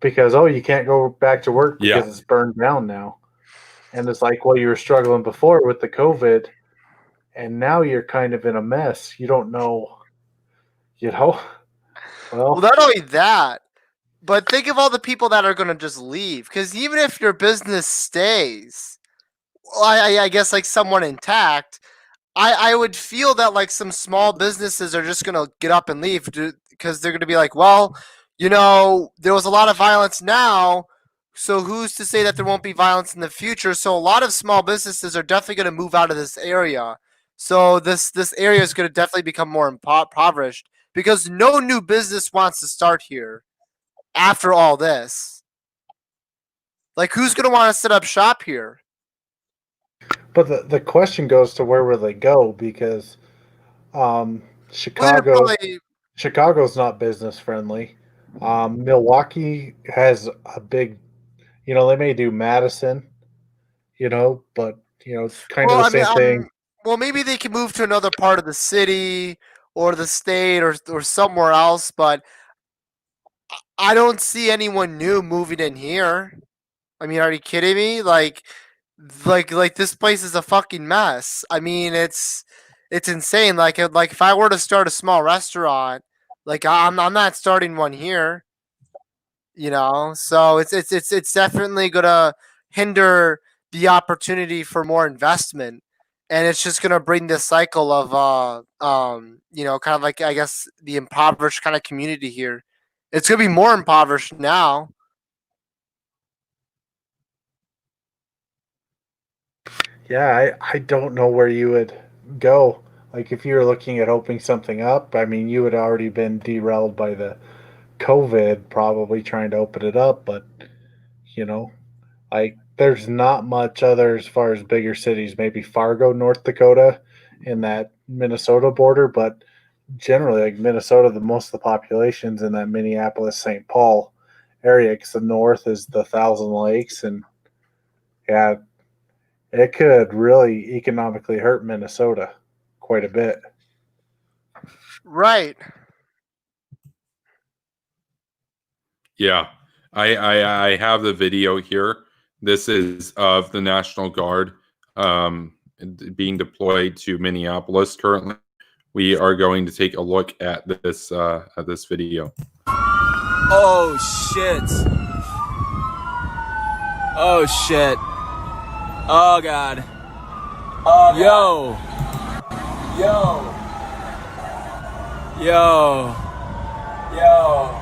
because you can't go back to work because it's burned down now, and it's like you were struggling before with the COVID, and now you're kind of in a mess. You don't know, Well, not only that, but think of all the people that are going to just leave. Because even if your business stays, I guess like somewhat intact, I would feel that like some small businesses are just going to get up and leave because they're going to be like, well, there was a lot of violence now, so who's to say that there won't be violence in the future? So a lot of small businesses are definitely going to move out of this area. So this area is going to definitely become more impoverished because no new business wants to start here after all this. Like, who's going to want to set up shop here? But the question goes to where will they go, because Chicago's not business friendly. Milwaukee has a big, they may do Madison, but it's kind of the same thing. Well, maybe they can move to another part of the city or the state or somewhere else, but I don't see anyone new moving in here. I mean, are you kidding me? Like this place is a fucking mess. I mean, it's insane. Like if I were to start a small restaurant, like I'm not starting one here. So it's definitely gonna hinder the opportunity for more investment, and it's just gonna bring this cycle of kind of like, I guess, the impoverished kind of community here. It's gonna be more impoverished now. Yeah, I don't know where you would go. Like if you were looking at opening something up, I mean, you had already been derailed by the COVID, probably trying to open it up, but like there's not much other as far as bigger cities, maybe Fargo, North Dakota, in that Minnesota border, but generally like Minnesota, the most of the population's in that Minneapolis, St. Paul area, because the north is the Thousand Lakes, and it could really economically hurt Minnesota quite a bit. Right. Yeah, I have the video here. This is of the National Guard being deployed to Minneapolis currently. We are going to take a look at this video. Oh shit! Oh shit! Oh god! Oh yo! Yo! Yo! Yo!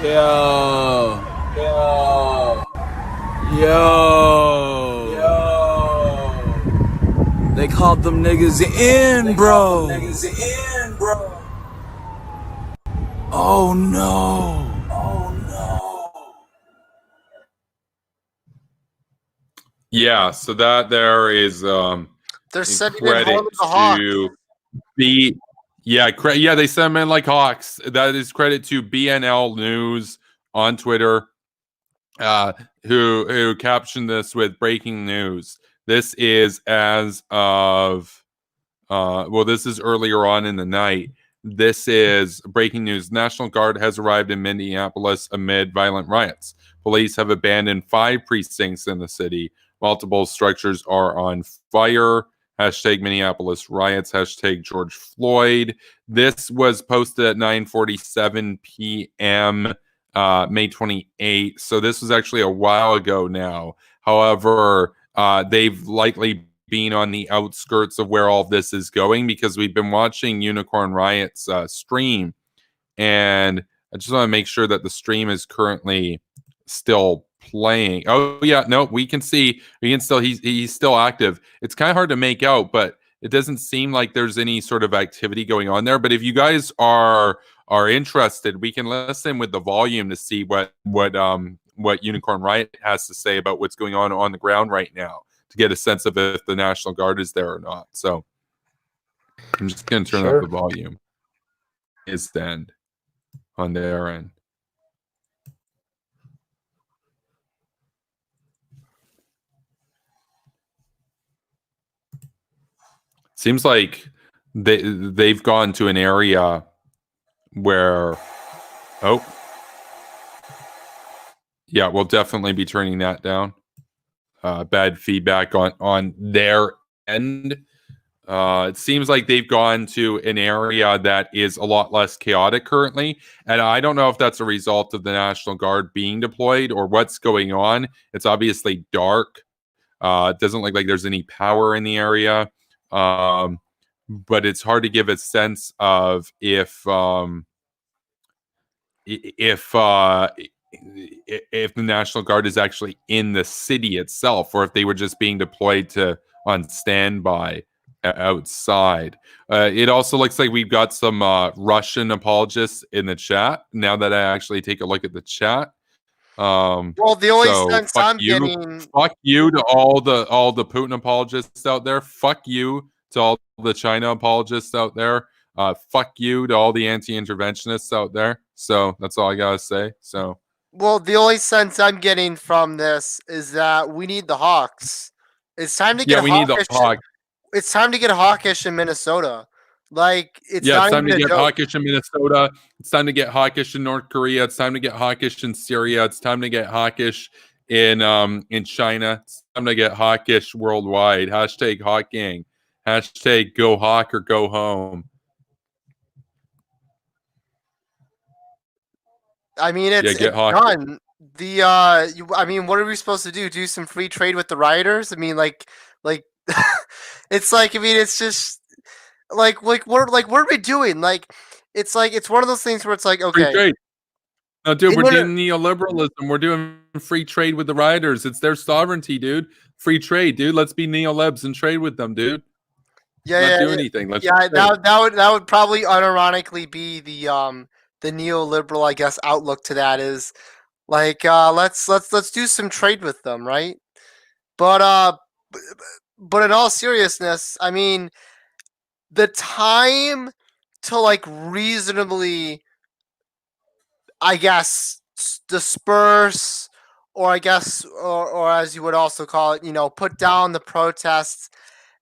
Yo! Yo! Yo! Yo! They called them niggas in, bro! Oh no! Yeah, so that there is they're sending in credit to be they send them in like hawks. That is credit to BNL News on Twitter, who captioned this with breaking news. This is as of this is earlier on in the night. This is breaking news. National Guard has arrived in Minneapolis amid violent riots. Police have abandoned 5 precincts in the city. Multiple structures are on fire, hashtag Minneapolis riots, hashtag George Floyd. This was posted at 9:47 p.m. May 28th. So this was actually a while ago now. However, they've likely been on the outskirts of where all this is going because we've been watching Unicorn Riot's stream, and I just want to make sure that the stream is currently still playing. Oh yeah, no, we can still he's still active. It's kind of hard to make out, but it doesn't seem like there's any sort of activity going on there. But if you guys are interested, we can listen with the volume to see what Unicorn Riot has to say about what's going on the ground right now, to get a sense of if the National Guard is there or not. So I'm just going to turn up the volume. Is then on their end. Seems like they've gone to an area where, yeah, we'll definitely be turning that down. Bad feedback on their end. It seems like they've gone to an area that is a lot less chaotic currently. And I don't know if that's a result of the National Guard being deployed or what's going on. It's obviously dark. It doesn't look like there's any power in the area. But it's hard to give a sense of if the National Guard is actually in the city itself, or if they were just being deployed on standby outside. It also looks like we've got some Russian apologists in the chat. Now that I actually take a look at the chat, well, the only sense I'm getting, fuck you to all the Putin apologists out there. Fuck you to all the China apologists out there. Fuck you to all the anti-interventionists out there. So that's all I gotta say. So, well, the only sense I'm getting from this is that we need the Hawks. It's time to get we need the Hawks. It's time to get hawkish in Minnesota. Like, it's time to get hawkish in Minnesota. It's time to get hawkish in North Korea. It's time to get hawkish in Syria. It's time to get hawkish in China. It's time to get hawkish worldwide. Hashtag Hawk Gang. Hashtag go hawk or go home. I mean, it's done. I mean, what are we supposed to do? Do some free trade with the rioters? I mean, like, it's like, I mean, it's just like what are we doing? Like, it's one of those things where it's like, okay, free trade. No, dude, we're doing neoliberalism. We're doing free trade with the rioters. It's their sovereignty, dude. Free trade, dude. Let's be neolibs and trade with them, dude. Yeah, do anything. That would probably unironically be the neoliberal, I guess, outlook to that is like, let's do some trade with them, right? But in all seriousness, I mean, the time to like reasonably, I guess, disperse, or I guess, or as you would also call it, put down the protests,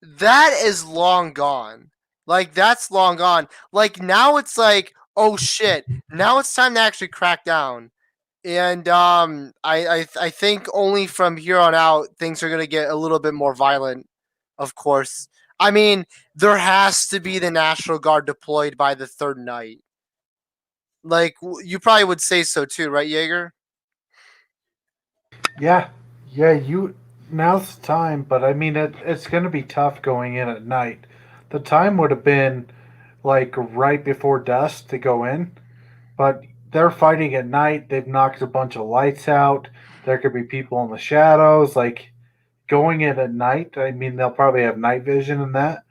that is long gone. Like, that's long gone. Like, now it's like, oh shit, now it's time to actually crack down. And I think only from here on out things are gonna get a little bit more violent. Of course, I mean, there has to be the National Guard deployed by the third night. Like, you probably would say so too, right, Jaeger? Yeah. Now's the time, but I mean, it's going to be tough going in at night. The time would have been like right before dusk to go in, but they're fighting at night. They've knocked a bunch of lights out. There could be people in the shadows. Like, going in at night, I mean, they'll probably have night vision in that,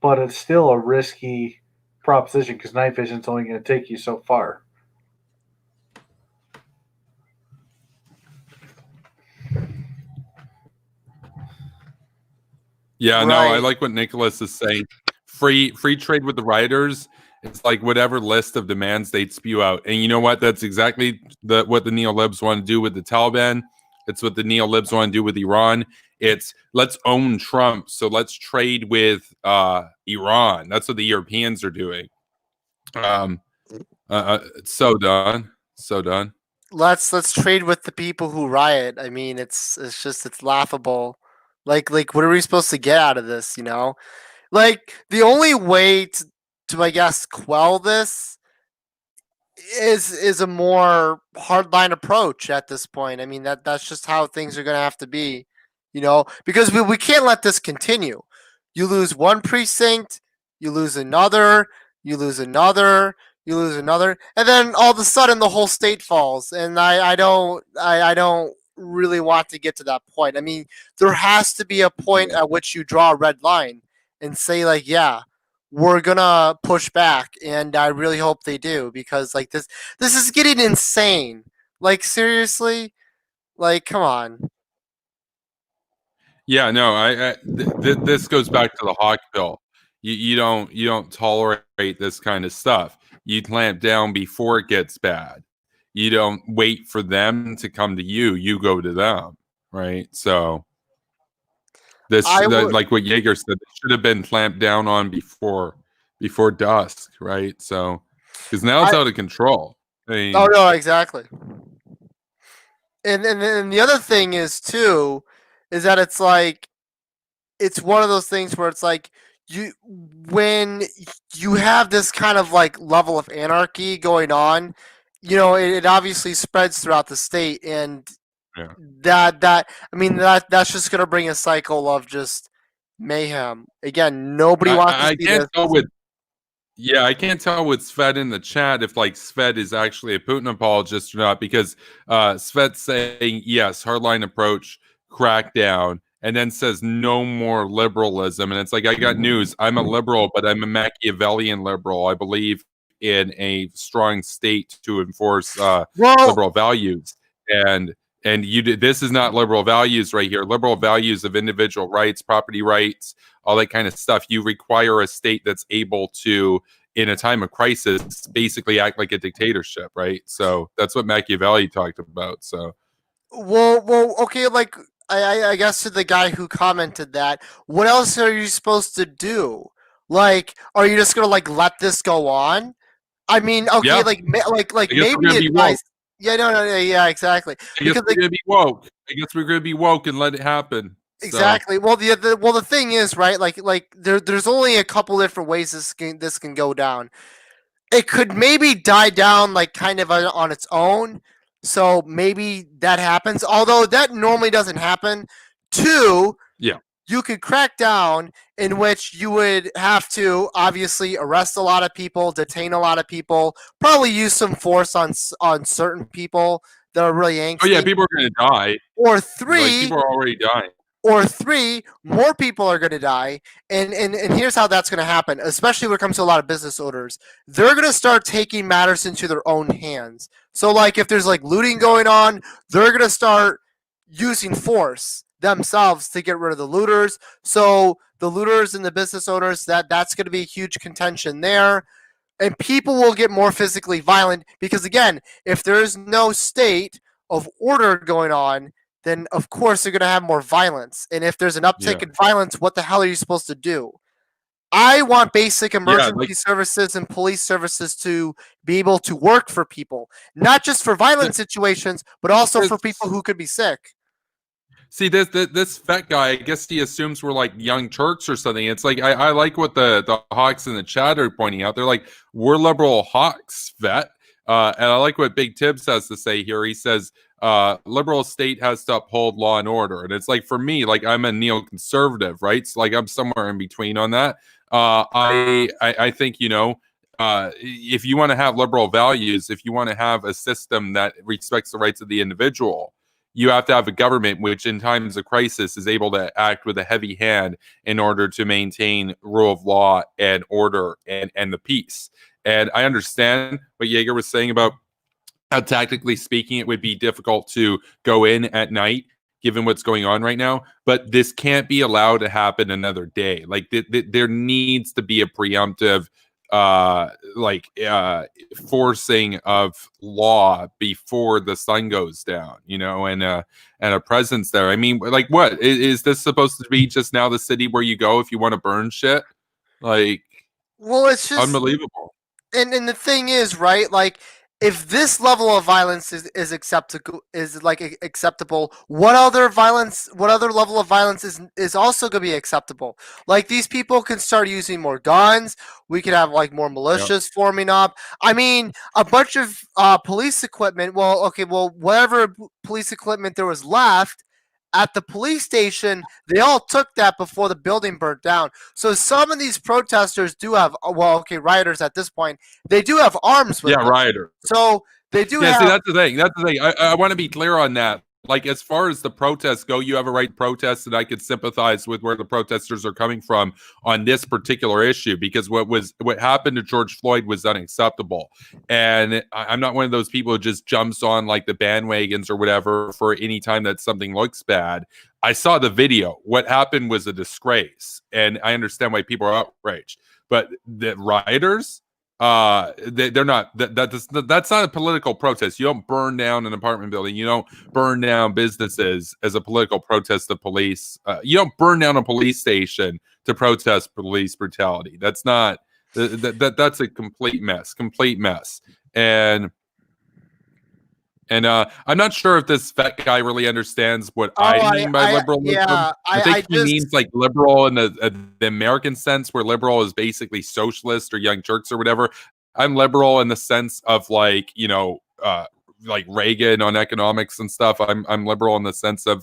but it's still a risky proposition because night vision's only going to take you so far. Yeah, right. No, I like what Nicholas is saying. Free trade with the rioters. It's like whatever list of demands they spew out. And you know what? That's exactly what the neolibs want to do with the Taliban. It's what the neolibs want to do with Iran. It's let's own Trump, so let's trade with Iran. That's what the Europeans are doing. It's so done. Let's trade with the people who riot. I mean, it's laughable. Like what are we supposed to get out of this? Like the only way to I guess quell this is a more hardline approach at this point. I mean that's just how things are going to have to be, because we can't let this continue. You lose one precinct, you lose another, you lose another, you lose another, and then all of a sudden the whole state falls. And I don't really want to get to that point. I mean, there has to be a point at which you draw a red line and say like, yeah, we're gonna push back, and I really hope they do, because like this is getting insane. Like seriously, like come on. Yeah, no, this goes back to the Hawk bill. You don't tolerate this kind of stuff. You clamp down before it gets bad. You don't wait for them to come to you. You go to them, right? So like what Jaeger said, it should have been clamped down on before dusk, right? So because now it's out of control. I mean, Oh no, exactly. And the other thing is too, is that it's like it's one of those things where it's like when you have this kind of like level of anarchy going on, it obviously spreads throughout the state, and yeah. that I mean that's just gonna bring a cycle of just mayhem. Again, nobody wants to see can't this. tell with Yeah, I can't tell with Svet in the chat if like Svet is actually a Putin apologist or not, because Svet's saying yes, hardline approach, crackdown, and then says no more liberalism. And it's like, I got news. I'm a liberal, but I'm a Machiavellian liberal. I believe in a strong state to enforce liberal values. And this is not liberal values right here. Liberal values of individual rights, property rights, all that kind of stuff. You require a state that's able to, in a time of crisis, basically act like a dictatorship, right? So that's what Machiavelli talked about. So, well, okay. Like I guess to the guy who commented that, what else are you supposed to do? Like, are you just gonna like let this go on? I mean, okay, yeah. like I guess maybe we're gonna be advice. woke. Yeah, no, yeah, exactly. I guess we're gonna be woke. I guess we're gonna be woke and let it happen. Exactly. Well, the thing is, right? Like there's only a couple different ways this can go down. It could maybe die down like kind of on its own. So maybe that happens. Although that normally doesn't happen. Two, yeah, you could crack down, in which you would have to obviously arrest a lot of people, detain a lot of people, probably use some force on certain people that are really angsty. Oh yeah, people are gonna die. Or three, people are already dying. Or three, more people are going to die. And here's how that's going to happen, especially when it comes to a lot of business owners. They're going to start taking matters into their own hands. So, like, if there's, like, looting going on, they're going to start using force themselves to get rid of the looters. So, the looters and the business owners, that's going to be a huge contention there. And people will get more physically violent because, again, if there's no state of order going on, then of course they're going to have more violence. And if there's an uptick in violence, what the hell are you supposed to do? I want basic emergency services and police services to be able to work for people, not just for violent situations, but also for people who could be sick. See, this fat guy, I guess he assumes we're like young Turks or something. It's like, I like what the Hawks in the chat are pointing out. They're like, we're liberal Hawks, vet. And I like what Big Tibbs has to say here. He says, liberal state has to uphold law and order. And it's like, for me, like, I'm a neoconservative, right? So like, I'm somewhere in between on that. I think, if you want to have liberal values, if you want to have a system that respects the rights of the individual, you have to have a government which in times of crisis is able to act with a heavy hand in order to maintain rule of law and order and the peace. And I understand what Jaeger was saying about how, tactically speaking, it would be difficult to go in at night given what's going on right now. But this can't be allowed to happen another day. Like, there needs to be a preemptive forcing of law before the sun goes down, and a presence there. I mean, like, what is this supposed to be? Just now the city where you go if you want to burn shit? Like, well, it's just unbelievable. And the thing is, right, like, if this level of violence is acceptable, what other level of violence is also going to be acceptable? Like, these people can start using more guns. We could have like more militias forming up. I mean, a bunch of police equipment. Whatever police equipment there was left at the police station, they all took that before the building burnt down. So some of these protesters do have, rioters at this point, they do have arms with them. Rioters. So they do Yeah, have. see, that's the thing. That's the thing. I want to be clear on that. Like, as far as the protests go, you have a right to protest, and I could sympathize with where the protesters are coming from on this particular issue, because what happened to George Floyd was unacceptable. And I'm not one of those people who just jumps on like the bandwagons or whatever for any time that something looks bad. I saw the video. What happened was a disgrace, and I understand why people are outraged. But the rioters, they're not. That's not a political protest. You don't burn down an apartment building. You don't burn down businesses as a political protest of police. You don't burn down a police station to protest police brutality. That's not. That's a complete mess. And I'm not sure if this fat guy really understands what I mean by liberalism. Yeah, I think he means like liberal in the American sense, where liberal is basically socialist or Young Turks or whatever. I'm liberal in the sense of like, like Reagan on economics and stuff. I'm liberal in the sense of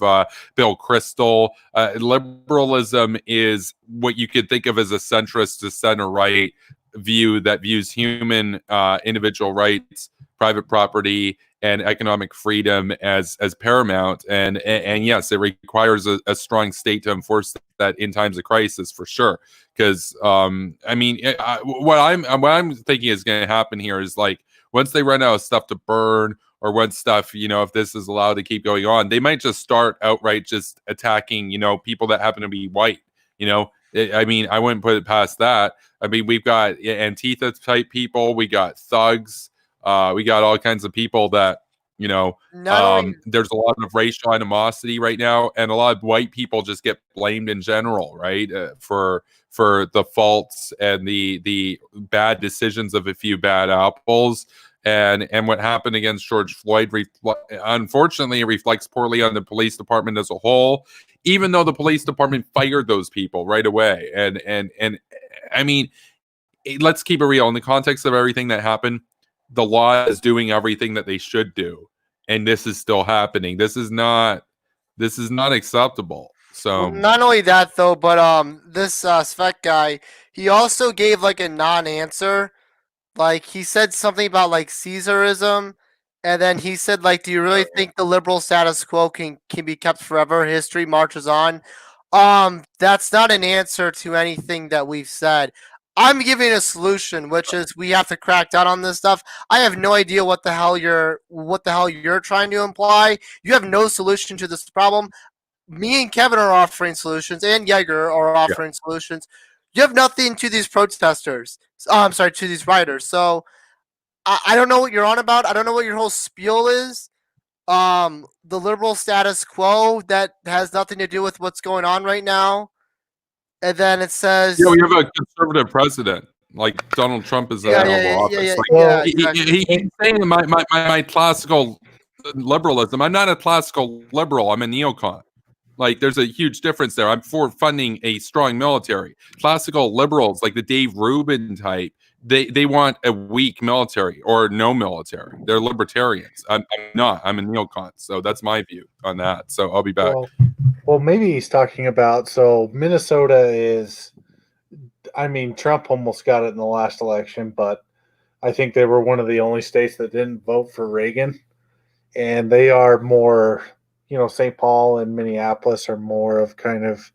Bill Kristol. Liberalism is what you could think of as a centrist to center right view that views human individual rights, private property, and economic freedom as paramount. And yes, it requires a strong state to enforce that in times of crisis, for sure. Because I mean, what I'm thinking is going to happen here is, like, once they run out of stuff to burn, or once stuff, if this is allowed to keep going on, they might just start outright just attacking, people that happen to be white. I mean, I wouldn't put it past that. I mean, we've got Antifa type people, we got thugs. We got all kinds of people that, there's a lot of racial animosity right now, and a lot of white people just get blamed in general, right? For the faults and the bad decisions of a few bad apples. And what happened against George Floyd, unfortunately, it reflects poorly on the police department as a whole, even though the police department fired those people right away. And I mean, let's keep it real. In the context of everything that happened, the law is doing everything that they should do, and this is still happening. This is not acceptable. So, not only that though, but this Svet guy, he also gave like a non-answer. Like, he said something about like Caesarism, and then he said, like, do you really think the liberal status quo can be kept forever? History marches on. That's not an answer to anything that we've said. I'm giving a solution, which is we have to crack down on this stuff. I have no idea what the hell you're trying to imply. You have no solution to this problem. Me and Kevin are offering solutions, and Yeager are offering solutions. You have nothing to these protesters. To these rioters. So I don't know what you're on about. I don't know what your whole spiel is. The liberal status quo, that has nothing to do with what's going on right now. And then it says, we have a conservative president, like Donald Trump is in office. He's saying my classical liberalism. I'm not a classical liberal. I'm a neocon. Like, there's a huge difference there. I'm for funding a strong military. Classical liberals, like the Dave Rubin type, they want a weak military or no military. They're libertarians. I'm not. I'm a neocon. So that's my view on that. So I'll be back. Well, maybe he's talking about, so Minnesota is, I mean, Trump almost got it in the last election, but I think they were one of the only states that didn't vote for Reagan. And they are more, St. Paul and Minneapolis are more of kind of,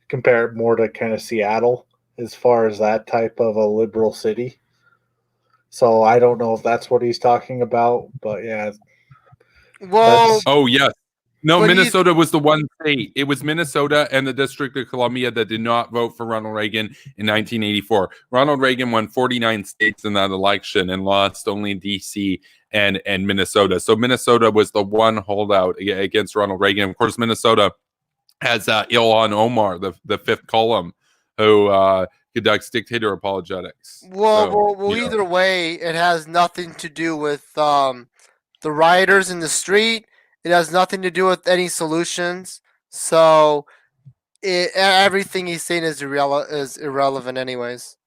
compare it more to kind of Seattle as far as that type of a liberal city. So I don't know if that's what he's talking about, but yeah. Well, oh, yes. No, Minnesota was the one state. It was Minnesota and the District of Columbia that did not vote for Ronald Reagan in 1984. Ronald Reagan won 49 states in that election and lost only in D.C. and Minnesota. So Minnesota was the one holdout against Ronald Reagan. Of course, Minnesota has Ilhan Omar, the fifth column, who conducts dictator apologetics. Well, either way, it has nothing to do with the rioters in the street. It has nothing to do with any solutions. So everything he's saying is irrelevant anyways.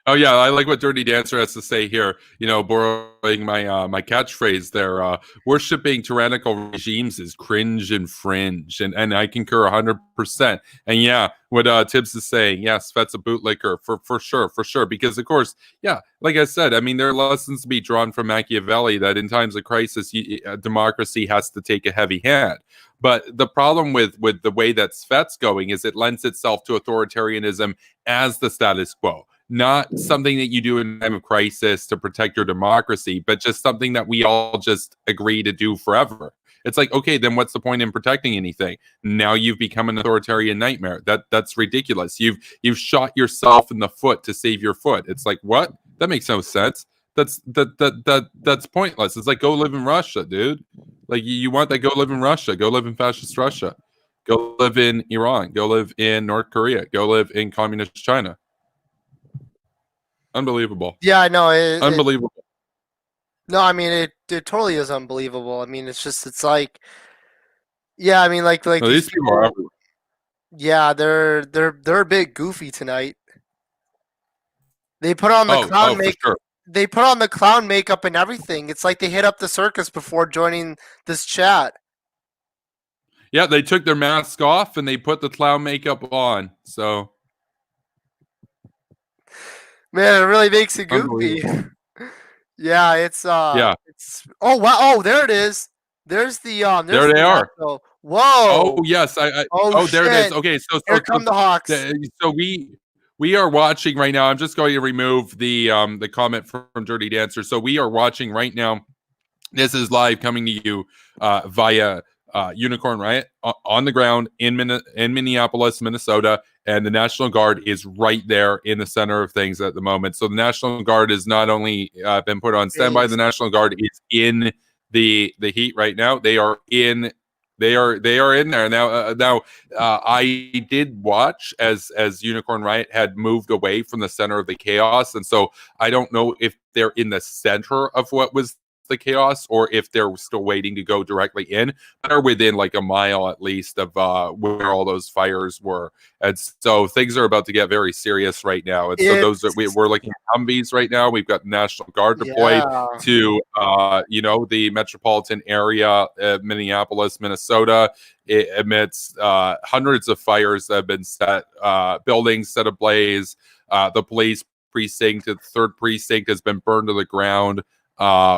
Oh yeah, I like what Dirty Dancer has to say here. Borrowing my catchphrase there. Worshipping tyrannical regimes is cringe and fringe, and I concur 100%. And yeah, what Tibbs is saying, yes, Svet's a bootlicker for sure. Because of course, yeah, like I said, I mean, there are lessons to be drawn from Machiavelli that in times of crisis, democracy has to take a heavy hand. But the problem with the way that Svet's going is it lends itself to authoritarianism as the status quo. Not something that you do in time of crisis to protect your democracy, but just something that we all just agree to do forever. It's like, okay, then what's the point in protecting anything? Now you've become an authoritarian nightmare. That's ridiculous. You've shot yourself in the foot to save your foot. It's like, what? That makes no sense. That's pointless. It's like, go live in Russia, dude. Like, you want that? Go live in Russia. Go live in fascist Russia. Go live in Iran. Go live in North Korea. Go live in communist China. Unbelievable. Yeah, I know. Unbelievable. No, I mean it totally is unbelievable. I mean, it's like, yeah, I mean, like no, these people are everywhere. Yeah, they're a bit goofy tonight. They put on the clown makeup. Sure. They put on the clown makeup and everything. It's like they hit up the circus before joining this chat. Yeah, they took their mask off and they put the clown makeup on. So, man, it really makes it goofy. Yeah, it's it's oh wow, oh there it is. There's the there they are. Whoa. Oh yes, there it is. Okay, so here come the Hawks. So we are watching right now. I'm just going to remove the comment from Dirty Dancer. So we are watching right now. This is live coming to you via Unicorn Riot on the ground in Minneapolis, Minnesota, and the National Guard is right there in the center of things at the moment. So the National Guard is not only been put on standby, the National Guard is in the heat right now. They are in in there now. I did watch as Unicorn Riot had moved away from the center of the chaos, and so I don't know if they're in the center of what was the chaos or if they're still waiting to go directly in, but are within like a mile at least of where all those fires were. And so things are about to get very serious right now. And so we're looking at Humvees right now. We've got National Guard deployed to the metropolitan area, Minneapolis, Minnesota, amidst hundreds of fires that have been set, buildings set ablaze. The police precinct, the third precinct, has been burned to the ground.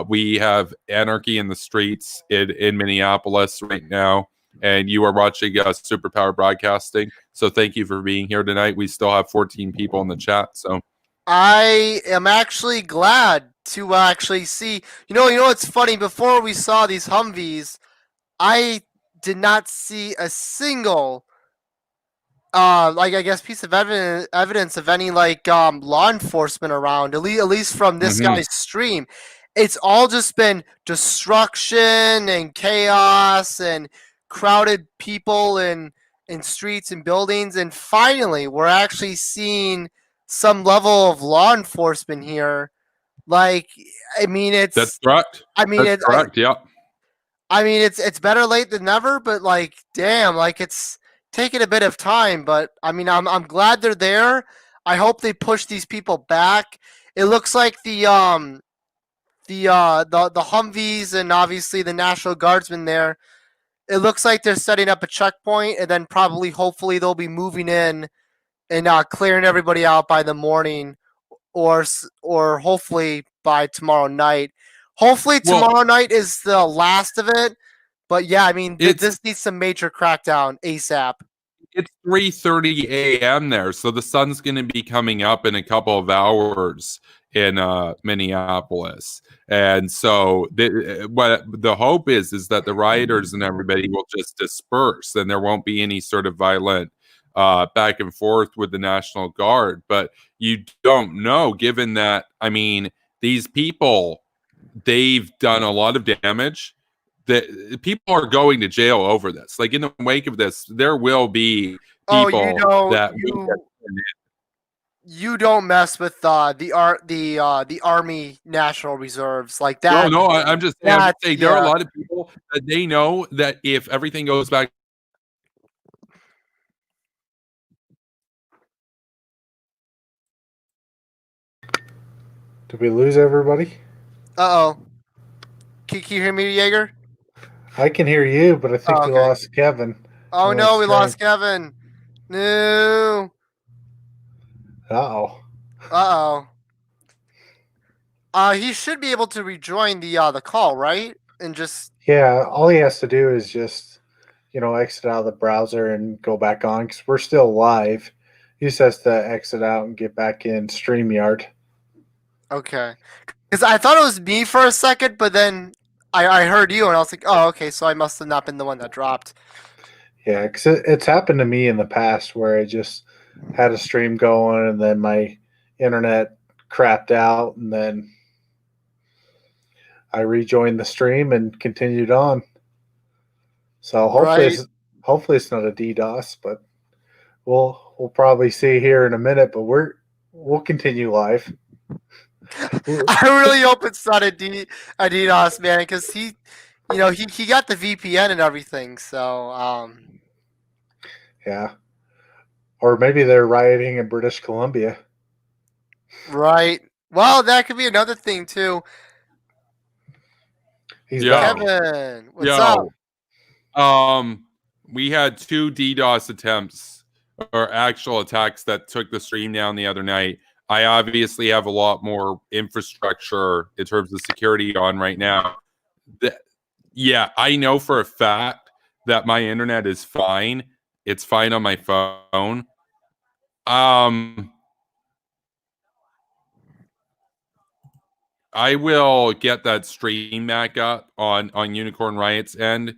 We have anarchy in the streets in Minneapolis right now, and you are watching Superpower Broadcasting. So thank you for being here tonight. We still have 14 people in the chat. So I am actually glad to actually see. You know, it's funny. Before we saw these Humvees, I did not see a single I guess piece of evidence of any law enforcement around, at least from this guy's stream. It's all just been destruction and chaos and crowded people in streets and buildings. And finally, we're actually seeing some level of law enforcement here. That's correct. That's correct. Yeah. I mean, it's better late than never, but damn, it's taking a bit of time. But I mean, I'm glad they're there. I hope they push these people back. It looks like the Humvees and obviously the National Guardsmen there. It looks like they're setting up a checkpoint, and then hopefully they'll be moving in and clearing everybody out by the morning, or hopefully by tomorrow night. Hopefully tomorrow night is the last of it. But yeah, I mean, this needs some major crackdown ASAP. It's 3:30 a.m. there, so the sun's going to be coming up in a couple of hours in Minneapolis, and so what the hope is that the rioters and everybody will just disperse, and there won't be any sort of violent back and forth with the National Guard. But you don't know, given that, I mean, these people, they've done a lot of damage. That people are going to jail over this. Like, in the wake of this, there will be people you don't mess with the Army National Reserves like that. No, I'm just saying there are a lot of people that they know that if everything goes back. Did we lose everybody? Uh-oh. Can you hear me, Jaeger? I can hear you, but I think we lost Kevin. Oh no, we lost Kevin. No. Uh-oh. Uh-oh. He should be able to rejoin the call, right? And just Yeah, all he has to do is just, exit out of the browser and go back on because we're still live. He just has to exit out and get back in StreamYard. okay. Because I thought it was me for a second, but then I heard you and I was like, oh, okay, so I must have not been the one that dropped. Yeah, because it's happened to me in the past where I just had a stream going and then my internet crapped out and then I rejoined the stream and continued on. So hopefully it's not a DDoS, but we'll probably see here in a minute. But we'll continue live. I really hope it's not a DDoS, man, because he got the VPN and everything. So yeah, or maybe they're rioting in British Columbia. Right. Well, that could be another thing too. He's back. Kevin, what's up? We had 2 DDoS attempts or actual attacks that took the stream down the other night. I obviously have a lot more infrastructure in terms of security on right now. Yeah, I know for a fact that my internet is fine. It's fine on my phone. I will get that stream back up on Unicorn Riot's end.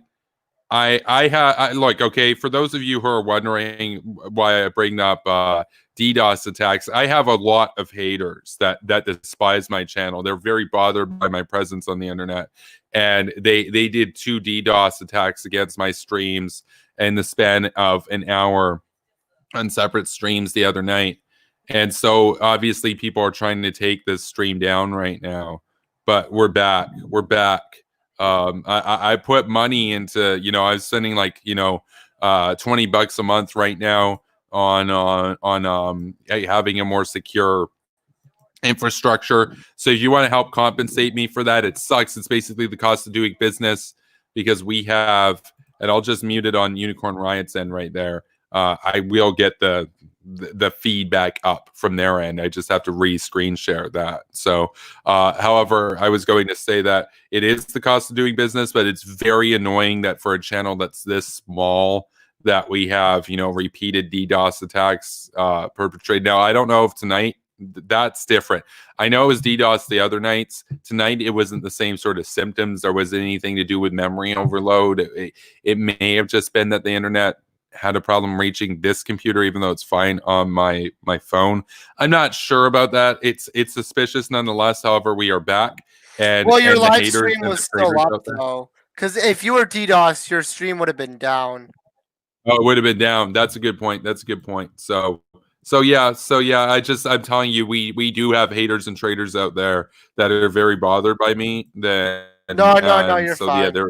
Look, okay, for those of you who are wondering why I bring up DDoS attacks, I have a lot of haters that despise my channel. They're very bothered by my presence on the internet, and they did 2 DDoS attacks against my streams in the span of an hour on separate streams the other night. And so obviously people are trying to take this stream down right now, but we're back. I put money into, I was spending like, $20 a month right now on having a more secure infrastructure. So if you want to help compensate me for that, it sucks. It's basically the cost of doing business because we have, and I'll just mute it on Unicorn Riot's end right there. I will get the feedback up from their end. I just have to screen share that. So, however, I was going to say that it is the cost of doing business, but it's very annoying that for a channel that's this small that we have, repeated DDoS attacks perpetrated. Now, I don't know if tonight that's different. I know it was DDoS the other nights. Tonight, it wasn't the same sort of symptoms. There wasn't anything to do with memory overload. It may have just been that the internet had a problem reaching this computer, even though it's fine on my phone. I'm not sure about that. It's suspicious nonetheless. However, we are back. And your and live stream was still up though, because if you were DDoS, your stream would have been down. Oh, it would have been down. That's a good point. So yeah. I'm telling you, we do have haters and traders out there that are very bothered by me. No, you're fine. Yeah,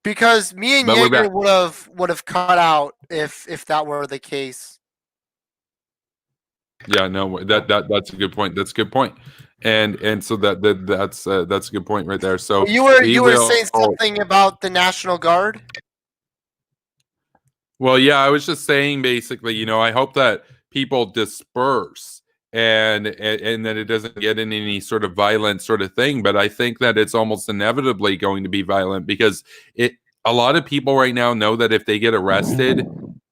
because me and Jaeger would have cut out if that were the case. Yeah, no, that's a good point. That's a good point. And so that's a good point right there. So you were saying something about the National Guard? Well, yeah, I was just saying basically, I hope that people disperse and that it doesn't get in any sort of violent sort of thing. But I think that it's almost inevitably going to be violent because a lot of people right now know that if they get arrested,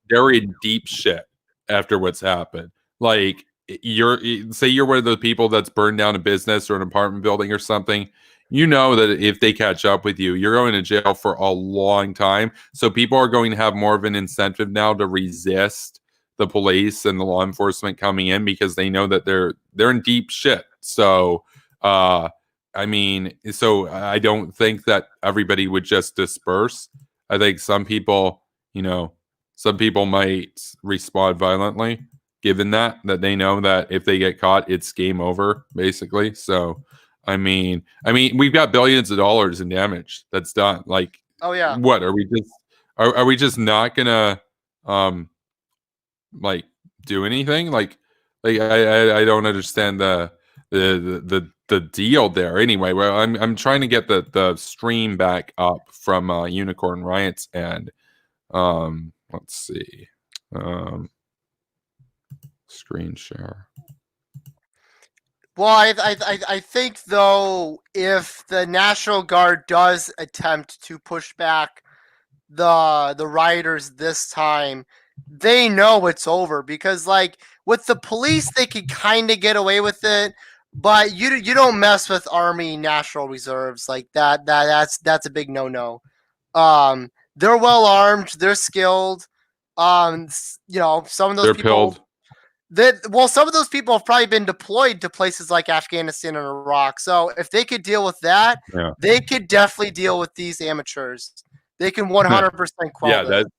they're in deep shit after what's happened. Like you're one of the people that's burned down a business or an apartment building or something. You know that if they catch up with you, you're going to jail for a long time. So people are going to have more of an incentive now to resist the police and the law enforcement coming in because they know that they're in deep shit. So, I don't think that everybody would just disperse. I think some people might respond violently. given that they know that if they get caught, it's game over, basically. So, I mean, we've got billions of dollars in damage that's done. Like, Oh yeah. what are we just are we just not gonna like do anything? Like I don't understand the deal there. Anyway, well, I'm trying to get the stream back up from Unicorn Riots, and let's see, screen share. Well, I think though, if the National Guard does attempt to push back the rioters this time, they know it's over, because like with the police, they can kind of get away with it, but you don't mess with Army National Reserves like that. That's a big no. They're well armed, they're skilled. Some of those They're people. pilled. Some of those people have probably been deployed to places like Afghanistan and Iraq. So if they could deal with that, Yeah. they could definitely deal with these amateurs. They can 100% quell Yeah, this. that's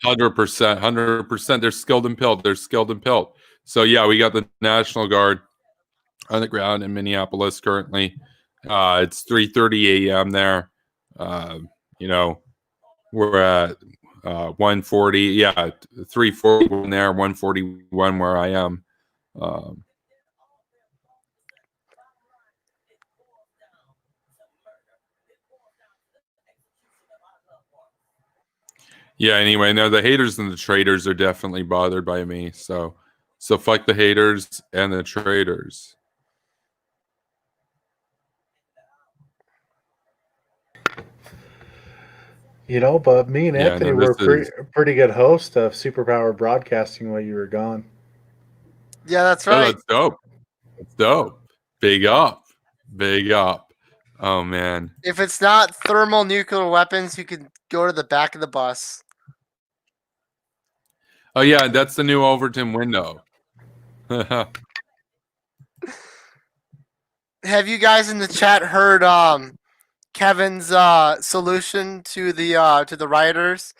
100%. They're skilled and pilled. So yeah, we got the National Guard on the ground in Minneapolis currently. It's 3:30 a.m. there. We're at 140. Yeah, 341 there, 141 where I am. Yeah, anyway, no, the haters and the traitors are definitely bothered by me. So fuck the haters and the traitors. But me and Yeah, Anthony no, were this pretty good hosts of Superpower Broadcasting while you were gone. Yeah, that's Oh, right. that's dope. That's dope. Big up. Oh man. If it's not thermonuclear weapons, you can go to the back of the bus. Oh yeah, that's the new Overton window. Have you guys in the chat heard Kevin's solution to the rioters?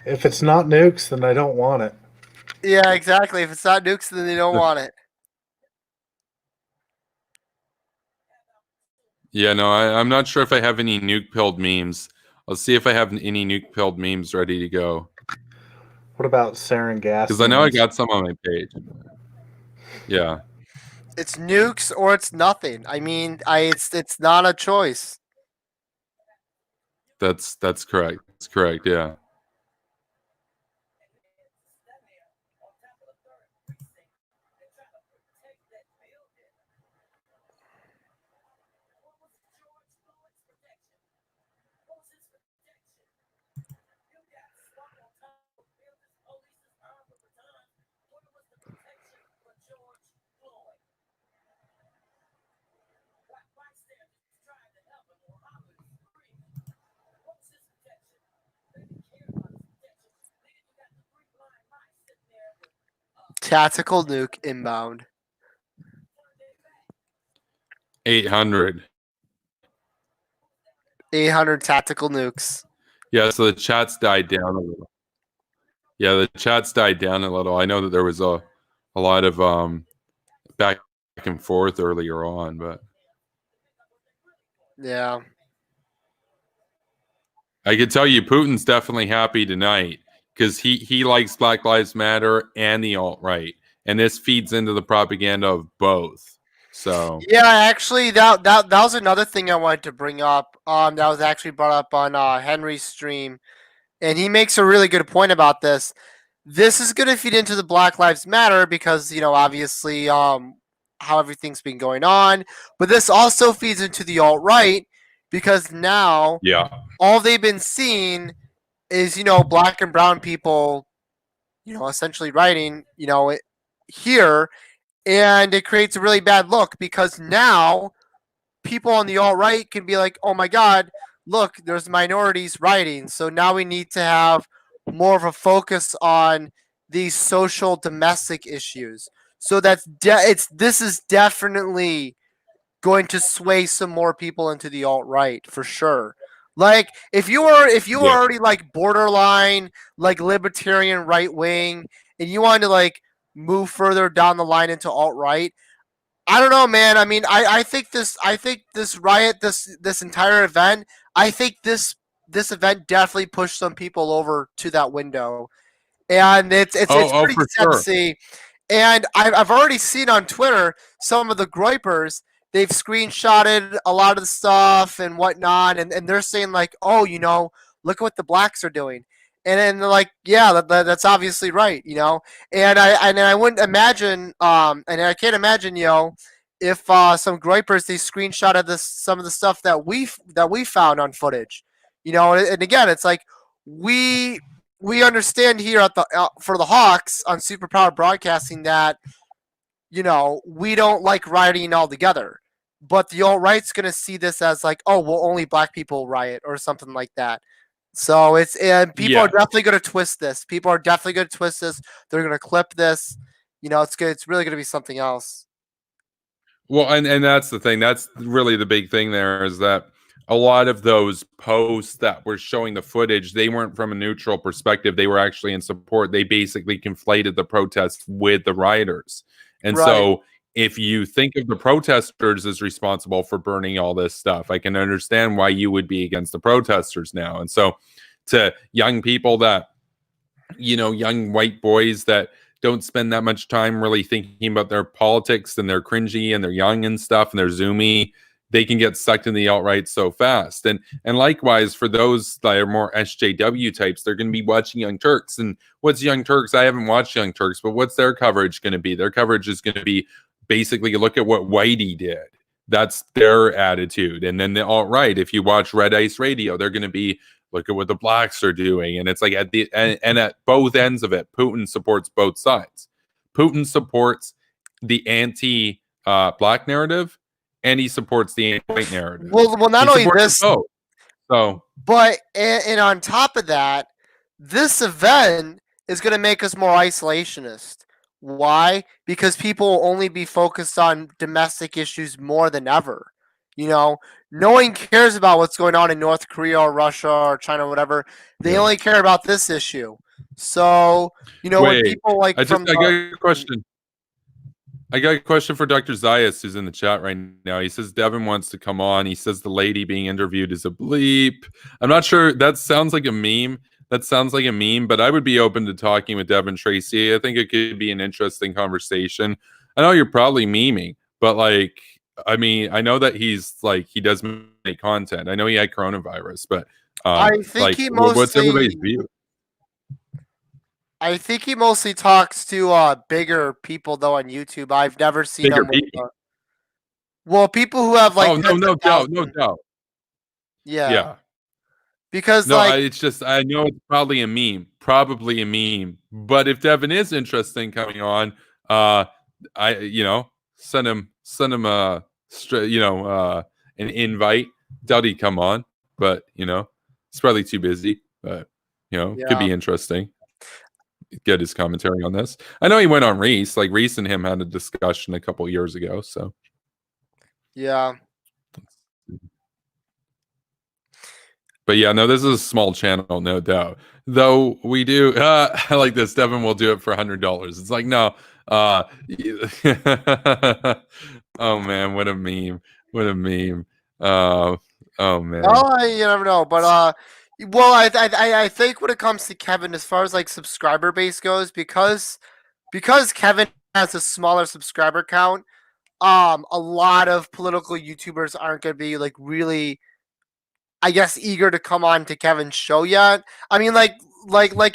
If it's not nukes, then I don't want it. Yeah, exactly. If it's not nukes, then they don't want it. Yeah, no, I'm not sure if I have any nuke-pilled memes. I'll see if I have any nuke-pilled memes ready to go. What about sarin gas? Because I know I got some on my page. Yeah. It's nukes or it's nothing. I mean, it's not a choice. That's correct. That's correct, yeah. Tactical nuke inbound. 800. 800 tactical nukes. Yeah, so the chat's died down a little. Yeah, the chat's died down a little. I know that there was a lot of back and forth earlier on, but yeah, I can tell you Putin's definitely happy tonight because he likes Black Lives Matter and the alt-right, and this feeds into the propaganda of both. So yeah, actually, that was another thing I wanted to bring up. That was actually brought up on Henry's stream, and he makes a really good point about this. This is going to feed into the Black Lives Matter because obviously how everything's been going on, but this also feeds into the alt-right because now all they've been seeing is black and brown people essentially writing here, and it creates a really bad look because now people on the alt-right can be like, oh my god, look, there's minorities writing, so now we need to have more of a focus on these social domestic issues. So this is definitely going to sway some more people into the alt-right for sure. Like if you were Yeah. already like borderline like libertarian right wing and you wanted to like move further down the line into alt right, I don't know, man. I mean, I think this riot, this entire event, I think this event definitely pushed some people over to that window, and it's Oh, pretty for sad to sure. see. And I've already seen on Twitter some of the groypers. They've screenshotted a lot of the stuff and whatnot, and they're saying like, oh, look at what the blacks are doing, and then they're like, yeah, that's obviously right, And I wouldn't imagine, and I can't imagine, if some groypers they screenshotted some of the stuff that we found on footage, and again, it's like we understand here at the for the Hawks on Superpower Broadcasting that we don't like rioting altogether, but the alt right's gonna see this as like, oh, well, only black people riot or something like that. So and people are Yeah. definitely gonna twist this. People are definitely gonna twist this. They're gonna clip this. It's good. It's really gonna be something else. Well, and that's the thing. That's really the big thing there is that a lot of those posts that were showing the footage, they weren't from a neutral perspective. They were actually in support. They basically conflated the protests with the rioters. And Right. so if you think of the protesters as responsible for burning all this stuff, I can understand why you would be against the protesters now. And so to young people that, young white boys that don't spend that much time really thinking about their politics and they're cringy and they're young and stuff and they're zoomy, they can get sucked in the alt-right so fast. And likewise for those that are more SJW types, they're going to be watching Young Turks. And what's Young Turks? I haven't watched Young Turks, but what's their coverage going to be? Their coverage is going to be basically look at what Whitey did. That's their attitude. And then the alt-right, if you watch Red Ice Radio, they're going to be look at what the blacks are doing. And it's like at the and at both ends of it, Putin supports both sides. Putin supports the anti-black narrative, and he supports the anti-white narrative. Well, not he only supports this, both. So, but and on top of that, this event is going to make us more isolationist. Why? Because people will only be focused on domestic issues more than ever. No one cares about what's going on in North Korea or Russia or China or whatever. They only care about this issue. So, when wait, people like I got a question. I got a question for Dr. Zayas, who's in the chat right now. He says Devin wants to come on. He says the lady being interviewed is a bleep. I'm not sure. That sounds like a meme. But I would be open to talking with Devin Tracy. I think it could be an interesting conversation. I know you're probably memeing, but I mean, I know that he's he does make content. I know he had coronavirus, but I think he mostly, what's everybody's view? I think he mostly talks to bigger people though on YouTube. I've never seen Bigger him. people. Well, people who have no doubt. Yeah. Because it's just I know it's probably a meme. But if Devin is interesting coming on, I send him an invite. Doubt he'd come on, but he's probably too busy. But could be interesting. Get his commentary on this. I know he went on Reese. Reese and him had a discussion a couple years ago. So yeah. But yeah, no, this is a small channel, no doubt. Though we do, I like this. Devin will do it for $100. It's like, no. Oh man, what a meme! Oh man. Oh, you never know, but well, I think when it comes to Kevin, as far as subscriber base goes, because Kevin has a smaller subscriber count, a lot of political YouTubers aren't going to be really, I guess, eager to come on to Kevin's show yet. I mean, like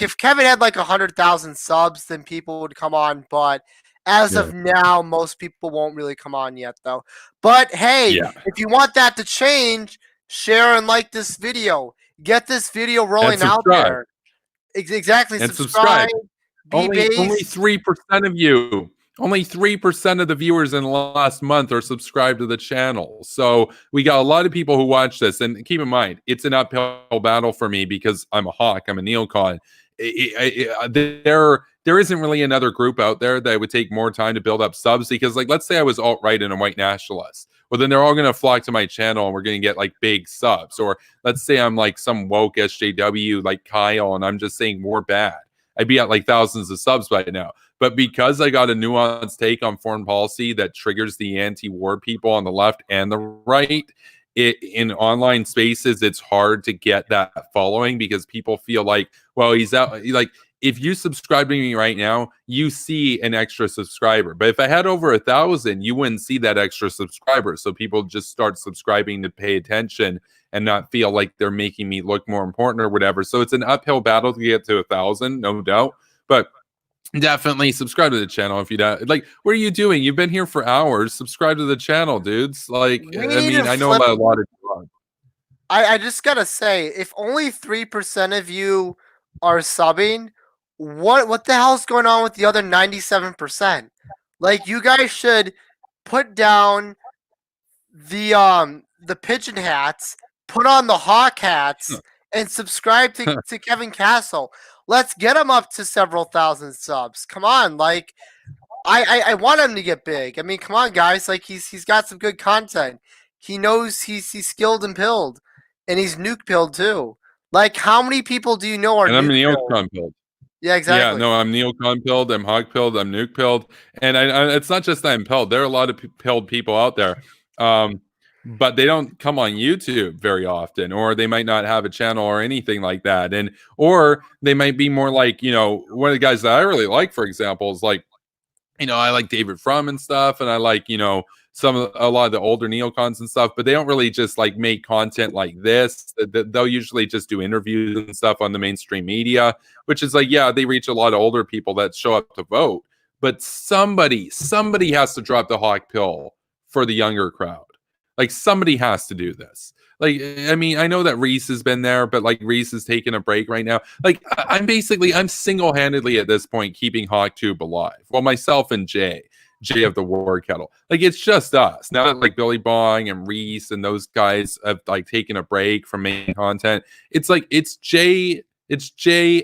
if Kevin had 100,000 subs, then people would come on. But as of now, most people won't really come on yet, though. But hey, if you want that to change, share and like this video. Get this video rolling out there. Exactly. And subscribe. Only 3% of you. Only 3% of the viewers in the last month are subscribed to the channel. So we got a lot of people who watch this. And keep in mind, it's an uphill battle for me because I'm a hawk. I'm a neocon. There isn't really another group out there that would take more time to build up subs because, let's say I was alt-right and a white nationalist. well, then they're all going to flock to my channel and we're going to get like big subs. Or let's say I'm like some woke SJW like Kyle and I'm just saying more bad. I'd be at like thousands of subs by now. But because I got a nuanced take on foreign policy that triggers the anti-war people on the left and the right, in online spaces, it's hard to get that following because people feel like, well, he's out. Like, if you subscribe to me right now, you see an extra subscriber. But if I had over 1,000, you wouldn't see that extra subscriber. So people just start subscribing to pay attention and not feel like they're making me look more important or whatever. So it's an uphill battle to get to 1,000, no doubt. But definitely subscribe to the channel if you don't. Like, what are you doing? You've been here for hours. Subscribe to the channel, dudes. Like, I know about a lot of. I just gotta say, if only 3% of you are subbing, what the hell's going on with the other 97%? Like, you guys should put down the pigeon hats, put on the hawk hats, and subscribe to Kevin Castle. Let's get him up to several thousand subs. Come on, like I want him to get big. I mean, come on, guys. Like he's got some good content. He knows he's skilled and pilled, and he's nuke pilled too. Like, how many people do you know are? And I'm neocon pilled. Yeah, exactly. Yeah, no, I'm neocon pilled. I'm hog pilled. I'm nuke pilled. And it's not just that I'm pilled. There are a lot of pilled people out there. But they don't come on YouTube very often, or they might not have a channel or anything like that. And or they might be more like, one of the guys that I really like, for example, is like, I like David Frum and stuff, and I like, a lot of the older neocons and stuff, but they don't really just like make content like this. They'll usually just do interviews and stuff on the mainstream media, which is like, yeah, they reach a lot of older people that show up to vote. But somebody has to drop the hawk pill for the younger crowd. Like, somebody has to do this. Like, I mean, I know that Reese has been there, but like Reese is taking a break right now. Like, I'm single-handedly at this point keeping HawkTube alive. Well, myself and Jay of the War Kettle. Like, it's just us. Now that like Billy Bong and Reese and those guys have like taken a break from making content, it's like it's Jay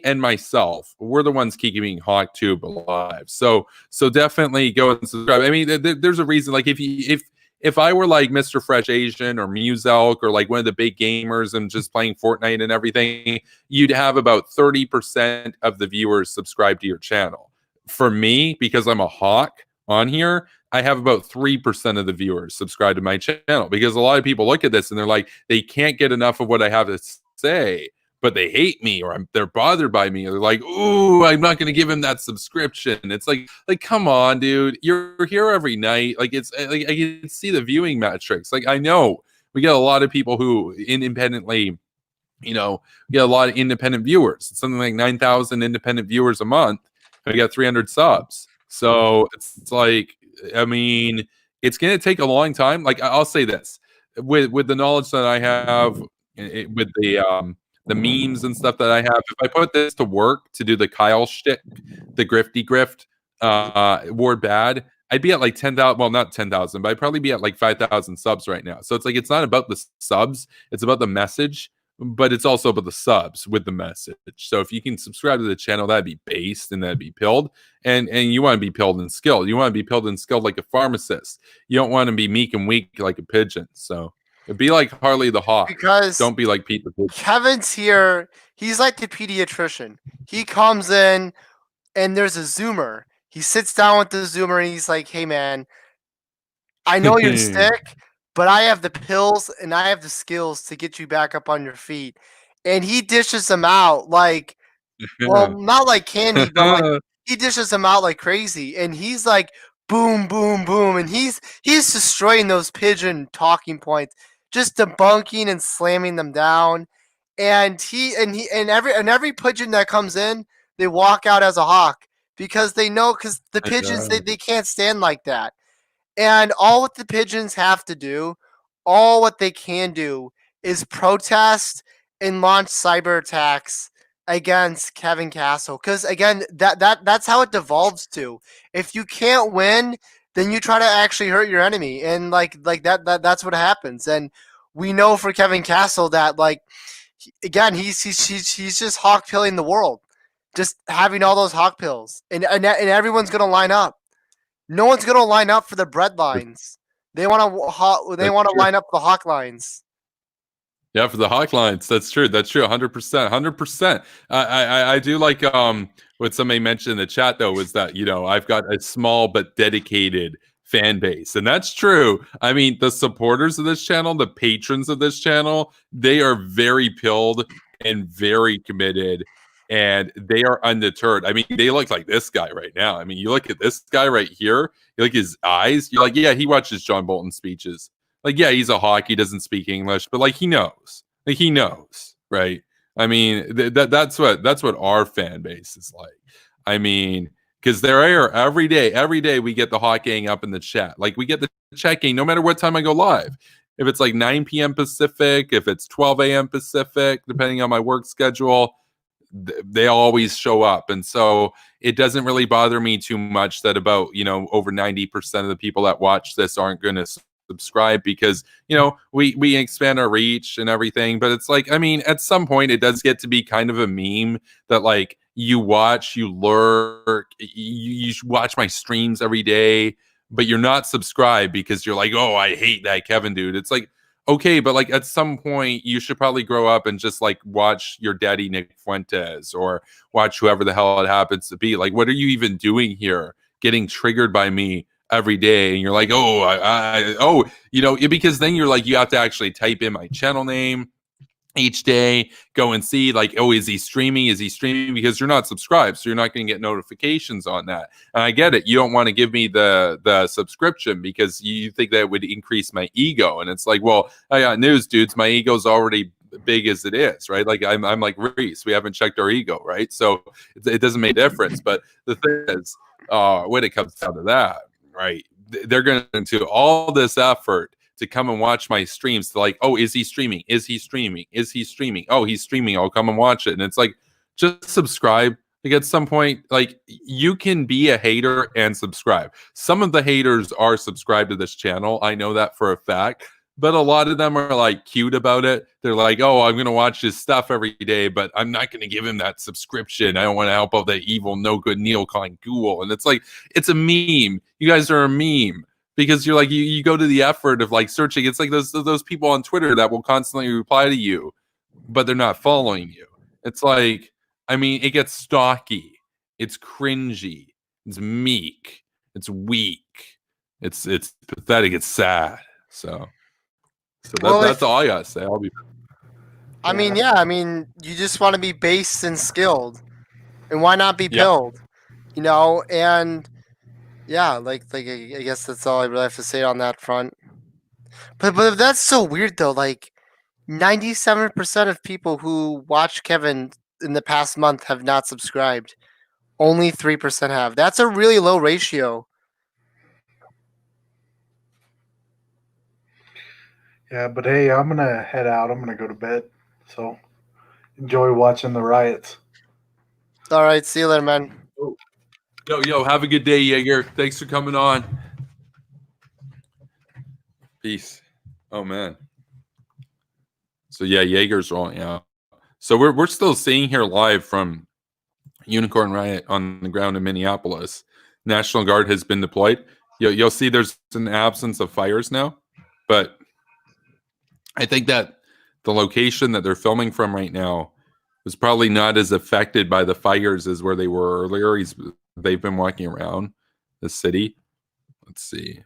and myself. We're the ones keeping HawkTube alive. So definitely go and subscribe. I mean, there's a reason. Like, if I were like Mr. Fresh Asian or Muselk or like one of the big gamers and just playing Fortnite and everything, you'd have about 30% of the viewers subscribe to your channel. For me, because I'm a hawk on here, I have about 3% of the viewers subscribe to my channel, because a lot of people look at this and they're like, they can't get enough of what I have to say, but they hate me, or they're bothered by me. Or they're like, ooh, I'm not going to give him that subscription. It's like, come on, dude. You're here every night. Like, it's like, I can see the viewing metrics. Like, I know we get a lot of people who independently, we get a lot of independent viewers. It's something like 9,000 independent viewers a month. And we got 300 subs. So it's like, I mean, it's going to take a long time. Like, I'll say this with the knowledge that I have with the memes and stuff that I have, if I put this to work to do the Kyle shtick, the grifty grift, Ward Bad, I'd be at like 10,000. Well, not 10,000, but I'd probably be at like 5,000 subs right now. So it's like, it's not about the subs, it's about the message, but it's also about the subs with the message. So if you can subscribe to the channel, that'd be based and that'd be pilled. And you want to be pilled and skilled. You want to be pilled and skilled like a pharmacist. You don't want to be meek and weak like a pigeon. So be like Harley the Hawk. Because don't be like Pete the Pigeon. Kevin's here. He's like the pediatrician. He comes in and there's a Zoomer. He sits down with the Zoomer and he's like, hey, man, I know you're sick, but I have the pills and I have the skills to get you back up on your feet. And he dishes them out like, well, not like candy, but like, he dishes them out like crazy. And he's like, boom, boom, boom. And he's destroying those pigeon talking points, just debunking and slamming them down. And every pigeon that comes in, they walk out as a hawk, because they know, because the pigeons, they can't stand like that. And all what the pigeons have to do, all what they can do, is protest and launch cyber attacks against Kevin Castle. Because again, that's how it devolves to. If you can't win, then you try to actually hurt your enemy, and like that's what happens. And we know for Kevin Castle that, like, again, he's just hawk pilling the world, just having all those hawk pills, and everyone's gonna line up. No one's gonna line up for the bread lines. They want to line up the hawk lines. Yeah, for the hawk lines. That's true. 100%. I do like what somebody mentioned in the chat though, was that, you know, I've got a small but dedicated fan base. And that's true. I mean, the supporters of this channel, the patrons of this channel, they are very pilled and very committed, and they are undeterred. I mean, they look like this guy right now. I mean, you look at this guy right here, you look at his eyes, you're like, yeah, he watches John Bolton speeches. Like, yeah, he's a hawk, he doesn't speak English, but like he knows. Like he knows, right? I mean, that's what our fan base is like. I mean, because they're every day we get the hawk gang up in the chat. Like we get the checking no matter what time I go live. If it's like 9 p.m. Pacific, if it's 12 a.m. Pacific, depending on my work schedule, they always show up. And so it doesn't really bother me too much that about, you know, over 90% of the people that watch this aren't going to subscribe, because, you know, we expand our reach and everything. But it's like, I mean, at some point it does get to be kind of a meme that like you watch, you lurk, you watch my streams every day, but you're not subscribed because you're like, oh, I hate that Kevin dude. It's like, okay, but like at some point you should probably grow up and just like watch your daddy Nick Fuentes or watch whoever the hell it happens to be. Like, what are you even doing here, getting triggered by me every day? And you're like, oh, you know, because then you're like, you have to actually type in my channel name each day, go and see like, oh, is he streaming? Because you're not subscribed, so you're not going to get notifications on that. And I get it, you don't want to give me the subscription because you think that would increase my ego. And it's like, well, I got news, dudes, my ego's already big as it is, right? Like I'm like Reese, we haven't checked our ego, right? So it doesn't make a difference. But the thing is, when it comes down to that, right, they're going to do all this effort to come and watch my streams, to like, oh, is he streaming? Oh, he's streaming. I'll come and watch it. And it's like, just subscribe. Like at some point, like you can be a hater and subscribe. Some of the haters are subscribed to this channel. I know that for a fact, but a lot of them are like cute about it. They're like, oh, I'm going to watch his stuff every day, but I'm not going to give him that subscription. I don't want to help out that evil, no good Neil calling ghoul. And it's like, it's a meme. You guys are a meme. Because you're like, you go to the effort of like searching. It's like those people on Twitter that will constantly reply to you, but they're not following you. It's like, I mean, it gets stocky, it's cringy, it's meek, it's weak, it's pathetic, it's sad. So that's all I gotta say. I mean, you just want to be based and skilled, and why not be pilled? You know, and yeah, like I guess that's all I really have to say on that front. But if that's so weird though, like 97% of people who watched Kevin in the past month have not subscribed. Only 3% have. That's a really low ratio. Yeah, but hey, I'm gonna head out. I'm gonna go to bed. So enjoy watching the riots. All right, see you later, man. Yo, have a good day, Jaeger. Thanks for coming on. Peace. Oh man. So yeah, Jaeger's rolling out. So we're still seeing here live from Unicorn Riot on the ground in Minneapolis. National Guard has been deployed. You'll see there's an absence of fires now, but I think that the location that they're filming from right now was probably not as affected by the fires as where they were earlier. They've been walking around the city. Let's see.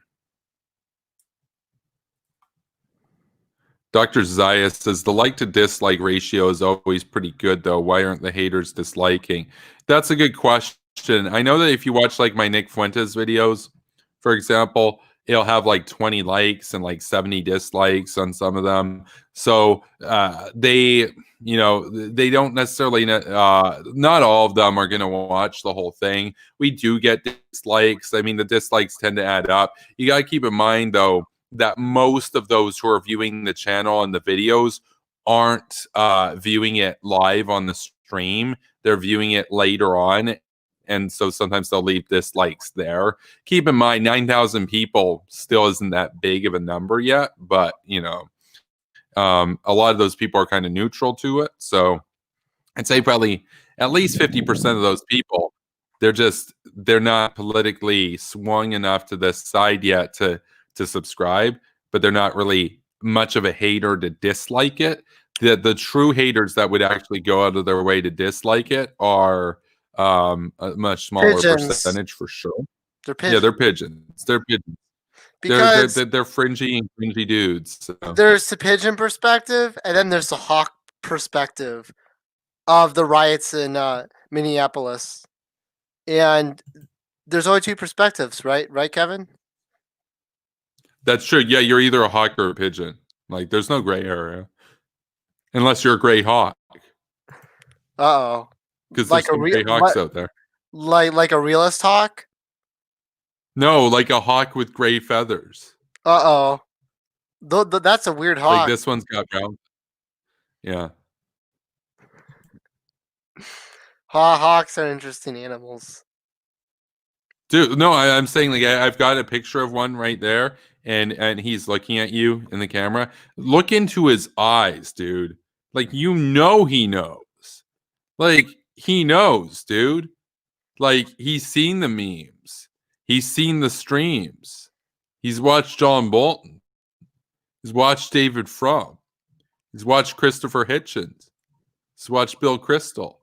Dr. Zaya says the like to dislike ratio is always pretty good, though. Why aren't the haters disliking? That's a good question. I know that if you watch like my Nick Fuentes videos, for example, it'll have like 20 likes and like 70 dislikes on some of them. So they don't necessarily, not all of them are going to watch the whole thing. We do get dislikes. I mean, the dislikes tend to add up. You got to keep in mind, though, that most of those who are viewing the channel and the videos aren't viewing it live on the stream. They're viewing it later on. And so sometimes they'll leave dislikes there. Keep in mind, 9,000 people still isn't that big of a number yet. But, you know, a lot of those people are kind of neutral to it. So I'd say probably at least 50% of those people, they're not politically swung enough to this side yet to to subscribe, but they're not really much of a hater to dislike it. The true haters that would actually go out of their way to dislike it are a much smaller Pigeons. percentage for sure. They're pigeons. Yeah, they're pigeons. They're pigeons. Because they're fringy and cringy dudes. So. There's the pigeon perspective, and then there's the hawk perspective of the riots in Minneapolis. And there's only two perspectives, right? Right, Kevin? That's true. Yeah, you're either a hawk or a pigeon. Like, there's no gray area. Unless you're a gray hawk. Uh-oh. Because there's some gray hawks out there. Like a realist hawk? No, like a hawk with gray feathers. Uh-oh. That's a weird hawk. Like this one's got brown. Yeah. Hawks are interesting animals. Dude, no, I'm saying like I've got a picture of one right there, and he's looking at you in the camera. Look into his eyes, dude. Like he knows. Like he knows, dude. Like he's seen the memes. He's seen the streams. He's watched John Bolton. He's watched David Frum. He's watched Christopher Hitchens. He's watched Bill Kristol.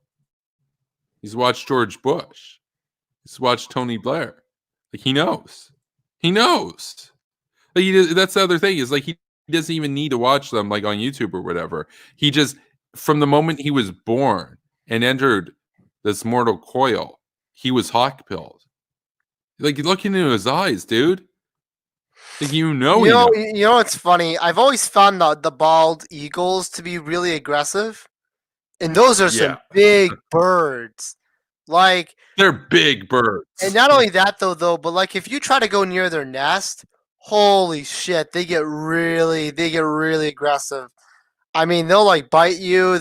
He's watched George Bush. He's watched Tony Blair. Like he knows. He knows. Like that's the other thing is like he doesn't even need to watch them like on YouTube or whatever. He just from the moment he was born and entered this mortal coil, he was hawk pilled. Like look into his eyes, dude. Like you know what's funny? I've always found the bald eagles to be really aggressive, and those are some big birds. Like they're big birds. And not only that though, but like if you try to go near their nest, holy shit, they get really aggressive. I mean, they'll like bite you.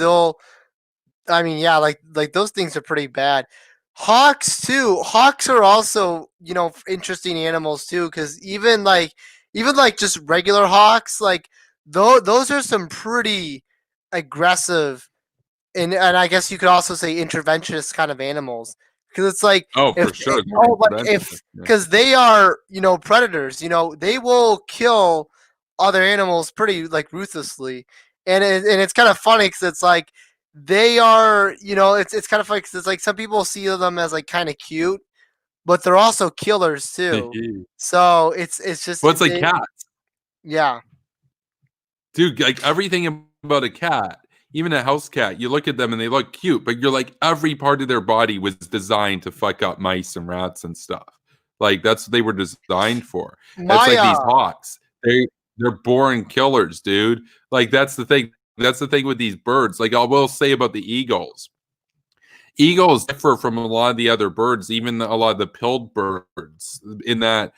Like those things are pretty bad. Hawks too. Hawks are also, interesting animals too, because even like just regular hawks, like those are some pretty aggressive, and I guess you could also say interventionist kind of animals, because it's like for sure, because they are predators. They will kill other animals pretty like ruthlessly, and it's kind of funny because it's like. They are, it's kind of funny because it's like some people see them as like kind of cute, but they're also killers too. So it's just. Well, it's like cats. Yeah. Dude, like everything about a cat, even a house cat, you look at them and they look cute, but you're like every part of their body was designed to fuck up mice and rats and stuff. Like that's what they were designed for. It's like these hawks. They're born killers, dude. Like that's the thing. That's the thing with these birds. Like I will say about the eagles. Eagles differ from a lot of the other birds, even a lot of the pilled birds, in that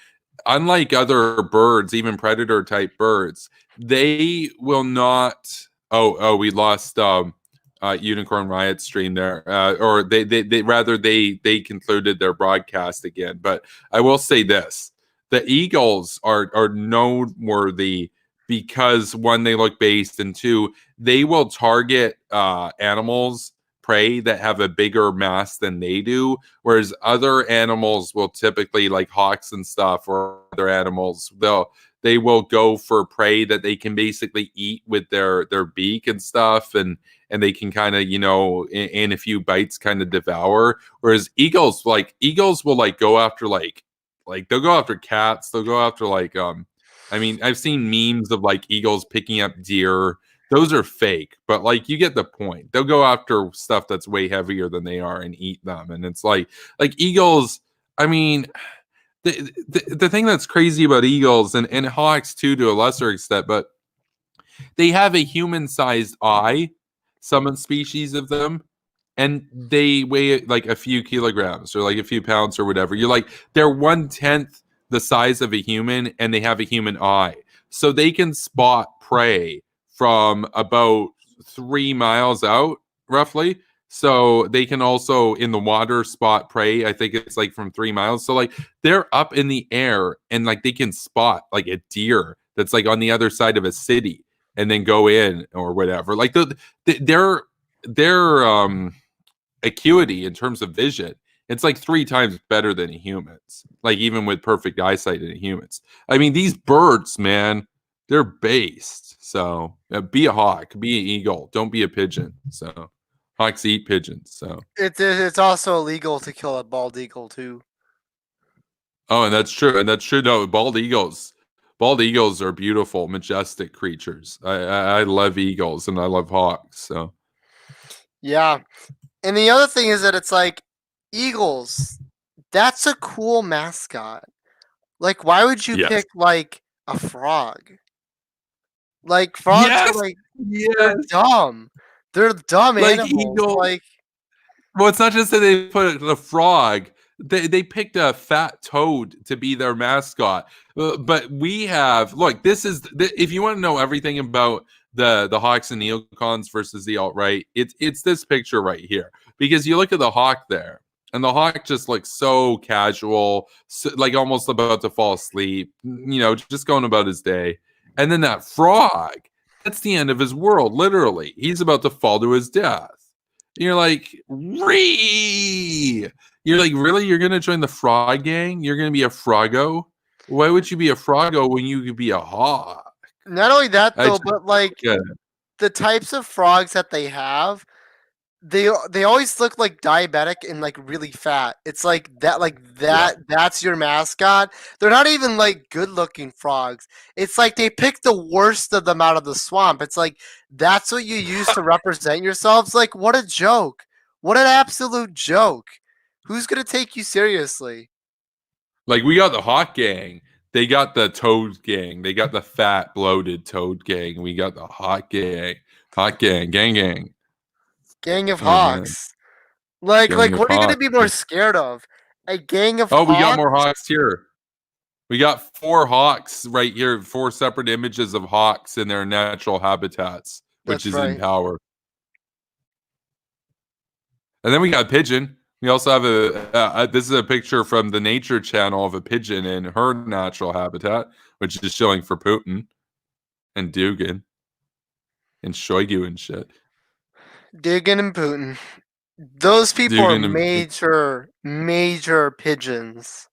unlike other birds, even predator type birds, they will not. Oh, we lost Unicorn Riot stream there, or they concluded their broadcast again. But I will say this: the eagles are noteworthy. Because one, they look based, and two, they will target animals, prey that have a bigger mass than they do, whereas other animals will typically, like hawks and stuff, or other animals, they will go for prey that they can basically eat with their beak and stuff, and they can kind of in a few bites kind of devour. Whereas eagles will like go after like they'll go after cats, they'll go after like I mean, I've seen memes of like eagles picking up deer. Those are fake, but like you get the point. They'll go after stuff that's way heavier than they are and eat them. And it's like eagles. I mean, the thing that's crazy about eagles and hawks too, to a lesser extent, but they have a human-sized eye. Some species of them, and they weigh like a few kilograms or like a few pounds or whatever. You're like they're 1/10 the size of a human, and they have a human eye, so they can spot prey from about 3 miles out roughly. So they can also in the water spot prey. I think it's like from 3 miles. So like they're up in the air and like they can spot like a deer that's like on the other side of a city and then go in or whatever. Like their acuity in terms of vision It's like 3 times better than humans. Like even with perfect eyesight in humans. I mean, these birds, man, they're based. So be a hawk, be an eagle. Don't be a pigeon. So hawks eat pigeons. So It's also illegal to kill a bald eagle too. oh, and that's true. And that's true. No, bald eagles. Bald eagles are beautiful, majestic creatures. I love eagles and I love hawks. So Yeah. And the other thing is that it's like eagles. That's a cool mascot. Like, why would you yes. pick like a frog? Like frogs are like they're dumb. They're dumb Like animals. eagle. Like Well, it's not just that they put a frog. They picked a fat toad to be their mascot. But we have look. This is if you want to know everything about the Hawks and neocons versus the alt right. It's this picture right here because you look at the hawk there, and the hawk just looks so casual, so, like almost about to fall asleep. You know, just going about his day. And then that frog. That's the end of his world. Literally, he's about to fall to his death. You're like, You're like, really? You're gonna join the frog gang? You're gonna be a froggo? Why would you be a froggo when you could be a hawk? not only that though, but like Yeah. the types of frogs that they have, they always look like diabetic and like really fat. It's like that that's your mascot. They're not even like good looking frogs. It's like they picked the worst of them out of the swamp. It's like that's what you use to represent yourselves. Like what a joke. What an absolute joke. Who's gonna take you seriously? Like we got the hawk gang. They got the toad gang. They got the fat, bloated toad gang. We got the hawk gang. Hawk gang, gang. Gang of Oh, man. hawks. Like Gang of what are you gonna hawks. be more scared of? A gang of Oh, hawks? we got more hawks here. We got 4 hawks right here, 4 separate images of hawks in their natural habitats, which That's is right. in power. And then we got a pigeon. We also have this is a picture from the Nature Channel of a pigeon in her natural habitat, which is showing for Putin and Dugin and Shoigu and shit. Dugin and Putin. Those people are Dugin and major pigeons.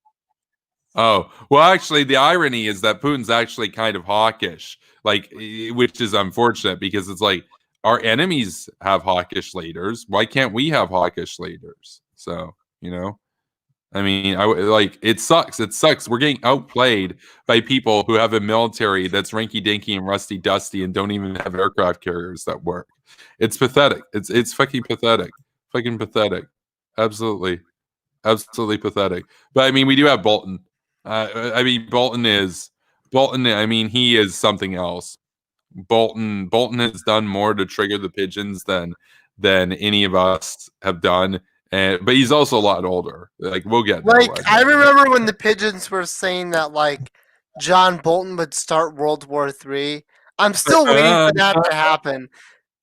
Oh, well, actually, the irony is that Putin's actually kind of hawkish, like, which is unfortunate because it's like our enemies have hawkish leaders. Why can't we have hawkish leaders? So, you know, I mean, it sucks. It sucks. We're getting outplayed by people who have a military that's rinky dinky and rusty dusty and don't even have aircraft carriers that work. It's pathetic. It's fucking pathetic. Fucking pathetic. Absolutely. Absolutely pathetic. But I mean, we do have Bolton. I mean, Bolton. I mean, he is something else. Bolton has done more to trigger the pigeons than any of us have done. But he's also a lot older. Like we'll get there. Like I remember when the pigeons were saying that like John Bolton would start World War III. I'm still waiting for that to happen.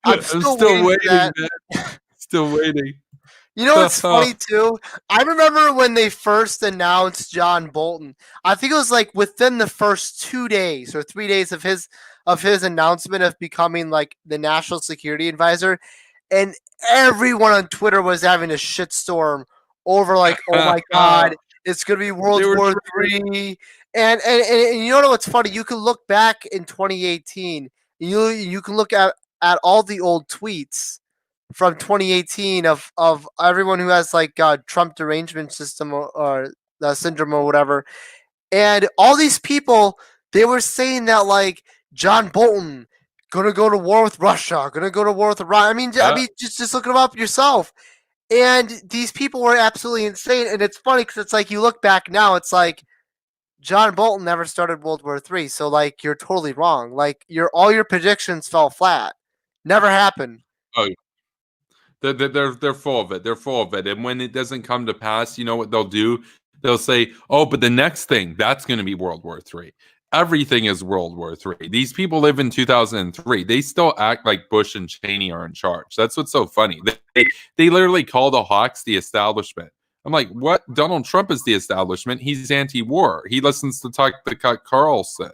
I'm still waiting for that. Man. Still waiting. You know what's funny too? I remember when they first announced John Bolton. I think it was like within the first 2 days or 3 days of his announcement of becoming like the national security advisor, and everyone on Twitter was having a shitstorm over like, oh my god, it's gonna be World War III. And you know what's funny? You can look back in 2018. You can look at all the old tweets from 2018 of everyone who has like Trump derangement system or syndrome or whatever, and all these people, they were saying that like John Bolton gonna go to war with Russia, gonna go to war with Iran. I mean, just look it up yourself. And these people were absolutely insane. And it's funny because it's like you look back now, it's like John Bolton never started World War III, so like you're totally wrong. Like all your predictions fell flat. Never happened. Oh, they're full of it. They're full of it. And when it doesn't come to pass, you know what they'll do? They'll say, "Oh, but the next thing that's going to be World War III. Everything is World War III." These people live in 2003. They still act like Bush and Cheney are in charge. That's what's so funny. They literally call the Hawks the establishment. I'm like, what? Donald Trump is the establishment. He's anti-war. He listens to Tucker Carlson.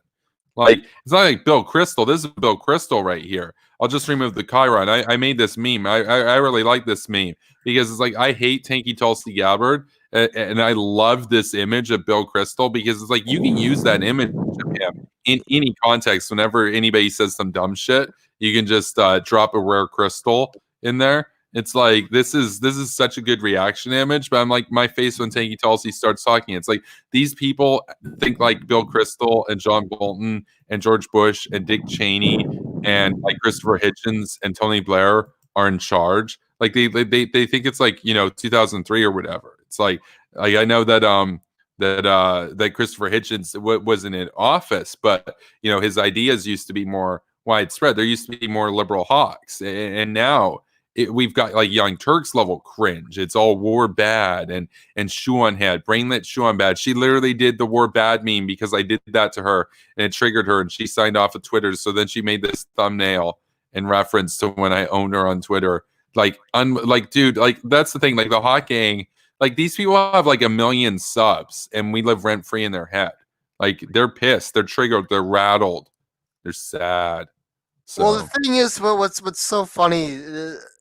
Like, it's not like Bill Kristol. This is Bill Kristol right here. I'll just remove the Chiron. I made this meme. I really like this meme because it's like I hate Tanky Tulsi Gabbard, and I love this image of Bill Kristol because it's like you can use that image of him in any context. Whenever anybody says some dumb shit, you can just drop a rare crystal in there. It's like this is such a good reaction image, but I'm like my face when Tanky Tulsi starts talking. It's like these people think like Bill Kristol and John Bolton and George Bush and Dick Cheney and like Christopher Hitchens and Tony Blair are in charge. Like they think it's like 2003 or whatever. It's like I know that that Christopher Hitchens wasn't in office, but his ideas used to be more widespread. There used to be more liberal hawks, and now we've got like Young Turks level cringe. It's all war bad and Shuan had brainlet Shuan bad. She literally did the war bad meme because I did that to her and it triggered her and she signed off of Twitter. So then she made this thumbnail in reference to when I owned her on Twitter. Like dude, like that's the thing. Like the Hawk Gang, like these people have like 1 million subs and we live rent free in their head. Like they're pissed, they're triggered, they're rattled, they're sad. So. Well, the thing is, what's so funny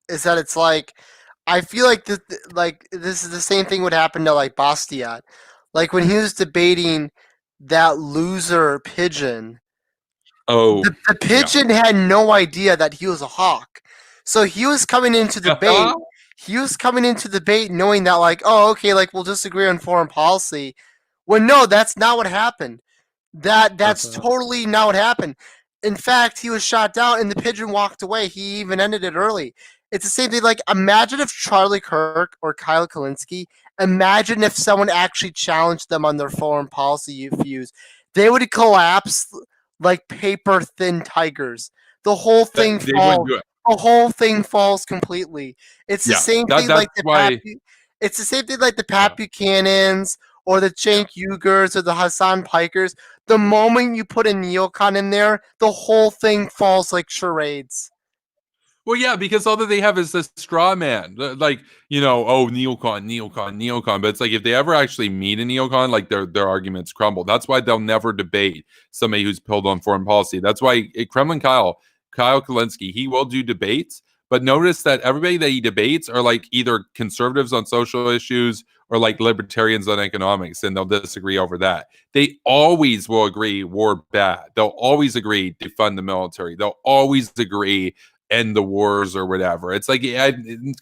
is that it's like I feel like this is the same thing would happen to like Bastiat, like when he was debating that loser pigeon. Oh, the pigeon had no idea that he was a hawk, so he was coming into debate. He was coming into debate knowing that like, oh, okay, like we'll disagree on foreign policy. Well, no, that's not what happened. That's totally not what happened. In fact, he was shot down and the pigeon walked away. He even ended it early. It's the same thing. Like, imagine if Charlie Kirk or Kyle Kalinske, imagine if someone actually challenged them on their foreign policy views. They would collapse like paper thin tigers. The whole thing falls. The whole thing falls completely. It's the same thing like it's the same thing like the Pat Buchanans or the Cenk Uyghurs or the Hassan Pikers. The moment you put a neocon in there, the whole thing falls like charades. Well, yeah, because all that they have is this straw man. Like, oh, neocon. But it's like if they ever actually meet a neocon, like their arguments crumble. That's why they'll never debate somebody who's pilled on foreign policy. That's why Kremlin Kyle Kalinske, he will do debates. But notice that everybody that he debates are like either conservatives on social issues or like libertarians on economics, and they'll disagree over that. They always will agree war bad. They'll always agree defund the military. They'll always agree end the wars or whatever. It's like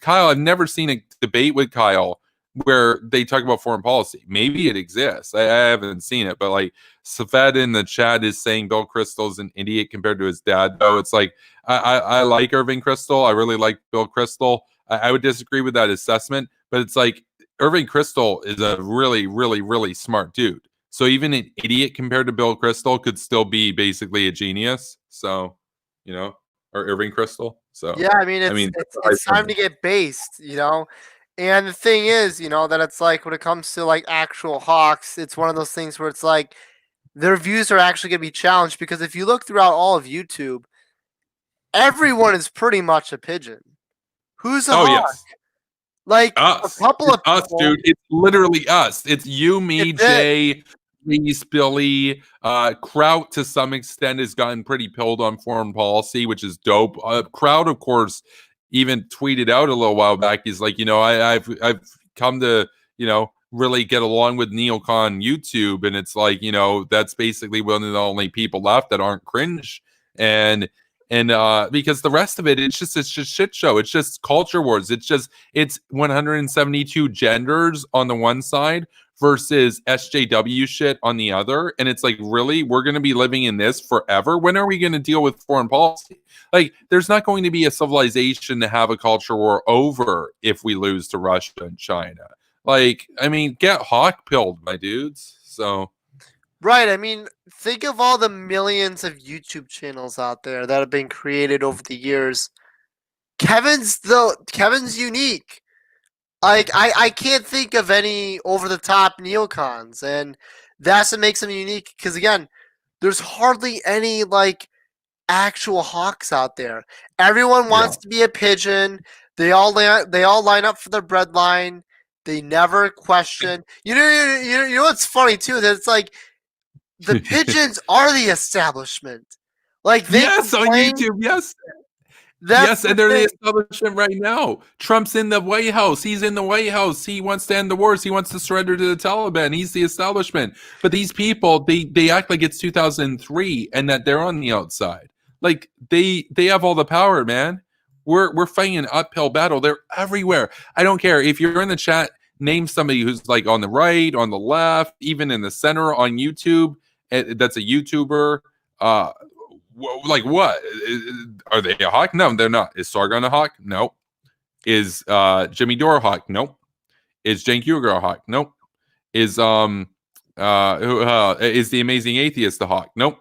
Kyle, I've never seen a debate with Kyle where they talk about foreign policy. Maybe it exists. I haven't seen it, but like Safed in the chat is saying Bill Kristol's an idiot compared to his dad. Though it's like I like Irving Kristol. I really like Bill Kristol. I would disagree with that assessment, but it's like Irving Kristol is a really, really, really smart dude. So even an idiot compared to Bill Kristol could still be basically a genius. So, or Irving Kristol. So yeah, I mean, it's time to get based, And the thing is, that it's like when it comes to like actual hawks, it's one of those things where it's like their views are actually going to be challenged because if you look throughout all of YouTube, everyone is pretty much a pigeon. Who's a hawk? Yes. Like us. A couple of us, dude. It's literally us. It's you, me, Jay, Reese, Billy. Kraut to some extent has gotten pretty pilled on foreign policy, which is dope. Kraut, of course, even tweeted out a little while back. He's like, I've come to, really get along with neocon YouTube, and it's like, that's basically one of the only people left that aren't cringe, and because the rest of it, it's just shit show. It's just culture wars. It's 172 genders on the one side versus SJW shit on the other. And it's like, really, we're going to be living in this forever? When are we going to deal with foreign policy? Like, there's not going to be a civilization to have a culture war over if we lose to Russia and China. Like, I mean, get hawk pilled, my dudes. So. Right. I mean, think of all the millions of YouTube channels out there that have been created over the years. Kevin's unique. Like, I can't think of any over-the-top neocons, and that's what makes them unique. Because again, there's hardly any like actual hawks out there. Everyone wants to be a pigeon. They all line up for their breadline. They never question. You know what's funny too? That it's like the pigeons are the establishment. Like they on YouTube, yes. Yes, and they're the establishment right now. Trump's in the White House. He's in the White House. He wants to end the wars. He wants to surrender to the Taliban. He's the establishment. But these people, they act like it's 2003 and that they're on the outside. Like they have all the power, man. We're fighting an uphill battle. They're everywhere. I don't care if you're in the chat. Name somebody who's like on the right, on the left, even in the center on YouTube. That's a YouTuber. Like what? Are they a hawk? No, they're not. Is Sargon a hawk? No. Is Jimmy Dore a hawk? Nope. Is Cenk Uygur a hawk? Nope. Is is the Amazing Atheist a hawk? Nope.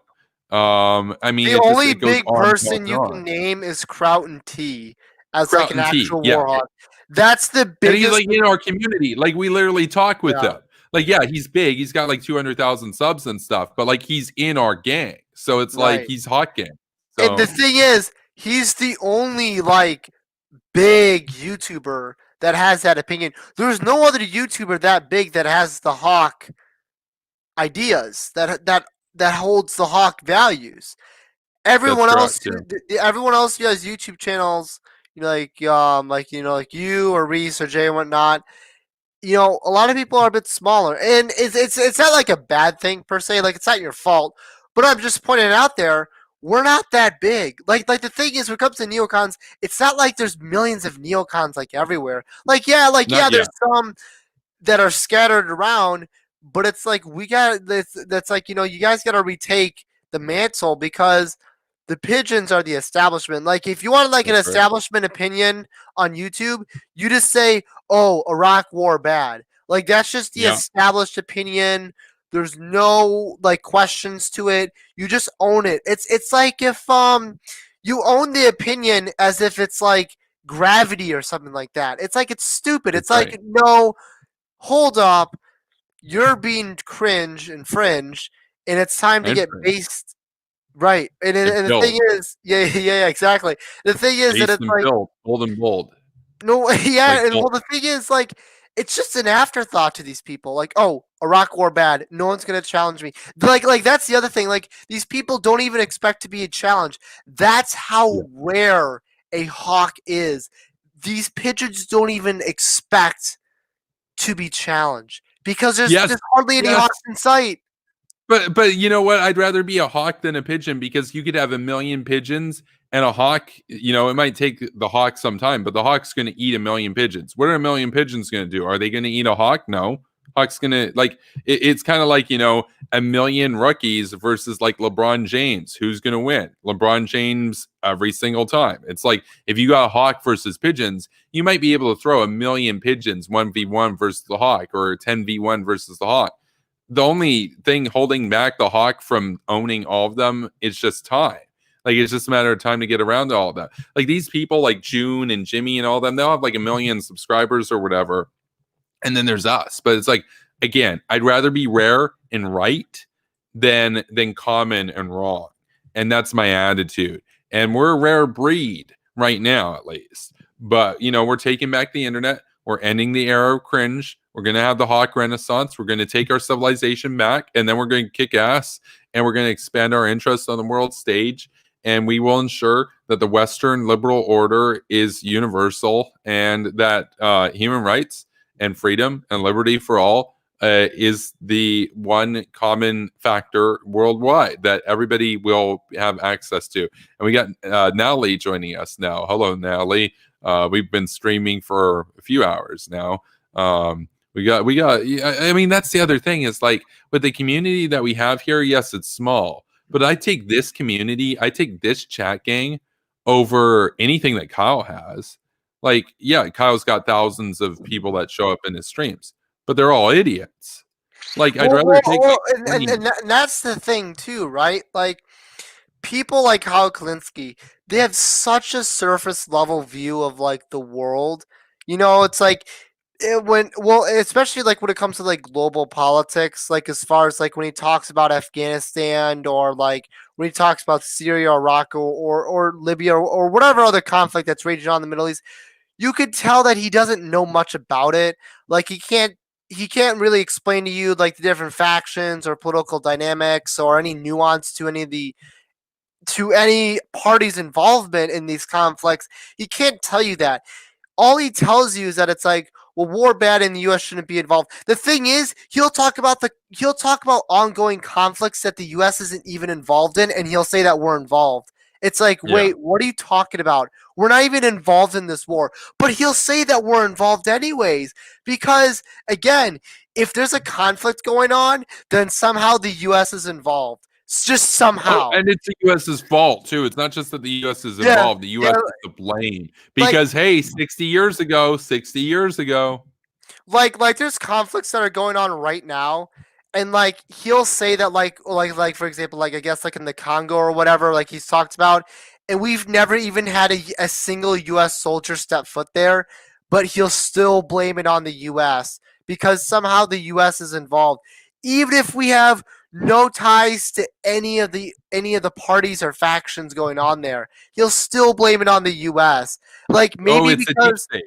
I mean, the only big person you can name is Crouten T as like an actual war hawk. That's the biggest. And he's like in our community. Like we literally talk with them. Like, yeah, he's big. He's got like 200,000 subs and stuff, but like he's in our gang. So it's like he's hot gang. So. And the thing is, he's the only like big YouTuber that has that opinion. There's no other YouTuber that big that has the hawk ideas that holds the hawk values. Everyone else who has YouTube channels, like you or Reese or Jay and whatnot. A lot of people are a bit smaller, and it's not like a bad thing per se. Like it's not your fault, but I'm just pointing it out there. We're not that big. Like the thing is, when it comes to neocons, it's not like there's millions of neocons like everywhere. There's some that are scattered around, but it's like we got this. That's like you guys got to retake the mantle because the pigeons are the establishment. Like if you want like an establishment opinion on YouTube, you just say, "Oh, Iraq war bad." Like that's just the established opinion. There's no like questions to it. You just own it. It's like if you own the opinion as if it's like gravity or something like that. It's like it's stupid. It's like no, hold up, you're being cringe and fringe, and it's time to get based. Right, and the thing is, yeah, exactly. The thing is that it's like bold and bold. No, yeah, and well, the thing is, like, it's just an afterthought to these people. Like, oh, Iraq war bad. No one's gonna challenge me. Like that's the other thing. Like, these people don't even expect to be challenged. That's how rare a hawk is. These pigeons don't even expect to be challenged because there's hardly any hawks in sight. But you know what? I'd rather be a hawk than a pigeon because you could have a million pigeons and a hawk. It might take the hawk some time, but the hawk's going to eat a million pigeons. What are a million pigeons going to do? Are they going to eat a hawk? No. Hawk's going to it's kind of like, a million rookies versus like LeBron James. Who's going to win? LeBron James every single time. It's like if you got a hawk versus pigeons, you might be able to throw a million pigeons 1v1 versus the hawk or 10v1 versus the hawk. The only thing holding back the hawk from owning all of them is just time. Like it's just a matter of time to get around to all of that. Like these people like June and Jimmy and all of them, they'll have like 1 million subscribers or whatever. And then there's us. But it's like, again, I'd rather be rare and right than common and wrong. And that's my attitude. And we're a rare breed right now, at least. But, we're taking back the internet. We're ending the era of cringe. We're going to have the hawk renaissance. We're going to take our civilization back, and then we're going to kick ass, and we're going to expand our interests on the world stage, and we will ensure that the Western liberal order is universal and that human rights and freedom and liberty for all is the one common factor worldwide that everybody will have access to. And we got Nally joining us now. Hello, Nally. We've been streaming for a few hours now. We got. I mean, that's the other thing is like with the community that we have here. Yes, it's small, but I take this community, I take this chat gang over anything that Kyle has. Like, yeah, Kyle's got thousands of people that show up in his streams, but they're all idiots. Like, I'd rather take. And that's the thing too, right? Like, people like Kyle Kalinske, they have such a surface level view of like the world. It's like. Especially like when it comes to like global politics, like as far as like when he talks about Afghanistan or like when he talks about Syria, Iraq, or Libya or whatever other conflict that's raging on in the Middle East, you could tell that he doesn't know much about it. Like he can't really explain to you like the different factions or political dynamics or any nuance to any of the to any party's involvement in these conflicts. He can't tell you that. All he tells you is that it's like, well, war bad and the U.S. shouldn't be involved. The thing is, he'll talk about ongoing conflicts that the U.S. isn't even involved in, and he'll say that we're involved. It's like, wait, what are you talking about? We're not even involved in this war. But he'll say that we're involved anyways, because again, if there's a conflict going on, then somehow the U.S. is involved. It's just somehow. Oh, and it's the U.S.'s fault too. It's not just that the U.S. is involved. The U.S. is to blame because hey, 60 years ago, like there's conflicts that are going on right now, and like he'll say that like for example, like I guess like in the Congo or whatever, like he's talked about, and we've never even had a single U.S. soldier step foot there, but he'll still blame it on the U.S. because somehow the U.S. is involved, even if we have no ties to any of the parties or factions going on there. He'll still blame it on the U.S. Like maybe it's because a deep state.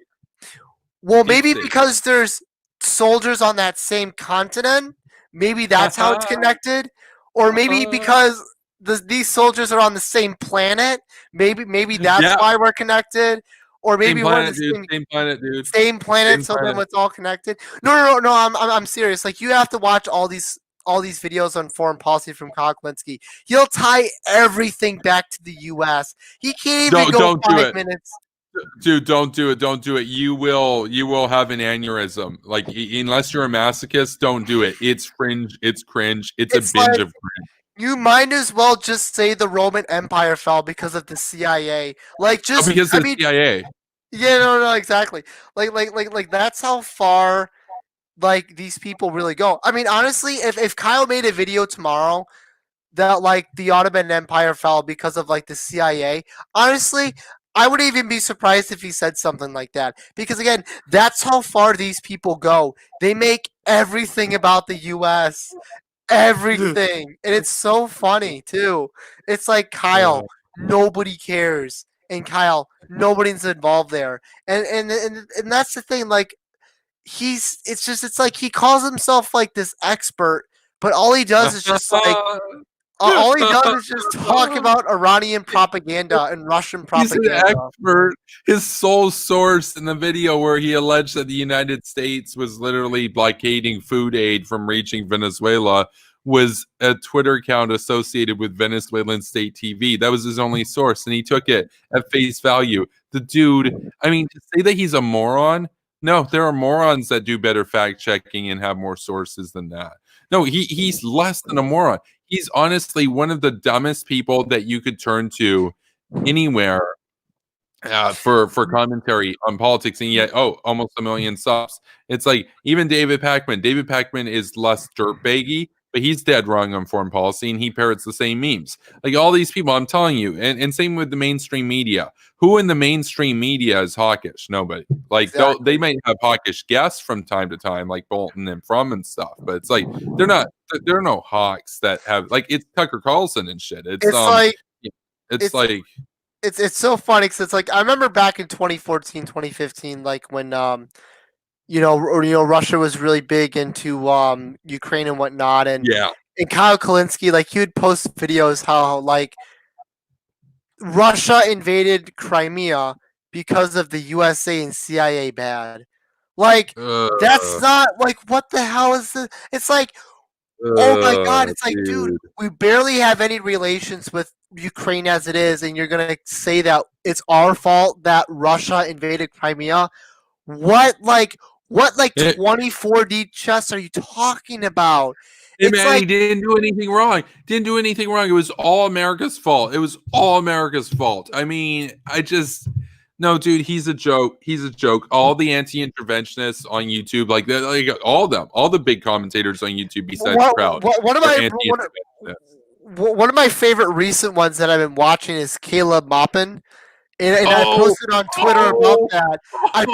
well, maybe because there's soldiers on that same continent. Maybe that's how it's connected, or maybe because these soldiers are on the same planet. Maybe that's why we're connected, or maybe same planet, dude. Same planet, dude. Same planet. So then it's all connected. No. I'm serious. Like you have to watch all these videos on foreign policy from Kyle Klinsky. He'll tie everything back to the U.S. He can't even go 5 minutes. Dude, don't do it. Don't do it. You will have an aneurysm. Like unless you're a masochist, don't do it. It's cringe. It's cringe. It's a binge of cringe. You might as well just say the Roman Empire fell because of the CIA. Like just because of the CIA. Yeah, no, exactly. Like that's how far like these people really go. I mean, honestly, if Kyle made a video tomorrow that like the Ottoman Empire fell because of like the CIA, honestly, I wouldn't even be surprised if he said something like that. Because again, that's how far these people go. They make everything about the US. Everything. And it's so funny too. It's like Kyle, nobody cares. And Kyle, nobody's involved there. And that's the thing, like it's like he calls himself like this expert, but all he does is just like all he does is just talk about Iranian propaganda and Russian propaganda. He's an expert. His sole source in the video where he alleged that the United States was literally blockading food aid from reaching Venezuela was a Twitter account associated with Venezuelan state TV. That was his only source, and he took it at face value. The dude, I mean, to say that he's a moron, no, there are morons that do better fact checking and have more sources than that. No, he's less than a moron. He's honestly one of the dumbest people that you could turn to anywhere for commentary on politics, and yet almost 1 million subs. It's like even David Pakman. David Pakman is less dirtbaggy, but he's dead wrong on foreign policy, and he parrots the same memes. Like all these people, I'm telling you, and same with the mainstream media. Who in the mainstream media is hawkish? Nobody. Like they might have hawkish guests from time to time, like Bolton and Frum and stuff, but it's like they're not. There are no hawks that have like it's Tucker Carlson and shit. It's so funny because it's like I remember back in 2014, 2015, like when Russia was really big into Ukraine and whatnot, and Kyle Klinsky, like he would post videos how like Russia invaded Crimea because of the USA and CIA bad. Like that's not like what the hell is this? It's like oh my god, it's like dude, we barely have any relations with Ukraine as it is, and you're gonna say that it's our fault that Russia invaded Crimea? What 24D chess are you talking about? Hey man, he didn't do anything wrong. It was all America's fault. I mean, no, dude, he's a joke. All the anti-interventionists on YouTube, like all of them, all the big commentators on YouTube besides Proud. One of my favorite recent ones that I've been watching is Caleb Maupin. And I posted on Twitter about that. I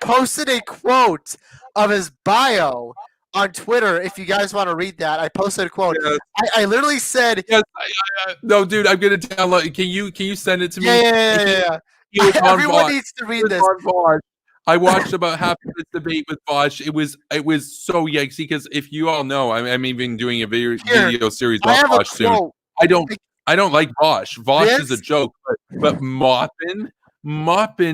posted a quote of his bio on Twitter. If you guys want to read that, I posted a quote. Yes. I literally said, "Yes, no, dude, I'm gonna download. Can you send it to me?" Yeah. Everyone needs to read this. I watched about half of this debate with Bosch. It was so yikesy because if you all know, I'm even doing a video series about Bosch soon. I don't I don't like Vosh. Vosh is a joke, but Maupin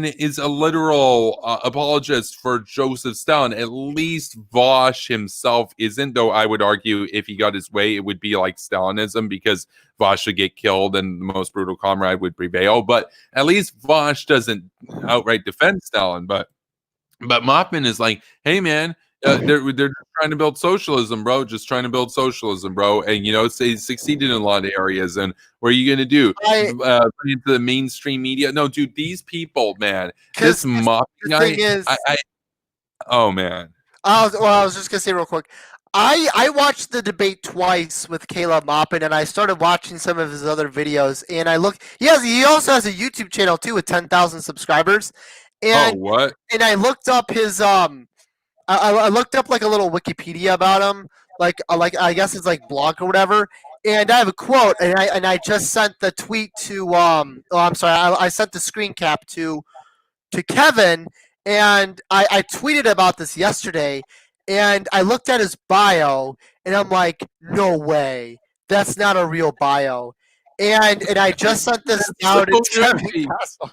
is a literal apologist for Joseph Stalin. At least Vosh himself isn't, though I would argue if he got his way, it would be like Stalinism because Vosh would get killed and the most brutal comrade would prevail. But at least Vosh doesn't outright defend Stalin. But Maupin is like, hey, man, they're just trying to build socialism, bro. Just trying to build socialism, bro. And they succeeded in a lot of areas. And what are you gonna do? Put into the mainstream media? No, dude. These people, man. This Maupin guy. Oh man. I was just gonna say real quick. I watched the debate twice with Caleb Maupin, and I started watching some of his other videos. And I look, he also has a YouTube channel too with 10,000 subscribers. And what? And I looked up his I looked up like a little Wikipedia about him, like I guess it's like blog or whatever. And I have a quote, and I just sent the tweet to I sent the screen cap to Kevin, and I tweeted about this yesterday, and I looked at his bio, and I'm like, no way, that's not a real bio. And I just sent this out to Kevin Castle.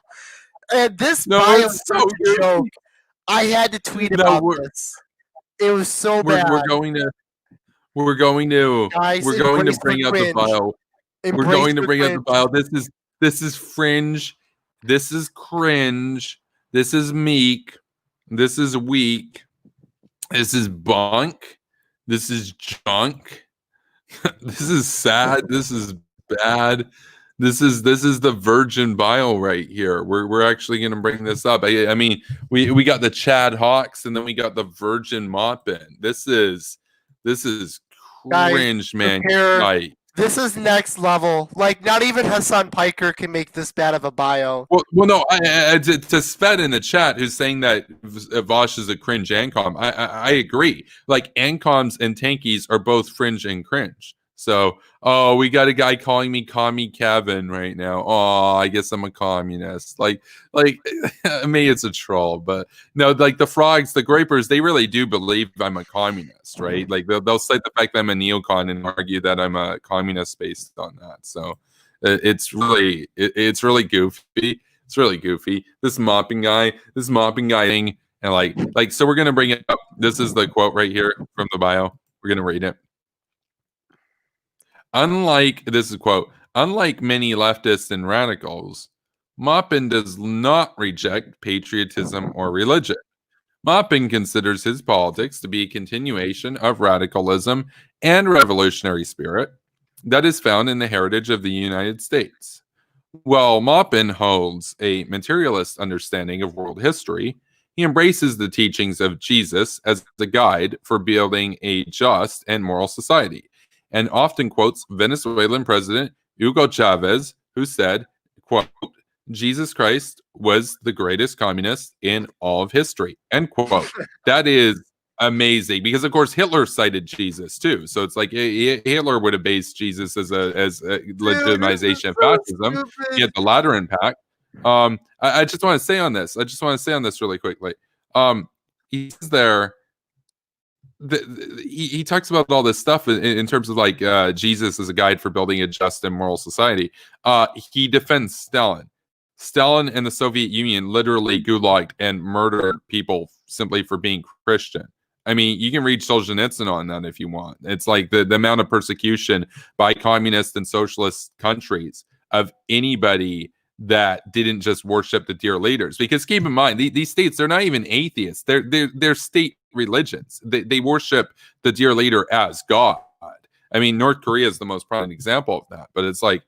And this bio is such a joke. I had to tweet about this. It was so bad. We're going to bring up the file. We're going to bring up the file. This is fringe. This is cringe. This is meek. This is weak. This is bunk. This is junk. This is sad. This is bad. This is the virgin bio right here. We're actually going to bring this up. I mean, we got the Chad Hawks, and then we got the virgin Maupin. This is cringe, man. This is next level. Like, not even Hassan Piker can make this bad of a bio. Well, no. To Svet in the chat, who's saying that Vosh is a cringe ANCOM, I agree. Like, ANCOMs and tankies are both fringe and cringe. So, we got a guy calling me Commie Kevin right now. Oh, I guess I'm a communist. Like, maybe it's a troll, but no, like the frogs, the grapers, they really do believe I'm a communist, right? Like they'll cite the fact that I'm a neocon and argue that I'm a communist based on that. So, it's really goofy. It's really goofy. This mopping guy thing, and like, so we're gonna bring it up. This is the quote right here from the bio. We're gonna read it. Unlike many leftists and radicals, Maupin does not reject patriotism or religion. Maupin considers his politics to be a continuation of radicalism and revolutionary spirit that is found in the heritage of the United States. While Maupin holds a materialist understanding of world history, he embraces the teachings of Jesus as the guide for building a just and moral society, and often quotes Venezuelan President Hugo Chavez, who said, quote, Jesus Christ was the greatest communist in all of history, end quote. That is amazing, because of course Hitler cited Jesus too. So it's like Hitler would have based Jesus as a legitimization of fascism. He had the Lateran Pact. I just want to say on this. Really quickly. He says there, he talks about all this stuff in terms of like Jesus as a guide for building a just and moral society. He defends Stalin. Stalin and the Soviet Union literally gulagged and murdered people simply for being Christian. I mean, you can read Solzhenitsyn on that if you want. It's like the amount of persecution by communist and socialist countries of anybody that didn't just worship the dear leaders. Because keep in mind, these states, they're not even atheists. They're state religions. They worship the dear leader as God. I mean, North Korea is the most prominent example of that. But it's like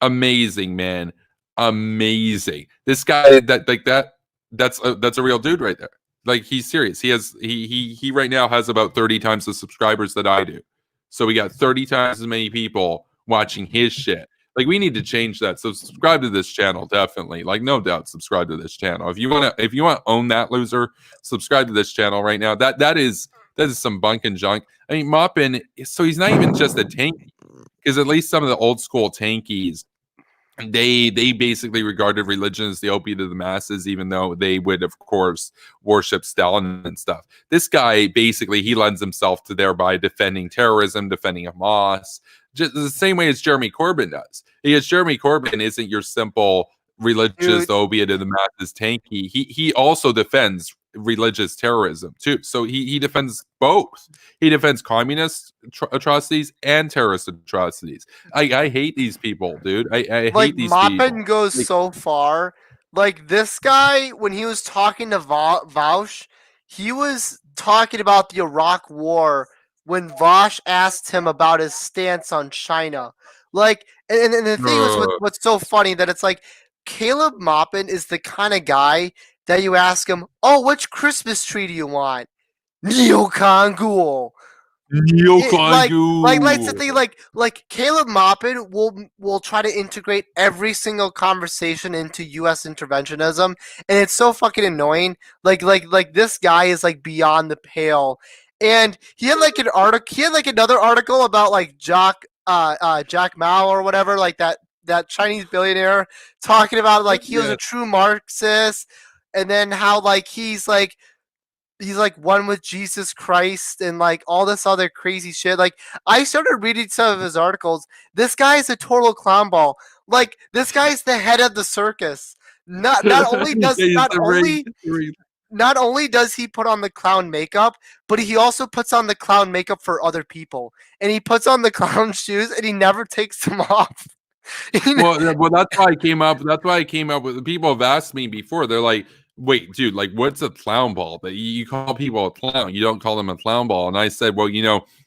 amazing, man, amazing. This guy that's a real dude right there. Like, he's serious. He right now has about 30 times the subscribers that I do. So we got 30 times as many people watching his shit. Like, we need to change that. So subscribe to this channel, definitely. Like, no doubt, subscribe to this channel. If you want to own that loser, subscribe to this channel right now. That is some bunk and junk. I mean, Maupin, so he's not even just a tanky, because at least some of the old school tankies they basically regarded religion as the opiate of the masses, even though they would, of course, worship Stalin and stuff. This guy basically he lends himself to thereby defending terrorism, defending Hamas, just the same way as Jeremy Corbyn does. Because Jeremy Corbyn isn't your simple religious opiate of the masses tanky. He also defends religious terrorism too. So he defends both. He defends communist atrocities and terrorist atrocities. I hate these people, dude. I Like hate these Maupin people. goes Like, so far. Like this guy, when he was talking to Vaush, he was talking about the Iraq War when Vaush asked him about his stance on China. Like, and the thing was, what's so funny that it's like Caleb Maupin is the kind of guy that you ask him, "Oh, which Christmas tree do you want?" Neocon Ghoul. Like the thing, like Caleb Maupin will try to integrate every single conversation into U.S. interventionism, and it's so fucking annoying. Like this guy is like beyond the pale, and he had like an article. He had like another article about like Jack Mao or whatever, like that Chinese billionaire talking about like he was a true Marxist, and then how like he's like one with Jesus Christ and like all this other crazy shit. Like I started reading some of his articles. This guy is a total clown ball. Like this guy's the head of the circus. Not only does he put on the clown makeup, but he also puts on the clown makeup for other people. And he puts on the clown shoes and he never takes them off. well, that's why I came up. That's why I came up with. People have asked me before. They're like, "Wait, dude, like, what's a clown ball? That you call people a clown? You don't call them a clown ball?" And I said, "Well,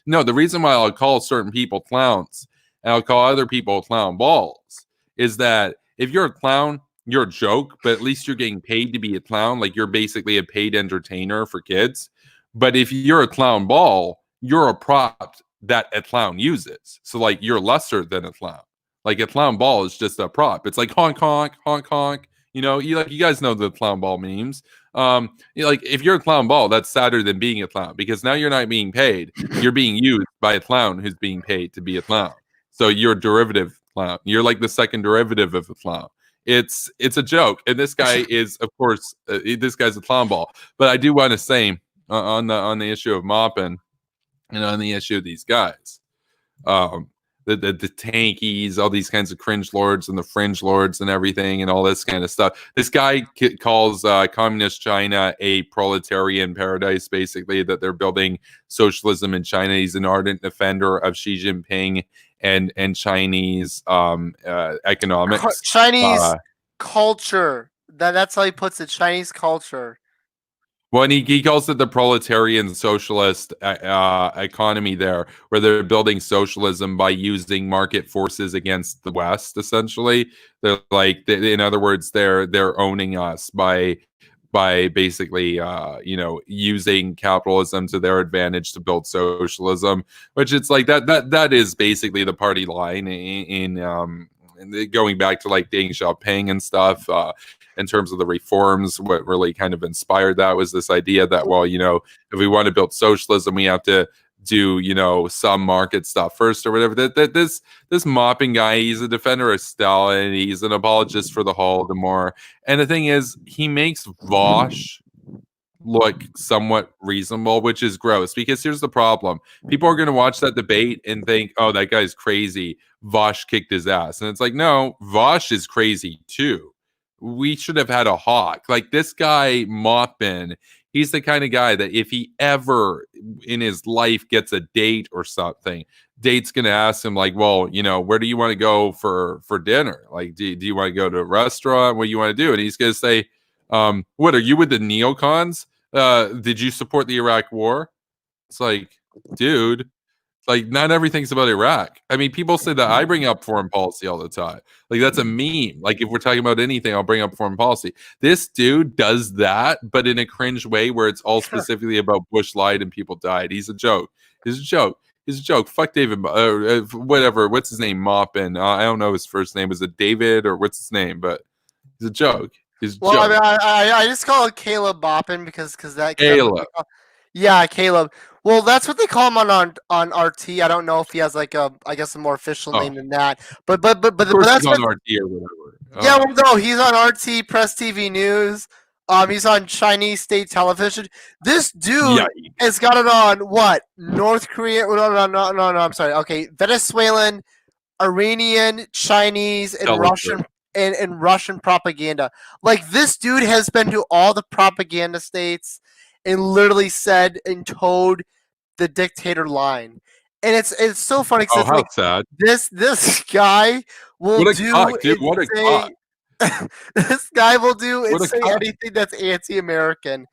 no. The reason why I'll call certain people clowns and I'll call other people clown balls is that if you're a clown, you're a joke, but at least you're getting paid to be a clown. Like you're basically a paid entertainer for kids. But if you're a clown ball, you're a prop that a clown uses. So like you're lesser than a clown." Like a clown ball is just a prop. It's like honk honk honk honk. You guys know the clown ball memes. Like if you're a clown ball, that's sadder than being a clown because now you're not being paid. You're being used by a clown who's being paid to be a clown. So you're a derivative clown. You're like the second derivative of a clown. It's a joke, and this guy is, of course, this guy's a clown ball. But I do want to say on the issue of Maupin and on the issue of these guys. The tankies, all these kinds of cringe lords and the fringe lords and everything and all this kind of stuff. This guy calls communist China a proletarian paradise, basically, that they're building socialism in China. He's an ardent defender of Xi Jinping and Chinese economics. Chinese culture. That's how he puts it, Chinese culture. Well, and he calls it the proletarian socialist economy there, where they're building socialism by using market forces against the West. Essentially, they're like, in other words, they're owning us by basically, using capitalism to their advantage to build socialism. Which it's like that is basically the party line in going back to like Deng Xiaoping and stuff. In terms of the reforms, what really kind of inspired that was this idea that, well, if we want to build socialism, we have to do, some market stuff first or whatever. This Maupin guy, he's a defender of Stalin. He's an apologist for the Holodomor. And the thing is, he makes Vaush look somewhat reasonable, which is gross because here's the problem. People are going to watch that debate and think, oh, that guy's crazy. Vaush kicked his ass. And it's like, no, Vaush is crazy too. We should have had a hawk. Like this guy, Maupin, he's the kind of guy that if he ever in his life gets a date or something, date's going to ask him like, well, where do you want to go for dinner? Like, do you want to go to a restaurant? What do you want to do? And he's going to say, what, are you with the neocons? Did you support the Iraq war? It's like, dude, like not everything's about Iraq. I mean, people say that I bring up foreign policy all the time. Like that's a meme. Like if we're talking about anything, I'll bring up foreign policy. This dude does that, but in a cringe way where it's all specifically about Bush lied and people died. He's a joke. He's a joke. Fuck David, whatever. What's his name? Maupin. I don't know his first name. Is it David or what's his name? But he's a joke. Well, I mean, I just call it Caleb Maupin because that Caleb. Yeah, Caleb. Well, that's what they call him on RT. I don't know if he has like I guess a more official Oh, name than that. But of course he's that's on what. RT or whatever. Yeah, Oh, well, no, he's on RT Press TV News. He's on Chinese state television. This dude yikes! has got it on what? North Korea? No. I'm sorry. Okay, Venezuelan, Iranian, Chinese, and Skeleton. Russian propaganda. Like this dude has been to all the propaganda states and literally said and toed the dictator line. And it's so funny because Oh, it's how like sad! this guy will What a do cock, dude! and What a say cock! this guy will do and What a say cock! anything that's anti-American.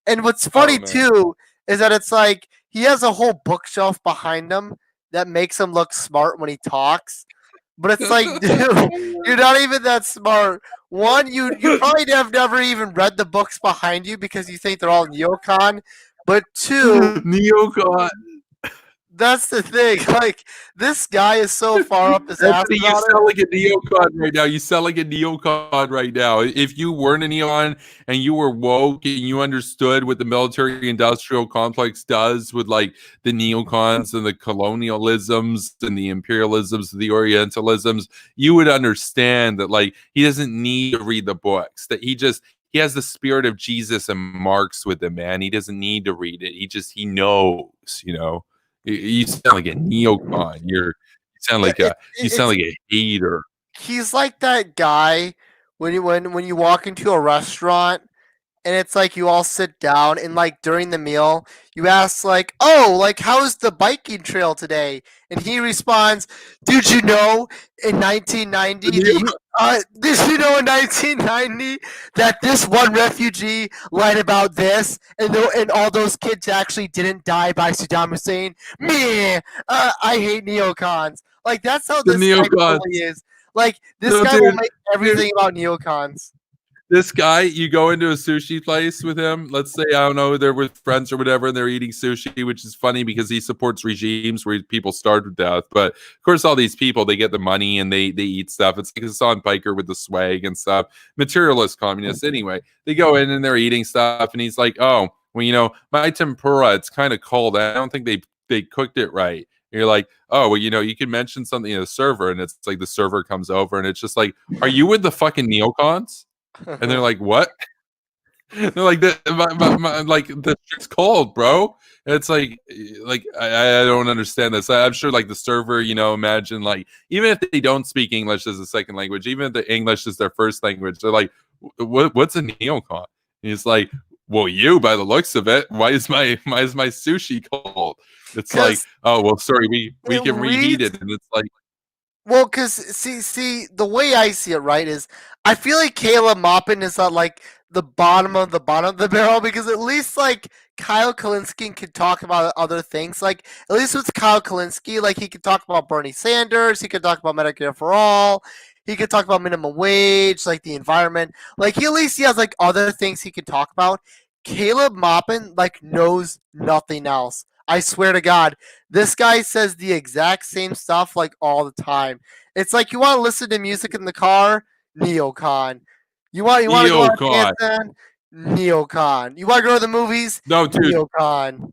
And what's Oh funny man. too is that it's like he has a whole bookshelf behind him that makes him look smart when he talks. But it's like, dude, you're not even that smart. One, you probably have never even read the books behind you because you think they're all neocon. But two, Neocon. that's the thing. Like this guy is so far up his ass Anthony, you about it. sound like a neocon right now. You sound like a neocon right now. If you weren't a neocon and you were woke and you understood what the military industrial complex does with like the neocons and the colonialisms and the imperialisms, the orientalisms, you would understand that like he doesn't need to read the books, that he has the spirit of Jesus and Marx with him, man. He doesn't need to read it. He knows, you know. You sound like a neocon. Yeah, You sound it's like a hater. he's like that guy when you walk into a restaurant and it's like you all sit down and like during the meal you ask like, oh, like how's the biking trail today, and he responds, did you know in 1990 did you know in 1990 that this one refugee lied about this, and all those kids actually didn't die by Saddam Hussein? Me, I hate neocons. Like that's how The this guy neocons. totally is. Like this No, guy will dude, make everything about neocons. this guy, you go into a sushi place with him. Let's say, I don't know, they're with friends or whatever, and they're eating sushi, which is funny because he supports regimes where people starve to death. But of course, all these people, they get the money and they eat stuff. It's like Hassan Piker with the swag and stuff. Materialist communists, anyway. They go in and they're eating stuff, and he's like, oh, well, you know, my tempura, it's kind of cold. I don't think they cooked it right. And you're like, oh, well, you know, you can mention something to the server, and it's like the server comes over, and it's just like, are you with the fucking neocons? And they're like, what? They're like, like the shit's cold, bro. And it's like I don't understand this. I'm sure like the server, you know, imagine like even if they don't speak English as a second language, even if the English is their first language, they're like, what's a neocon? And he's like, well, you by the looks of it, why is my sushi cold? It's like, oh well, sorry, we can reheat it, and it's like, Well, because see, the way I see it, right, is I feel like Caleb Maupin is at like the bottom of the barrel, because at least like Kyle Kalinske could talk about other things. Like at least with Kyle Kalinske, like he could talk about Bernie Sanders, he could talk about Medicare for all, he could talk about minimum wage, like the environment. Like he at least he has like other things he could talk about. Caleb Maupin like knows nothing else. I swear to God, this guy says the exact same stuff like all the time. It's like you want to listen to music in the car, neocon. You want to go on a neocon. dance, neocon. You want to go to the movies, No, dude, neocon.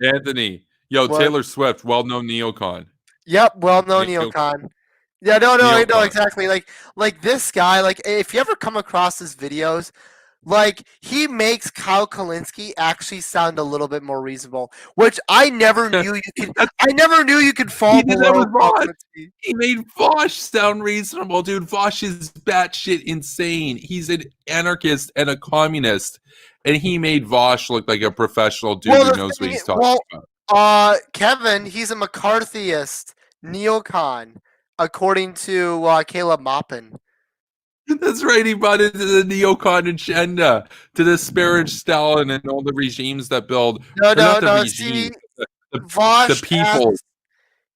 Anthony, yo, What? Taylor Swift, well-known neocon. Yep, well known Neo- neocon. Yeah, no, Neocon. exactly. Like this guy, like if you ever come across his videos, like he makes Kyle Kalinske actually sound a little bit more reasonable, which I never knew you could. I never knew you could fall He did that below with Kyle Vosh. Kalinske. He made Vosh sound reasonable, dude. Vosh is batshit insane. He's an anarchist and a communist, and he made Vosh look like a professional dude who knows what he's talking about. Kevin, he's a McCarthyist neocon, according to Caleb Maupin. That's right. He bought into the neocon agenda to disparage Stalin and all the regimes that build. No. Regimes, Vosh the people.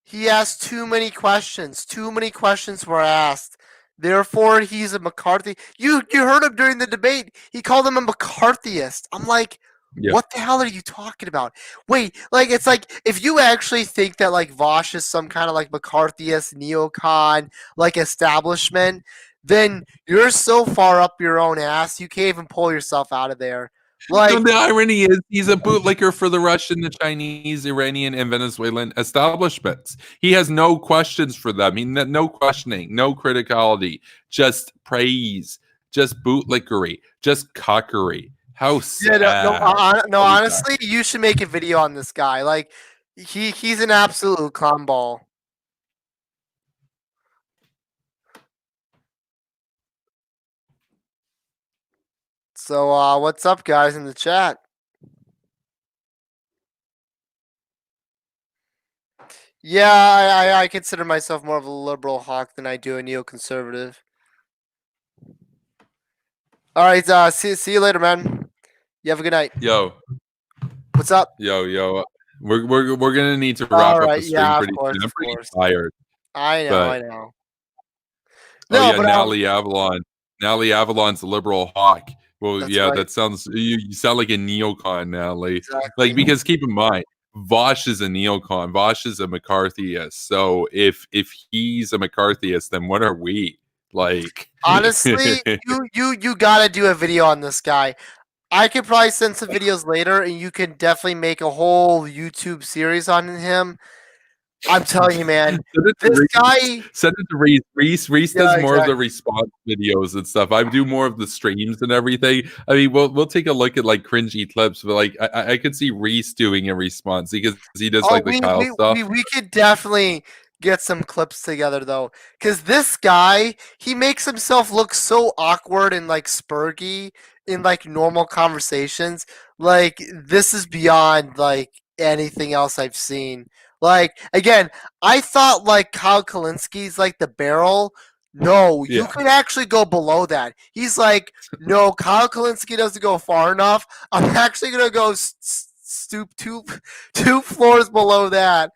He asked too many questions. Too many questions were asked. Therefore, he's a McCarthy. You heard him during the debate. He called him a McCarthyist. I'm like, Yeah. what the hell are you talking about? Wait, like it's like if you actually think that like Vosh is some kind of like McCarthyist neocon like establishment, then you're so far up your own ass you can't even pull yourself out of there. Like, the irony is he's a bootlicker for the Russian, the Chinese, Iranian, and Venezuelan establishments. He has no questions for them. No questioning, no criticality, just praise, just bootlickery, just cockery. How sad. honestly, you should make a video on this guy. Like, he's an absolute clown ball. So, what's up, guys, in the chat? Yeah, I consider myself more of a liberal hawk than I do a neoconservative. All right, see you later, man. You have a good night. Yo, what's up? Yo, we're gonna need to wrap up the stream pretty soon. I'm pretty tired. I know. Oh No, yeah, but Natalie Avalon. Natalie Avalon's a liberal hawk. Well, That's yeah, right. that sounds. You sound like a neocon, Natalie. Exactly. Like, because keep in mind, Vosh is a neocon. Vosh is a McCarthyist. So if he's a McCarthyist, then what are we? Like, honestly, you gotta do a video on this guy. I could probably send some videos later, and you can definitely make a whole YouTube series on him. I'm telling you, man, this guy. Send it to Reese. Reese does more of the exactly. response videos and stuff. I do more of the streams and everything. I mean, we'll take a look at like cringy clips, but like I could see Reese doing a response because he does like the Kyle stuff. We could definitely get some clips together though, because this guy, he makes himself look so awkward and like spurgy in like normal conversations. Like, this is beyond like anything else I've seen. Like, again, I thought like Kyle Kalinski's like the barrel. No, you Yeah. could actually go below that. He's like, no, Kyle Kalinski doesn't go far enough. I'm actually gonna go stoop two floors below that.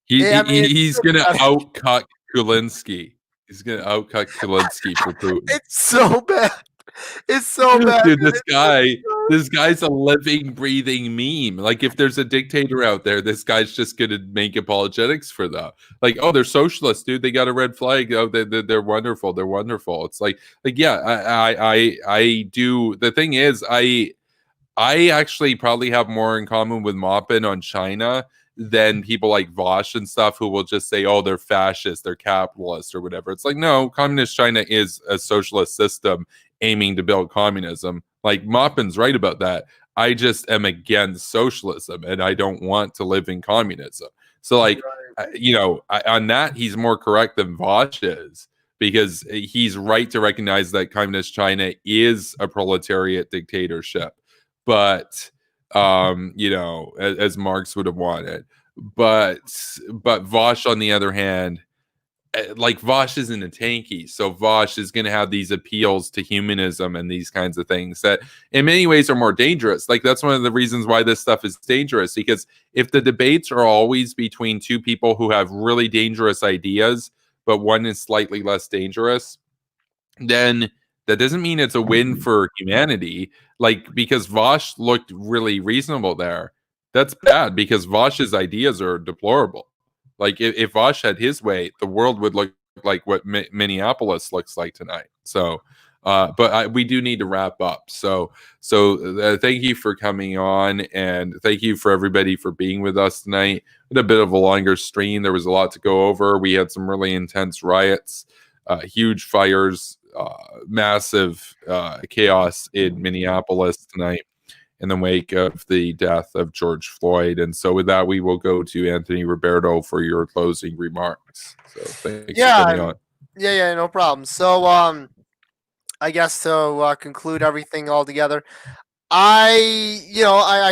He's gonna outcut Kulinski. He's gonna outcut Kulinski for Putin. It's so bad. It's so bad, dude. This guy's a living, breathing meme. Like, if there's a dictator out there, this guy's just gonna make apologetics for that. Like, oh, they're socialists, dude. They got a red flag. Oh, they're wonderful. They're wonderful. It's like yeah. I do. The thing is, I actually probably have more in common with Maupin on China than people like Vosh and stuff who will just say, oh, they're fascist, they're capitalists or whatever. It's like, no, communist China is a socialist system aiming to build communism. Like, Maupin's right about that. I just am against socialism and I don't want to live in communism. So like, on that, he's more correct than Vosh is, because he's right to recognize that communist China is a proletariat dictatorship. But as Marx would have wanted. But Vosh, on the other hand, like, Vosh isn't a tanky, so Vosh is going to have these appeals to humanism and these kinds of things that in many ways are more dangerous. Like, that's one of the reasons why this stuff is dangerous, because if the debates are always between two people who have really dangerous ideas, but one is slightly less dangerous, then that doesn't mean it's a win for humanity. Like, because Vosh looked really reasonable there, that's bad, because Vosh's ideas are deplorable. Like, if Vosh had his way, the world would look like what Minneapolis looks like tonight. So, but we do need to wrap up. So thank you for coming on, and thank you for everybody for being with us tonight. We had a bit of a longer stream. There was a lot to go over. We had some really intense riots, huge fires, massive chaos in Minneapolis tonight in the wake of the death of George Floyd. And so with that, we will go to Anthony Roberto for your closing remarks. So thanks for coming on. Yeah, no problem. So I guess to conclude everything all together, I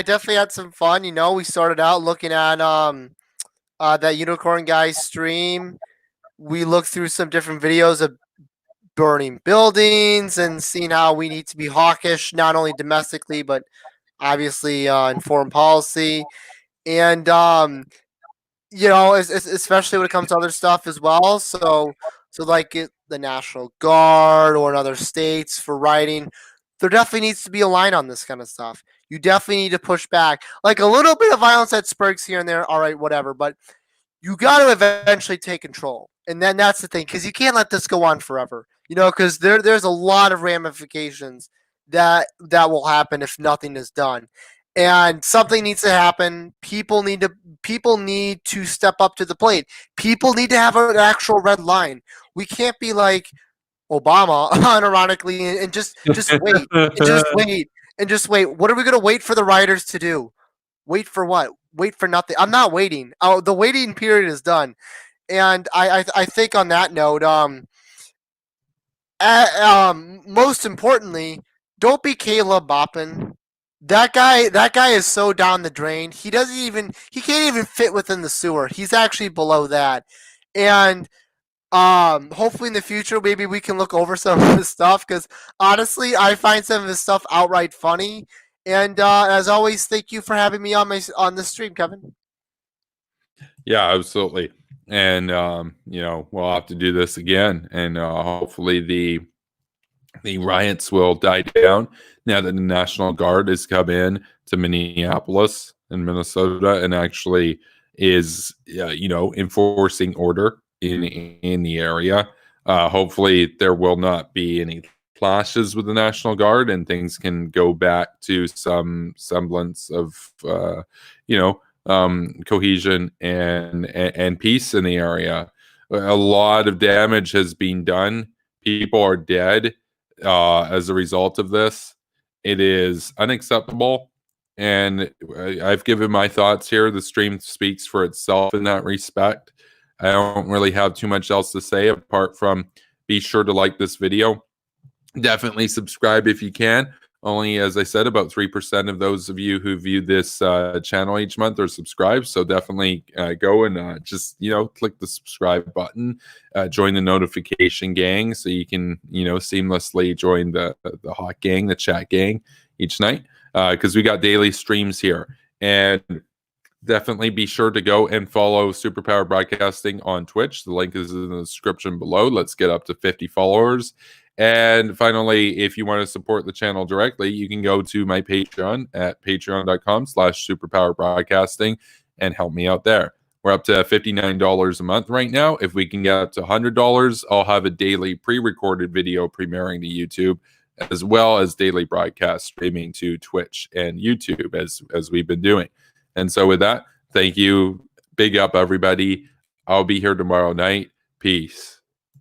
definitely had some fun. We started out looking at that unicorn guy's stream. We looked through some different videos of burning buildings and seeing how we need to be hawkish, not only domestically, but obviously in foreign policy. And, especially when it comes to other stuff as well. So like the National Guard or in other states for writing, there definitely needs to be a line on this kind of stuff. You definitely need to push back. Like, a little bit of violence that spurts here and there, all right, whatever. But you got to eventually take control. And then that's the thing, because you can't let this go on forever. Because there's a lot of ramifications that will happen if nothing is done. And something needs to happen. People need to step up to the plate. People need to have an actual red line. We can't be like Obama, unironically, and just wait and just wait and just wait. What are we going to wait for the rioters to do? Wait for what? Wait for nothing. I'm not waiting. Oh, the waiting period is done. And I think on that note, most importantly, don't be Caleb Boppin. That guy is so down the drain. He can't even fit within the sewer. He's actually below that. And hopefully in the future maybe we can look over some of his stuff, because honestly I find some of his stuff outright funny. And as always, thank you for having me on the stream, Kevin. Yeah, absolutely. And we'll have to do this again, and hopefully the riots will die down now that the National Guard has come in to Minneapolis and Minnesota and actually is enforcing order in the area. Hopefully there will not be any clashes with the National Guard, and things can go back to some semblance of cohesion and peace in the area. A lot of damage has been done. People are dead as a result of this. It is unacceptable, and I've given my thoughts here. The stream speaks for itself in that respect. I don't really have too much else to say apart from be sure to like this video. Definitely subscribe if you can. Only, as I said, about 3% of those of you who view this channel each month are subscribed. So definitely go and just, click the subscribe button, join the notification gang so you can, seamlessly join the hot gang, the chat gang each night, because we got daily streams here. And definitely be sure to go and follow Superpower Broadcasting on Twitch. The link is in the description below. Let's get up to 50 followers. And finally, if you want to support the channel directly, you can go to my Patreon at patreon.com/superpowerbroadcasting and help me out there. We're up to $59 a month right now. If we can get up to $100, I'll have a daily pre-recorded video premiering to YouTube, as well as daily broadcast streaming to Twitch and YouTube as we've been doing. And so with that, thank you. Big up, everybody. I'll be here tomorrow night. Peace.